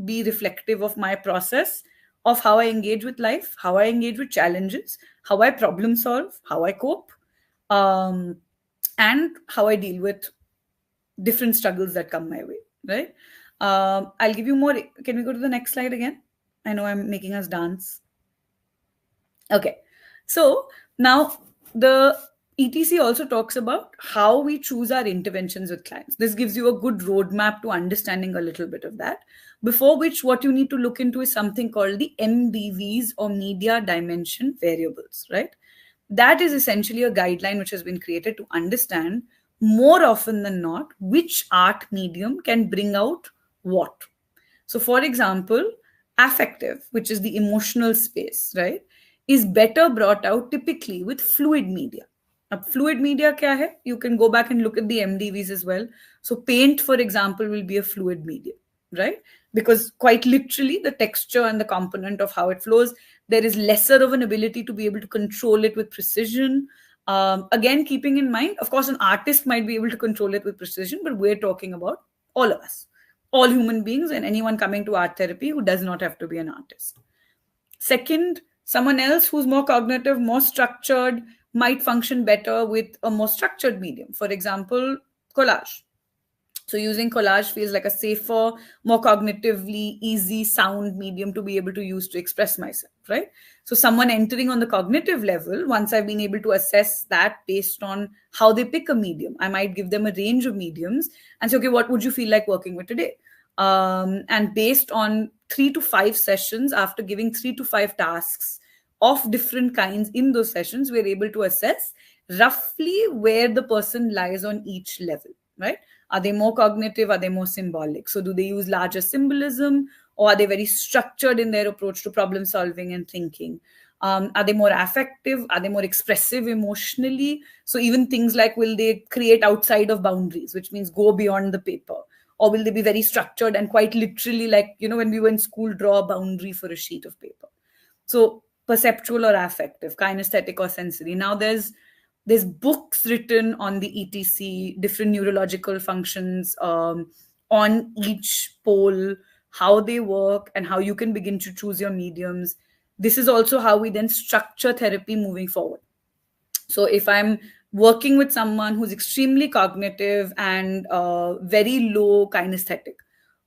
be reflective of my process of how I engage with life, how I engage with challenges, how I problem solve, how I cope, um, and how I deal with different struggles that come my way, right? I'll give you more. Can we go to the next slide again? I know I'm making us dance. Okay. So now the ETC also talks about how we choose our interventions with clients. This gives you a good roadmap to understanding a little bit of that. Before which, what you need to look into is something called the MDVs, or media dimension variables, right? That is essentially a guideline which has been created to understand more often than not which art medium can bring out what. So, for example, affective, which is the emotional space, right, is better brought out typically with fluid media. Fluid media kya hai? You can go back and look at the MDVs as well. So, paint, for example, will be a fluid medium, right? Because quite literally, the texture and the component of how it flows, there is lesser of an ability to be able to control it with precision. Again, keeping in mind, of course, an artist might be able to control it with precision, but we're talking about all of us, all human beings, and anyone coming to art therapy who does not have to be an artist. Second, someone else who's more cognitive, more structured, might function better with a more structured medium. For example, collage. So using collage feels like a safer, more cognitively easy sound medium to be able to use to express myself, right? So someone entering on the cognitive level, once I've been able to assess that based on how they pick a medium, I might give them a range of mediums and say, okay, what would you feel like working with today? And based on 3 to 5 sessions, after giving 3 to 5 tasks of different kinds in those sessions, we're able to assess roughly where the person lies on each level, right? Are they more cognitive? Are they more symbolic? So do they use larger symbolism, or are they very structured in their approach to problem solving and thinking? Are they more affective? Are they more expressive emotionally? So even things like, will they create outside of boundaries, which means go beyond the paper? Or will they be very structured and quite literally, like, when we were in school, draw a boundary for a sheet of paper? So perceptual or affective, kinesthetic or sensory. Now there's books written on the ETC, different neurological functions, on each pole, how they work, and how you can begin to choose your mediums. This is also how we then structure therapy moving forward. So if I'm working with someone who's extremely cognitive and very low kinesthetic,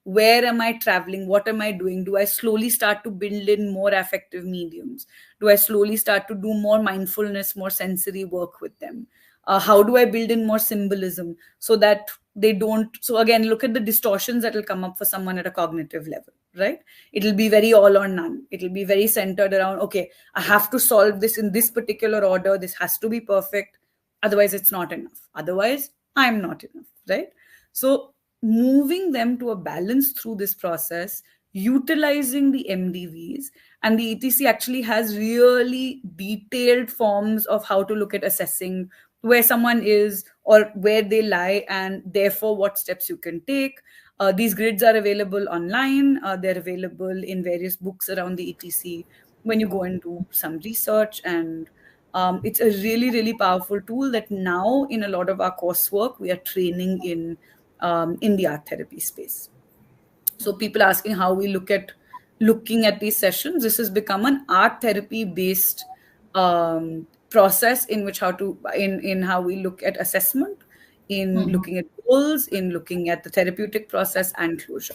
where am I traveling? What am I doing? Do I slowly start to build in more affective mediums? Do I slowly start to do more mindfulness, more sensory work with them? How do I build in more symbolism so that they don't? So again, look at the distortions that will come up for someone at a cognitive level, right? It'll be very all or none. It'll be very centered around, okay, I have to solve this in this particular order. This has to be perfect. Otherwise, it's not enough. Otherwise, I'm not enough, right? So moving them to a balance through this process, utilizing the MDVs, and the ETC actually has really detailed forms of how to look at assessing where someone is or where they lie, and therefore what steps you can take. These grids are available online. They're available in various books around the ETC when you go and do some research. And it's a really, really powerful tool that now in a lot of our coursework, we are training in the art therapy space. So people asking how we looking at these sessions, this has become an art therapy based process in which in how we look at assessment, in Mhm. looking at goals, in looking at the therapeutic process and closure.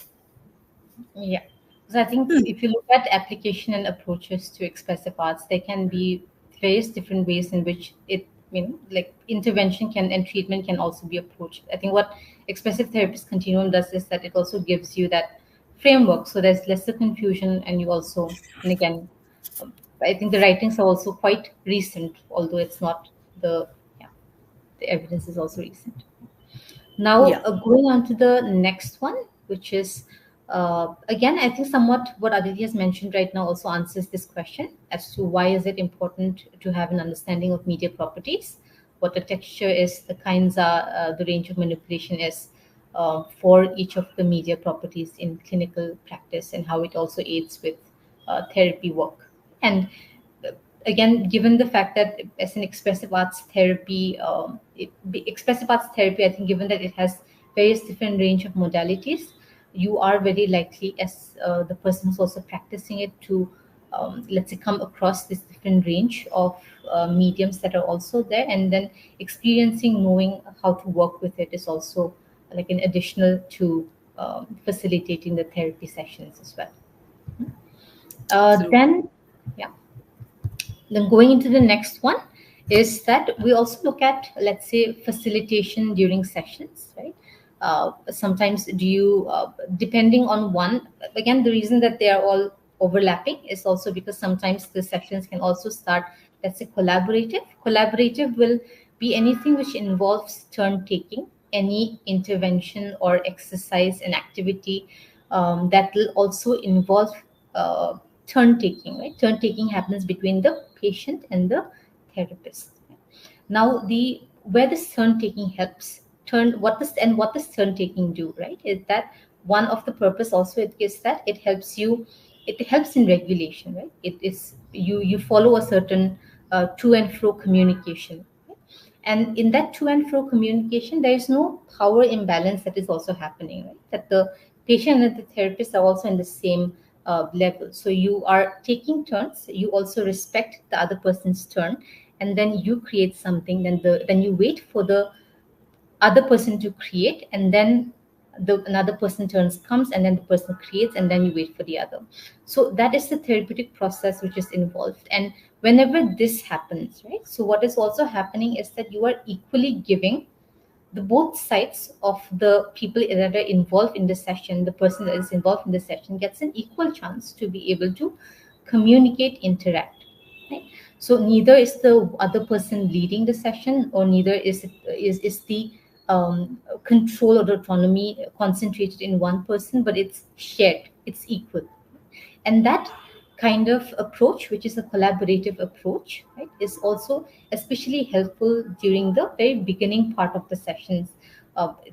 Yeah. So I think if you look at application and approaches to expressive arts, there can be various different ways in which like intervention can and treatment can also be approached. I think what expressive therapist continuum does is that it also gives you that framework, so there's lesser confusion, and you also, and again, I think the writings are also quite recent, although it's not the, yeah, the evidence is also recent. Now, Yeah. going on to the next one, which is again, I think somewhat what Aditi has mentioned right now also answers this question as to why is it important to have an understanding of media properties, what the texture is, the kinds are, the range of manipulation is, for each of the media properties in clinical practice and how it also aids with therapy work. And again, given the fact that as an expressive arts therapy, expressive arts therapy, I think given that it has various different range of modalities, you are very likely as the person who's also practicing it to let's say come across this different range of mediums that are also there, and then experiencing knowing how to work with it is also like an additional to facilitating the therapy sessions as well. Absolutely. Then yeah, then going into the next one is that we also look at, let's say, facilitation during sessions, right? Sometimes do you, depending on one, again, the reason that they are all overlapping is also because sometimes the sessions can also start, let's say, collaborative. Collaborative will be anything which involves turn taking, any intervention or exercise and activity that will also involve uh, turn taking, right? Turn taking happens between the patient and the therapist. Now, the where this turn taking helps, what does turn taking do, right? Is that one of the purpose also it is that it helps you, it helps in regulation, right? It is you follow a certain to and fro communication, right? And in that to and fro communication, there is no power imbalance that is also happening, right? That the patient and the therapist are also in the same level. So you are taking turns. You also respect the other person's turn, and then you create something. Then you wait for the other person to create, and then another person turns comes, and then the person creates, and then you wait for the other. So that is the therapeutic process which is involved. And whenever this happens, right, so what is also happening is that you are equally giving the both sides of the people that are involved in the session, the person that is involved in the session gets an equal chance to be able to communicate, interact, right? So neither is the other person leading the session, or neither is the control or the autonomy concentrated in one person, but it's shared, it's equal. And that kind of approach, which is a collaborative approach, right, is also especially helpful during the very beginning part of the sessions.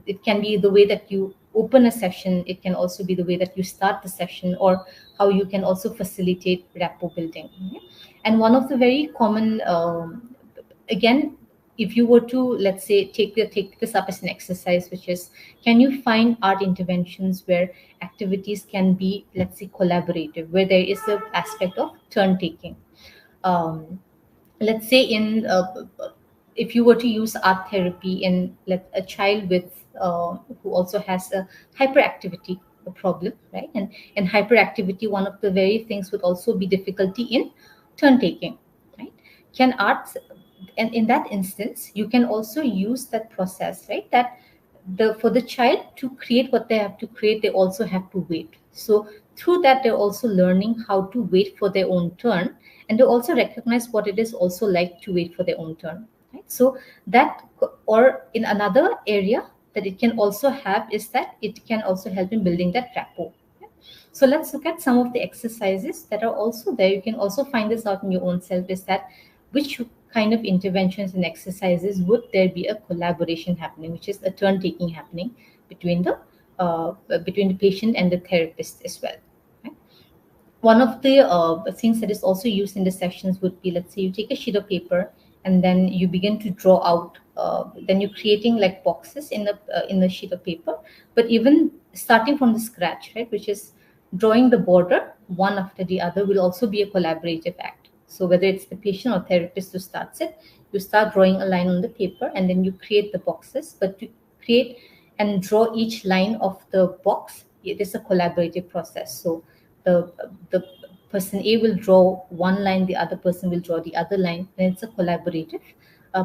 It can be the way that you open a session, it can also be the way that you start the session, or how you can also facilitate rapport building. Okay? And one of the very common again, if you were to, let's say, take this up as an exercise, which is, can you find art interventions where activities can be, let's say, collaborative, where there is an aspect of turn taking? Let's say in if you were to use art therapy in a child with who also has a hyperactivity problem, right? And in hyperactivity, one of the very things would also be difficulty in turn taking, right? Can arts, and in that instance you can also use that process, right? That the for the child to create what they have to create, they also have to wait. So through that, they're also learning how to wait for their own turn, and they also recognize what it is also like to wait for their own turn, right? So that, or in another area that it can also have is that it can also help in building that rapport. So let's look at some of the exercises that are also there. You can also find this out in your own self, is that which kind of interventions and exercises would there be a collaboration happening, which is a turn taking happening between the patient and the therapist as well, right? One of the things that is also used in the sessions would be, let's say, you take a sheet of paper and then you begin to draw out, then you're creating like boxes in the sheet of paper, but even starting from the scratch, right, which is drawing the border one after the other, will also be a collaborative act. So whether it's the patient or therapist who starts it, you start drawing a line on the paper and then you create the boxes, but to create and draw each line of the box, it is a collaborative process. So the person A will draw one line, the other person will draw the other line, and it's a collaborative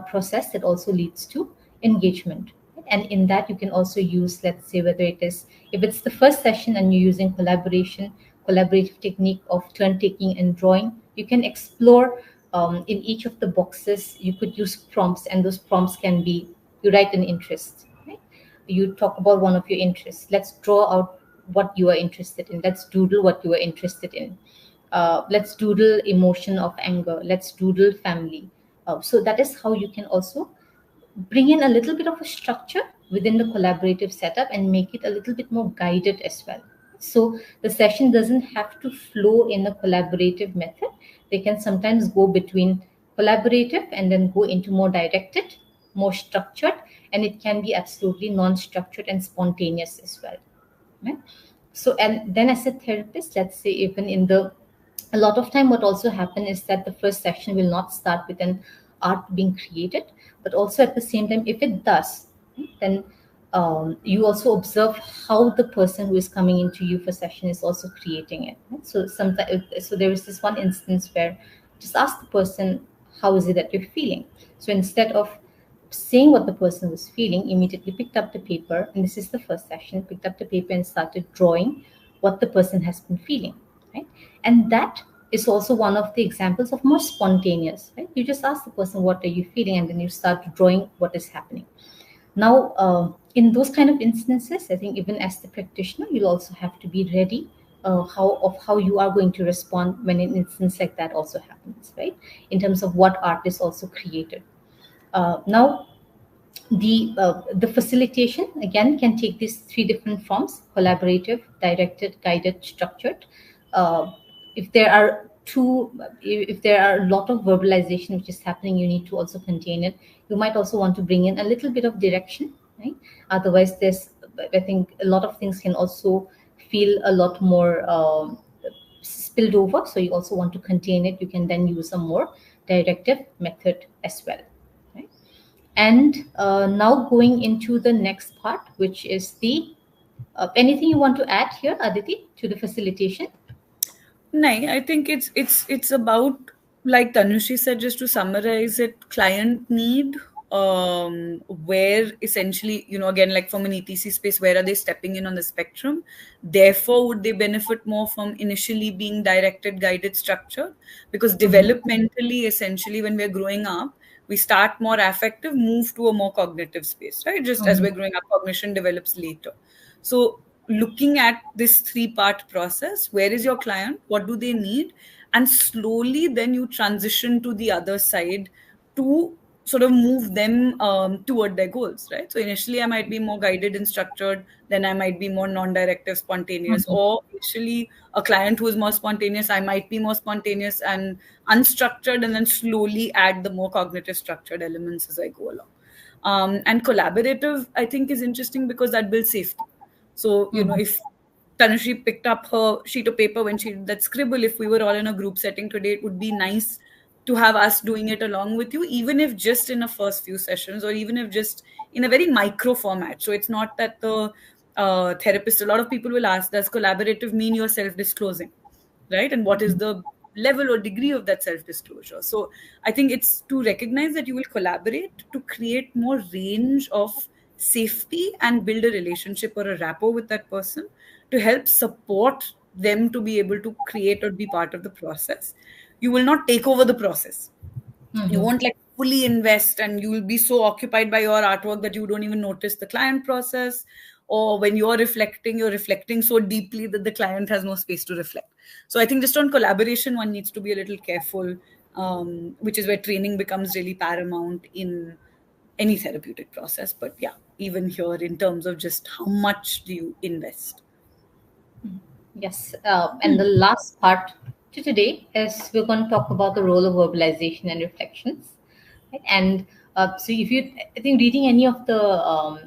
process that also leads to engagement. And in that, you can also use, let's say, whether it is, if it's the first session and you're using collaborative technique of turn taking and drawing, you can explore in each of the boxes. You could use prompts, and those prompts can be, you write an interest, right? You talk about one of your interests. Let's draw out what you are interested in. Let's doodle what you are interested in. Let's doodle emotion of anger. Let's doodle family. So that is how you can also bring in a little bit of a structure within the collaborative setup and make it a little bit more guided as well. So the session doesn't have to flow in a collaborative method. They can sometimes go between collaborative and then go into more directed, more structured, and it can be absolutely non-structured and spontaneous as well. Right? So, and then as a therapist, let's say even in the a lot of time what also happen is that the first section will not start with an art being created, but also at the same time if it does, then you also observe how the person who is coming into you for session is also creating it, right? So sometimes, so there is this one instance where just ask the person, how is it that you're feeling? So instead of saying what the person was feeling, immediately picked up the paper, and this is the first session, picked up the paper and started drawing what the person has been feeling, right? And that is also one of the examples of more spontaneous, right? You just ask the person, what are you feeling? And then you start drawing what is happening. Now, in those kind of instances, I think even as the practitioner, you'll also have to be ready how you are going to respond when an instance like that also happens, right? In terms of what art is also created. Now, the facilitation again can take these three different forms: collaborative, directed, guided, structured. uh, if there are two if there are a lot of verbalization which is happening, you need to also contain it. You might also want to bring in a little bit of direction, right? Otherwise there's, I think, a lot of things can also feel a lot more spilled over, so you also want to contain it. You can then use a more directive method as well, right? And now going into the next part, which is the anything you want to add here, Aditi, to the facilitation? No, I think it's about, like Tanushi said, just to summarize it, client need, where essentially, again, like from an ETC space, where are they stepping in on the spectrum? Therefore, would they benefit more from initially being directed, guided, structured? Because developmentally, essentially, when we're growing up, we start more affective, move to a more cognitive space, right? Just as we're growing up, cognition develops later. So looking at this three-part process, where is your client, what do they need, and slowly then you transition to the other side to sort of move them toward their goals, right? So initially I might be more guided and structured, then I might be more non-directive, spontaneous, or initially a client who is more spontaneous, I might be more spontaneous and unstructured, and then slowly add the more cognitive structured elements as I go along. And collaborative, I think, is interesting because that builds safety. So, if Tanushi picked up her sheet of paper when she did that scribble, if we were all in a group setting today, it would be nice to have us doing it along with you, even if just in the first few sessions, or even if just in a very micro format. So it's not that the therapist, a lot of people will ask, does collaborative mean you're self-disclosing, right? And what is the level or degree of that self-disclosure? So I think it's to recognize that you will collaborate to create more range of safety and build a relationship or a rapport with that person to help support them to be able to create or be part of the process. You will not take over the process. You won't like fully invest, and you will be so occupied by your artwork that you don't even notice the client process. Or when you're reflecting so deeply that the client has no space to reflect. So I think just on collaboration, one needs to be a little careful, which is where training becomes really paramount in any therapeutic process. But yeah, even here, in terms of just how much do you invest. Yes, and the last part to today is we're going to talk about the role of verbalization and reflections. Right? And so, if you, I think, reading any of the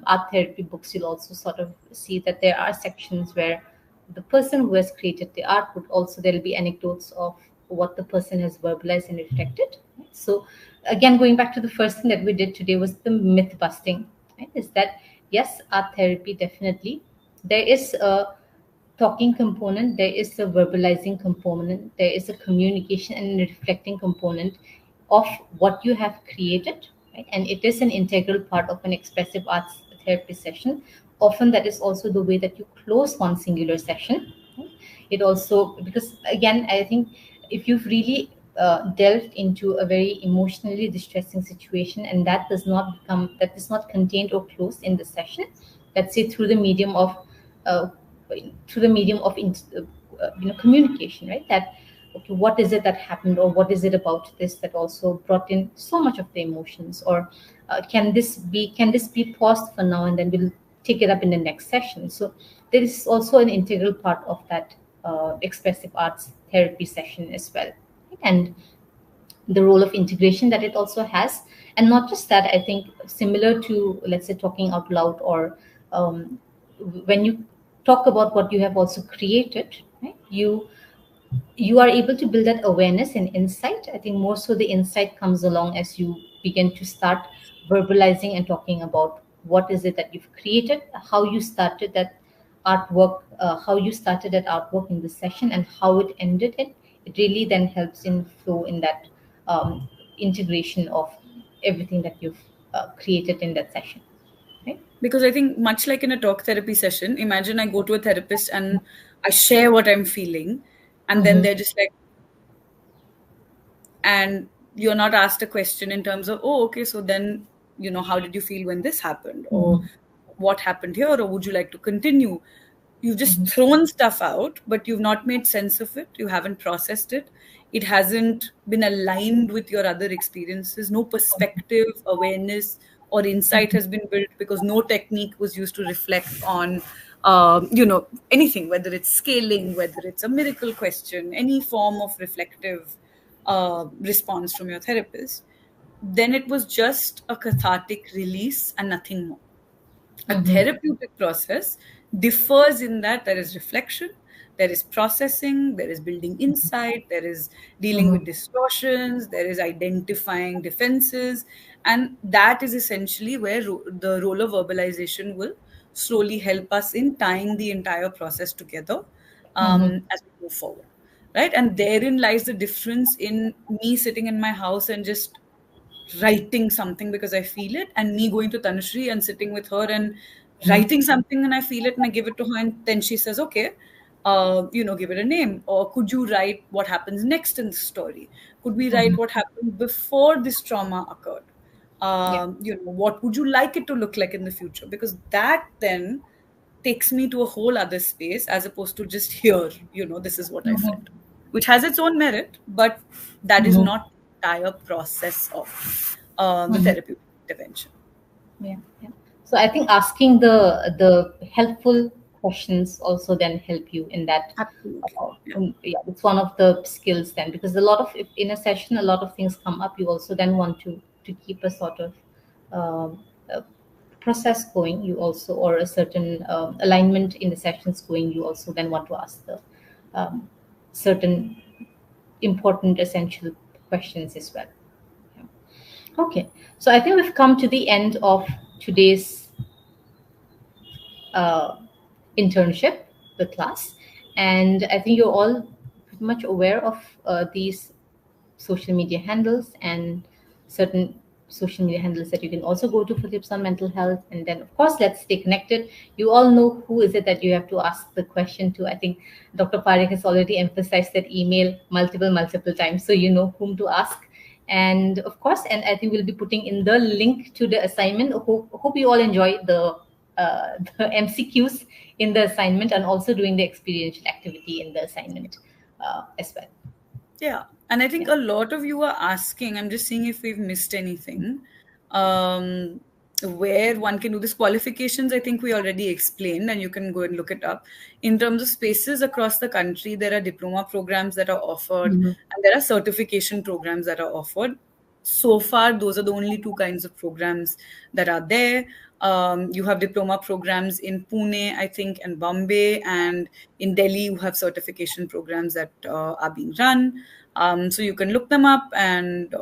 art therapy books, you'll also sort of see that there are sections where the person who has created the art would also, there'll be anecdotes of what the person has verbalized and reflected. Right? So, again, going back to the first thing that we did today was the myth busting. Right? Is that yes, art therapy definitely there is a talking component, there is a verbalizing component, there is a communication and a reflecting component of what you have created, right? And it is an integral part of an expressive arts therapy session. Often that is also the way that you close one singular session. Right? It also, because again, I think if you've really delved into a very emotionally distressing situation and that is not contained or closed in the session, let's say through the medium of uh, communication, right? That okay, what is it that happened, or what is it about this that also brought in so much of the emotions, or can this be paused for now and then we'll take it up in the next session. So there is also an integral part of that expressive arts therapy session as well. And the role of integration that it also has, and not just that, I think similar to, let's say, talking out loud, or um, when you talk about what you have also created, right? You are able to build that awareness and insight. I think more so the insight comes along as you begin to start verbalizing and talking about what is it that you've created, how you started that artwork, how you started that artwork in the session, and how it ended it. It really then helps in flow in that integration of everything that you've created in that session, right? Because I think, much like in a talk therapy session, imagine I go to a therapist and I share what I'm feeling, and then Mm-hmm. they're just like, and you're not asked a question in terms of, oh, okay, so then, how did you feel when this happened, or Mm-hmm. what happened here, or would you like to continue? You've just Mm-hmm. thrown stuff out, but you've not made sense of it. You haven't processed it. It hasn't been aligned with your other experiences. No perspective, awareness, or insight has been built, because no technique was used to reflect on, anything, whether it's scaling, whether it's a miracle question, any form of reflective response from your therapist. Then it was just a cathartic release and nothing more. A Mm-hmm. therapeutic process differs in that there is reflection, there is processing, there is building insight, there is dealing with Mm-hmm. distortions, there is identifying defenses. And that is essentially where the role of verbalization will slowly help us in tying the entire process together Mm-hmm. as we move forward. Right. And therein lies the difference in me sitting in my house and just writing something because I feel it, and me going to Tanushree and sitting with her and writing something and I feel it and I give it to her, and then she says, okay, give it a name. Or could you write what happens next in the story? Could we Mm-hmm. write what happened before this trauma occurred? Yeah. What would you like it to look like in the future? Because that then takes me to a whole other space, as opposed to just here, this is what I Mm-hmm. felt, which has its own merit, but that is Mm-hmm. not the entire process of the Mm-hmm. therapeutic intervention. Yeah, yeah. So I think asking the helpful questions also then help you in that. Absolutely. Yeah. Yeah, it's one of the skills then, because a lot of, if in a session a lot of things come up, you also then want to keep a sort of um, uh, process going. You also, or a certain alignment in the sessions going. You also then want to ask the um, certain important essential questions as well. Yeah. Okay, so I think we've come to the end of today's uh, internship, the class, and I think you're all pretty much aware of these social media handles and certain social media handles that you can also go to for tips on mental health. And then, of course, let's stay connected. You all know who is it that you have to ask the question to. I think Dr. Parekh has already emphasized that email multiple times, so you know whom to ask. And of course, and I think we'll be putting in the link to the assignment. Hope you all enjoy the MCQs in the assignment, and also doing the experiential activity in the assignment as well. Yeah. And I think Yeah. a lot of you are asking, I'm just seeing if we've missed anything, um, where one can do this. Qualifications, I think we already explained, and you can go and look it up. In terms of spaces across the country, there are diploma programs that are offered, Mhm. and there are certification programs that are offered. So far, those are the only two kinds of programs that are there. You have diploma programs in Pune, I think, and Bombay, and in Delhi, you have certification programs that are being run. So you can look them up and,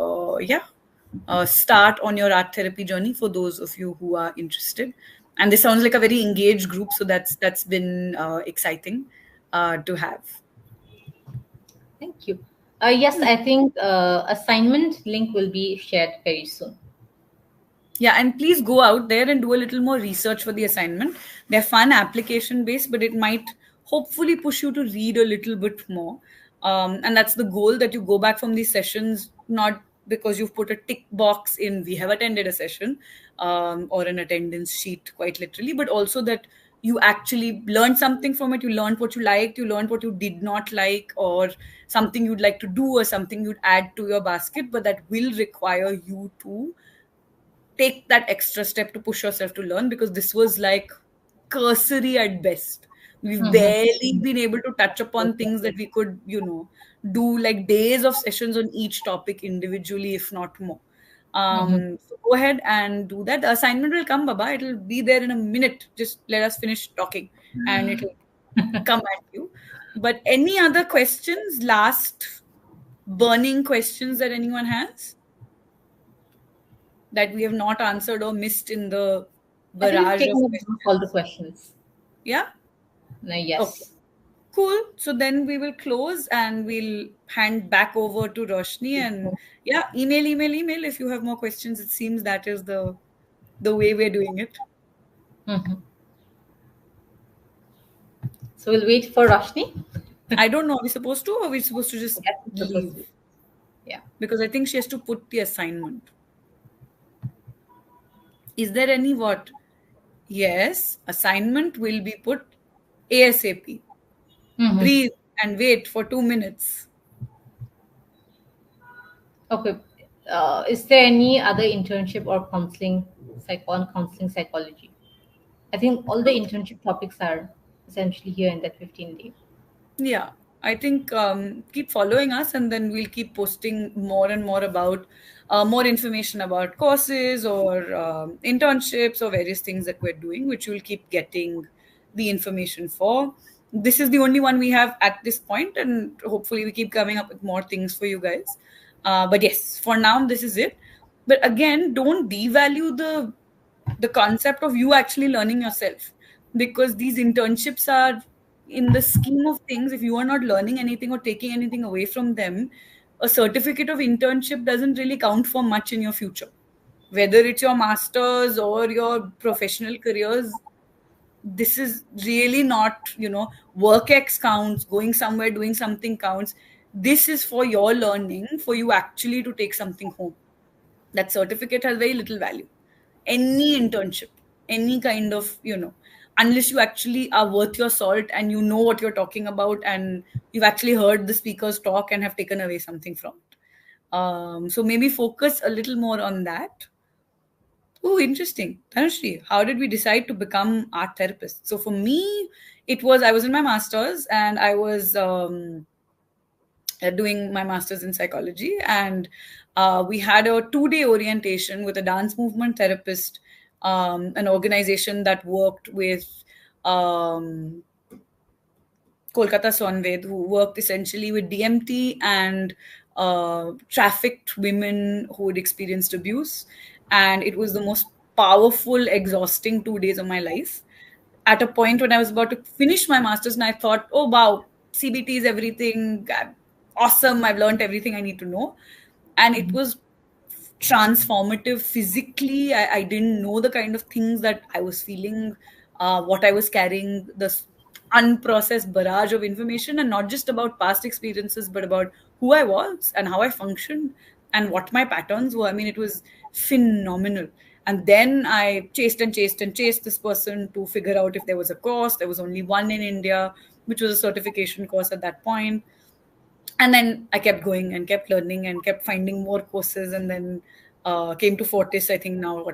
start on your art therapy journey for those of you who are interested. And this sounds like a very engaged group, so that's been exciting to have. Thank you. Yes, I think assignment link will be shared very soon. Yeah, and please go out there and do a little more research for the assignment. They're fun, application based, but it might hopefully push you to read a little bit more. And that's the goal, that you go back from these sessions, not because you've put a tick box in, we have attended a session, or an attendance sheet, quite literally, but also that you actually learned something from it. You learned what you liked, you learned what you did not like, or something you'd like to do, or something you'd add to your basket, but that will require you to take that extra step to push yourself to learn, because this was like cursory at best. We've barely been able to touch upon things that we could, do like days of sessions on each topic individually, if not more. So go ahead and do that. The assignment will come, Baba. It'll be there in a minute. Just let us finish talking and it'll come at you. But any other questions, last burning questions that anyone has that we have not answered or missed in the I think we've barrage of taken up all the questions? questions. Yeah? Okay. Yes. Cool. So then we will close and we'll hand back over to Roshni, and yeah, email if you have more questions. It seems that is the way we're doing it. So we'll wait for Roshni. I don't know. Are we supposed to, or are we supposed to just Yes, it's supposed to leave? be. Yeah. Because I think she has to put the assignment. Is there any what? Yes, assignment will be put ASAP. Breathe and wait for 2 minutes. Okay. Is there any other internship or counseling, counseling psychology? I think all the internship topics are essentially here in that 15-day. Yeah, I think keep following us, and then we'll keep posting more and more about more information about courses or internships or various things that we're doing, which you'll keep getting the information for. This is the only one we have at this point, and hopefully we keep coming up with more things for you guys. But yes, for now, this is it. But again, don't devalue the concept of you actually learning yourself, because these internships are, in the scheme of things, if you are not learning anything or taking anything away from them, a certificate of internship doesn't really count for much in your future, whether it's your masters or your professional careers. This is really not, work X counts, going somewhere doing something counts. This is for your learning, for you actually to take something home. That certificate has very little value. Any internship, any kind of, unless you actually are worth your salt and you know what you're talking about and you've actually heard the speakers talk and have taken away something from it. So maybe focus a little more on that. Oh, interesting. Tanushree, how did we decide to become art therapists? So for me, I was in my master's and I was doing my master's in psychology, and we had a 2-day orientation with a dance movement therapist, an organization that worked with um, Kolkata Sonved, who worked essentially with DMT and trafficked women who had experienced abuse. And it was the most powerful, exhausting 2 days of my life. At a point when I was about to finish my master's, and I thought, oh, wow, CBT is everything. Awesome. I've learned everything I need to know. And it was transformative physically. I didn't know the kind of things that I was feeling, what I was carrying, this unprocessed barrage of information, and not just about past experiences, but about who I was and how I functioned and what my patterns were. I mean, it was phenomenal. And then I chased and chased and chased this person to figure out if there was a course. There was only one in India, which was a certification course at that point. And then I kept going and kept learning and kept finding more courses, and then came to Fortis, I think now,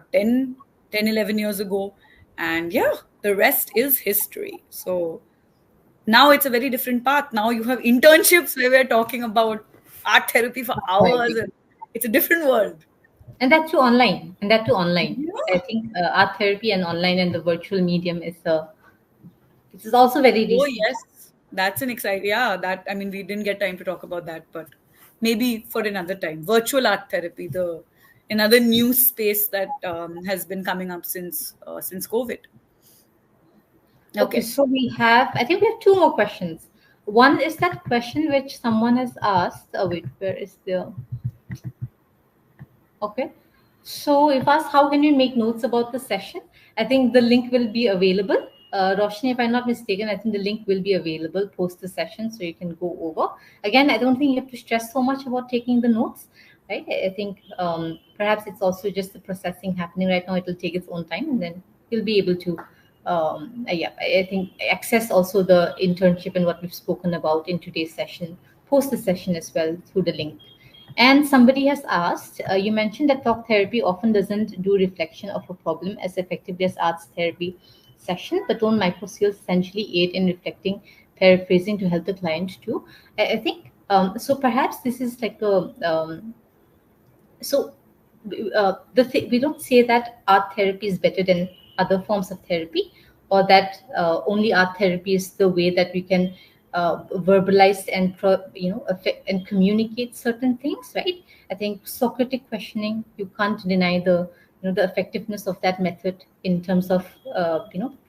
11 years ago. And yeah, the rest is history. So now it's a very different path. Now you have internships where we're talking about art therapy for hours, and it's a different world. And that too online. Yeah. I think art therapy and online and the virtual medium this is also very Oh, recent. yes. That's an exciting, yeah, I mean, we didn't get time to talk about that, but maybe for another time. Virtual art therapy, another new space that has been coming up since COVID. Okay, Okay. so I think we have two more questions. One is that question which someone has asked. Wait, where is the. Okay. So if asked, how can you make notes about the session? I think the link will be available. Roshni, if I'm not mistaken, I think the link will be available post the session, so you can go over. Again, I don't think you have to stress so much about taking the notes, right? I think perhaps it's also just the processing happening right now. It will take its own time, and then you'll be able to yeah, I think access also the internship and what we've spoken about in today's session, post the session as well through the link. And somebody has asked, you mentioned that talk therapy often doesn't do reflection of a problem as effectively as arts therapy session, but don't micro skills essentially aid in reflecting, paraphrasing to help the client too? I think so. Perhaps this is like a so we don't say that art therapy is better than other forms of therapy, or that only art therapy is the way that we can verbalize and affect and communicate certain things, right? I think Socratic questioning, you can't deny the the effectiveness of that method in terms of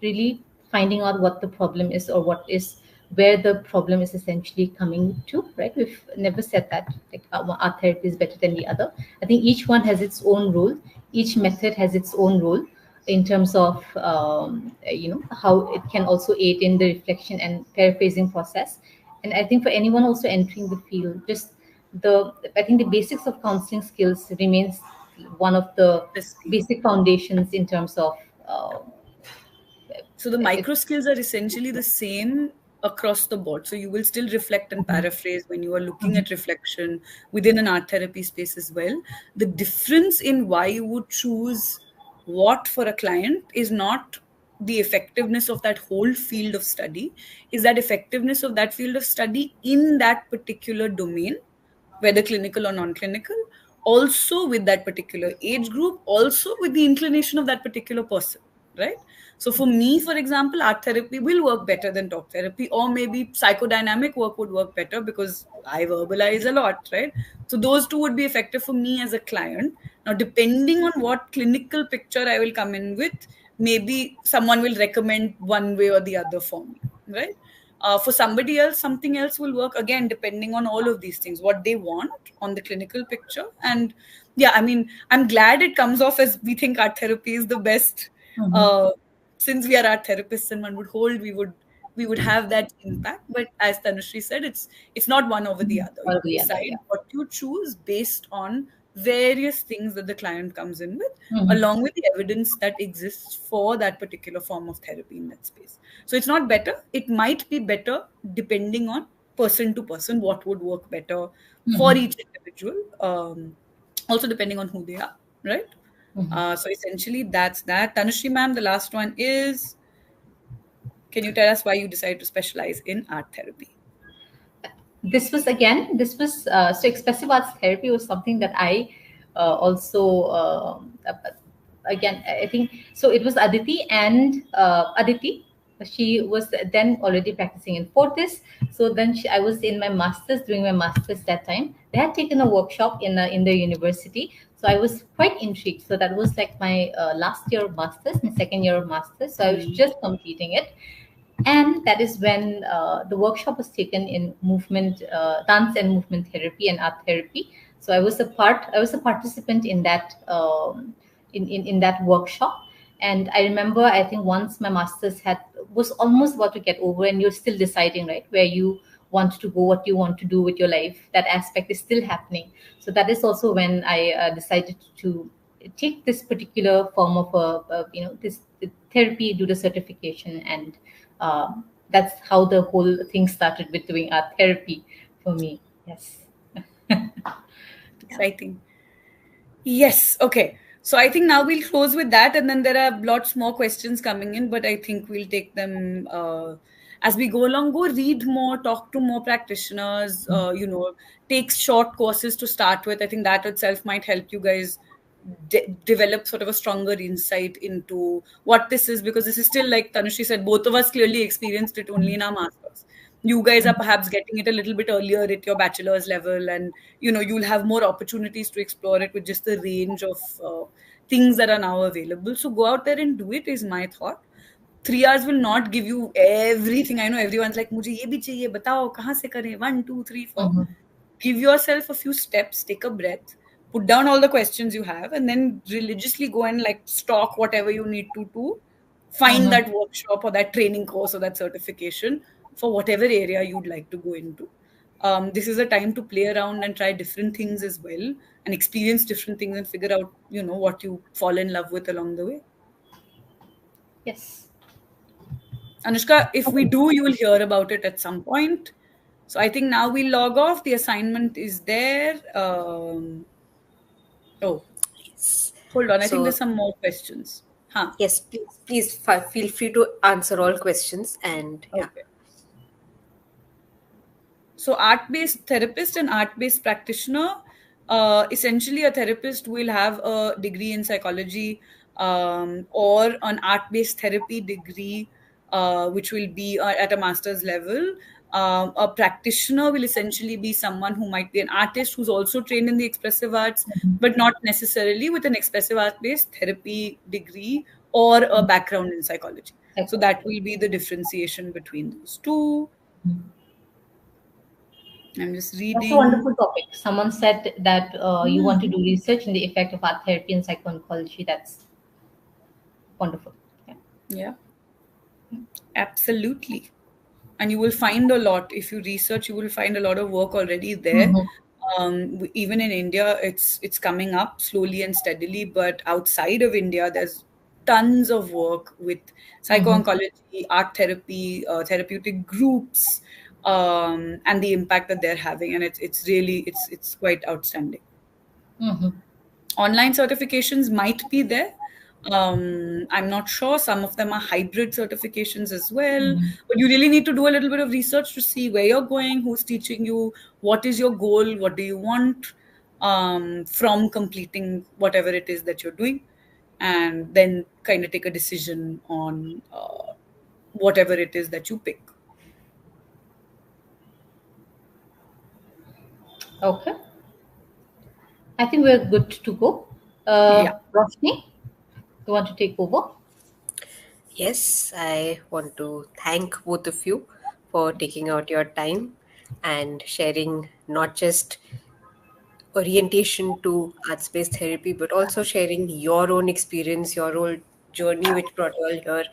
really finding out what the problem is, or what is where the problem is essentially coming to, right? We've never said that like our therapy is better than the other. I think each one has its own role, each method has its own role in terms of how it can also aid in the reflection and paraphrasing process. And I think for anyone also entering the field, just the I think the basics of counseling skills remains one of the The same. basic foundations in terms of uh, So the it, micro skills are essentially the same across the board. So you will still reflect and paraphrase when you are looking Mhm. at reflection within an art therapy space as well. The difference in why you would choose what for a client is not the effectiveness of that whole field of study, is that effectiveness of that field of study in that particular domain, whether clinical or non-clinical, also with that particular age group, also with the inclination of that particular person, right? So for me, for example, art therapy will work better than talk therapy, or maybe psychodynamic work would work better because I verbalize a lot, right? So those two would be effective for me as a client. Now, depending on what clinical picture I will come in with, maybe someone will recommend one way or the other for me, right? For somebody else, something else will work, again depending on all of these things, what they want on the clinical picture. And yeah, I mean, I'm glad it comes off as we think art therapy is the best, Mhm. uh, since we are art therapists, and one would hold we would have that impact. But as Tanushree said, it's not one over the other. Or You the other, decide yeah. what you choose based on various things that the client comes in with, Mhm. along with the evidence that exists for that particular form of therapy in that space. So it's not better. It might be better depending on person to person, what would work better for Mhm. each individual. Also depending on who they are, right? Mhm. So essentially, that's that. Tanushree ma'am, the last one is, can you tell us why you decided to specialize in art therapy? This was expressive arts therapy was something that I also again I think so. It was Aditi, and Aditi, she was then already practicing in Fortis. So then I was in my masters, doing my masters that time. They had taken a workshop in the university, so I was quite intrigued. So that was like my last year of masters, my second year of masters, so I was Hmm. just completing it. And that is when the workshop was taken in movement dance and movement therapy and art therapy. So I was a participant in that in that workshop. And I remember, I think once my masters had was almost about to get over, and you're still deciding, right, where you want to go, what you want to do with your life, that aspect is still happening. So that is also when I decided to take this particular form of this therapy, do the certification. And that's how the whole thing started with doing art therapy for me. Yes. Exciting. Yes. Okay. So I think now we'll close with that, and then there are lots more questions coming in, but I think we'll take them as we go along. Go read more, talk to more practitioners. Take short courses to start with. I think that itself might help you guys develop sort of a stronger insight into what this is, because this is still, like Tanushri said, both of us clearly experienced it only in our masters. You guys are perhaps getting it a little bit earlier at your bachelor's level, and you'll have more opportunities to explore it with just the range of things that are now available. So go out there and do it, is my thought. 3 hours will not give you everything. I know everyone's like, मुझे ये भी चाहिए, बताओ कहाँ से करें, 1 2 3 4. Mhm. Give yourself a few steps, take a breath, put down all the questions you have, and then religiously go and like stock whatever you need to find Mhm. that workshop or that training course or that certification for whatever area you'd like to go into. This is a time to play around and try different things as well, and experience different things and figure out what you fall in love with along the way. Yes. Anushka, if we do, you will hear about it at some point. So I think now we log off. The assignment is there. Oh, Yes. hold on. I think So, there's some more questions. Huh. yes, please feel free to answer all questions. And yeah. Okay. So, art based therapist and art based practitioner, essentially, a therapist will have a degree in psychology or an art based therapy degree, which will be at a master's level. A practitioner will essentially be someone who might be an artist who's also trained in the expressive arts, but not necessarily with an expressive art based therapy degree or a background in psychology. So, Exactly. that will be the differentiation between those two. I'm just That's a reading. wonderful topic. Someone said that you want to Hmm. do research in the effect of art therapy and psychoncology. That's wonderful. Yeah. Yeah, absolutely. And you will find a lot if you research. You will find a lot of work already there. Mhm. Even in India, it's coming up slowly and steadily. But outside of India, there's tons of work with Mhm. psycho-oncology, art therapy, therapeutic groups, and the impact that they're having. And it's really it's quite outstanding. Mhm. Online certifications might be there. I'm not sure. Some of them are hybrid certifications as well. Mhm. But you really need to do a little bit of research to see where you're going, who's teaching you, what is your goal, what do you want from completing whatever it is that you're doing, and then kind of take a decision on whatever it is that you pick. Okay. I think we're good to go. Yeah. Roshni, you want to take over? Yes, I want to thank both of you for taking out your time and sharing not just orientation to arts based therapy, but also sharing your own experience, your own journey, which brought you all here.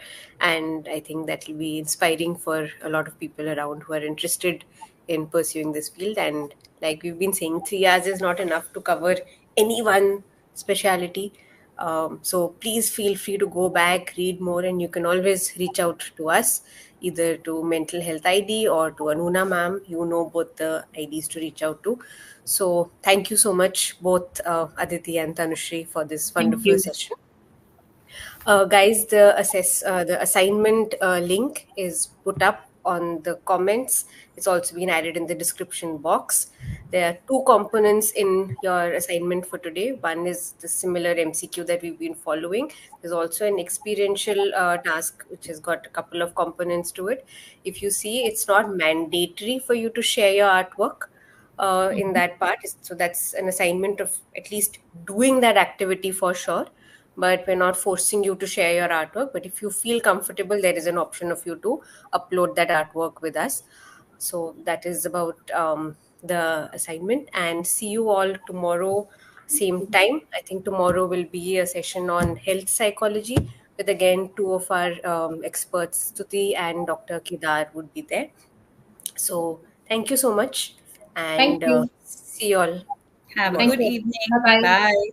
And I think that will be inspiring for a lot of people around who are interested in pursuing this field. And like we've been saying, 3 hours is not enough to cover any one speciality. So please feel free to go back, read more, and you can always reach out to us, either to Mental Health ID or to Anuna ma'am. You know both the IDs to reach out to. So thank you so much, both Aditi and Tanushri, for this Thank wonderful you. session. Guys, the assignment link is put up on the comments. It's also been added in the description box. There are two components in your assignment for today. One is the similar MCQ that we've been following. There's also an experiential task which has got a couple of components to it. If you see, it's not mandatory for you to share your artwork in that part. So that's an assignment of at least doing that activity for sure, but we're not forcing you to share your artwork. But if you feel comfortable, there is an option of you to upload that artwork with us. So that is about the assignment, and see you all tomorrow same time. I think tomorrow will be a session on health psychology with again two of our experts, Stuti and Dr. Kedar, would be there. So thank you so much, Thank and you. see you all Have a Thank tomorrow. good you. Bye evening. bye. Bye.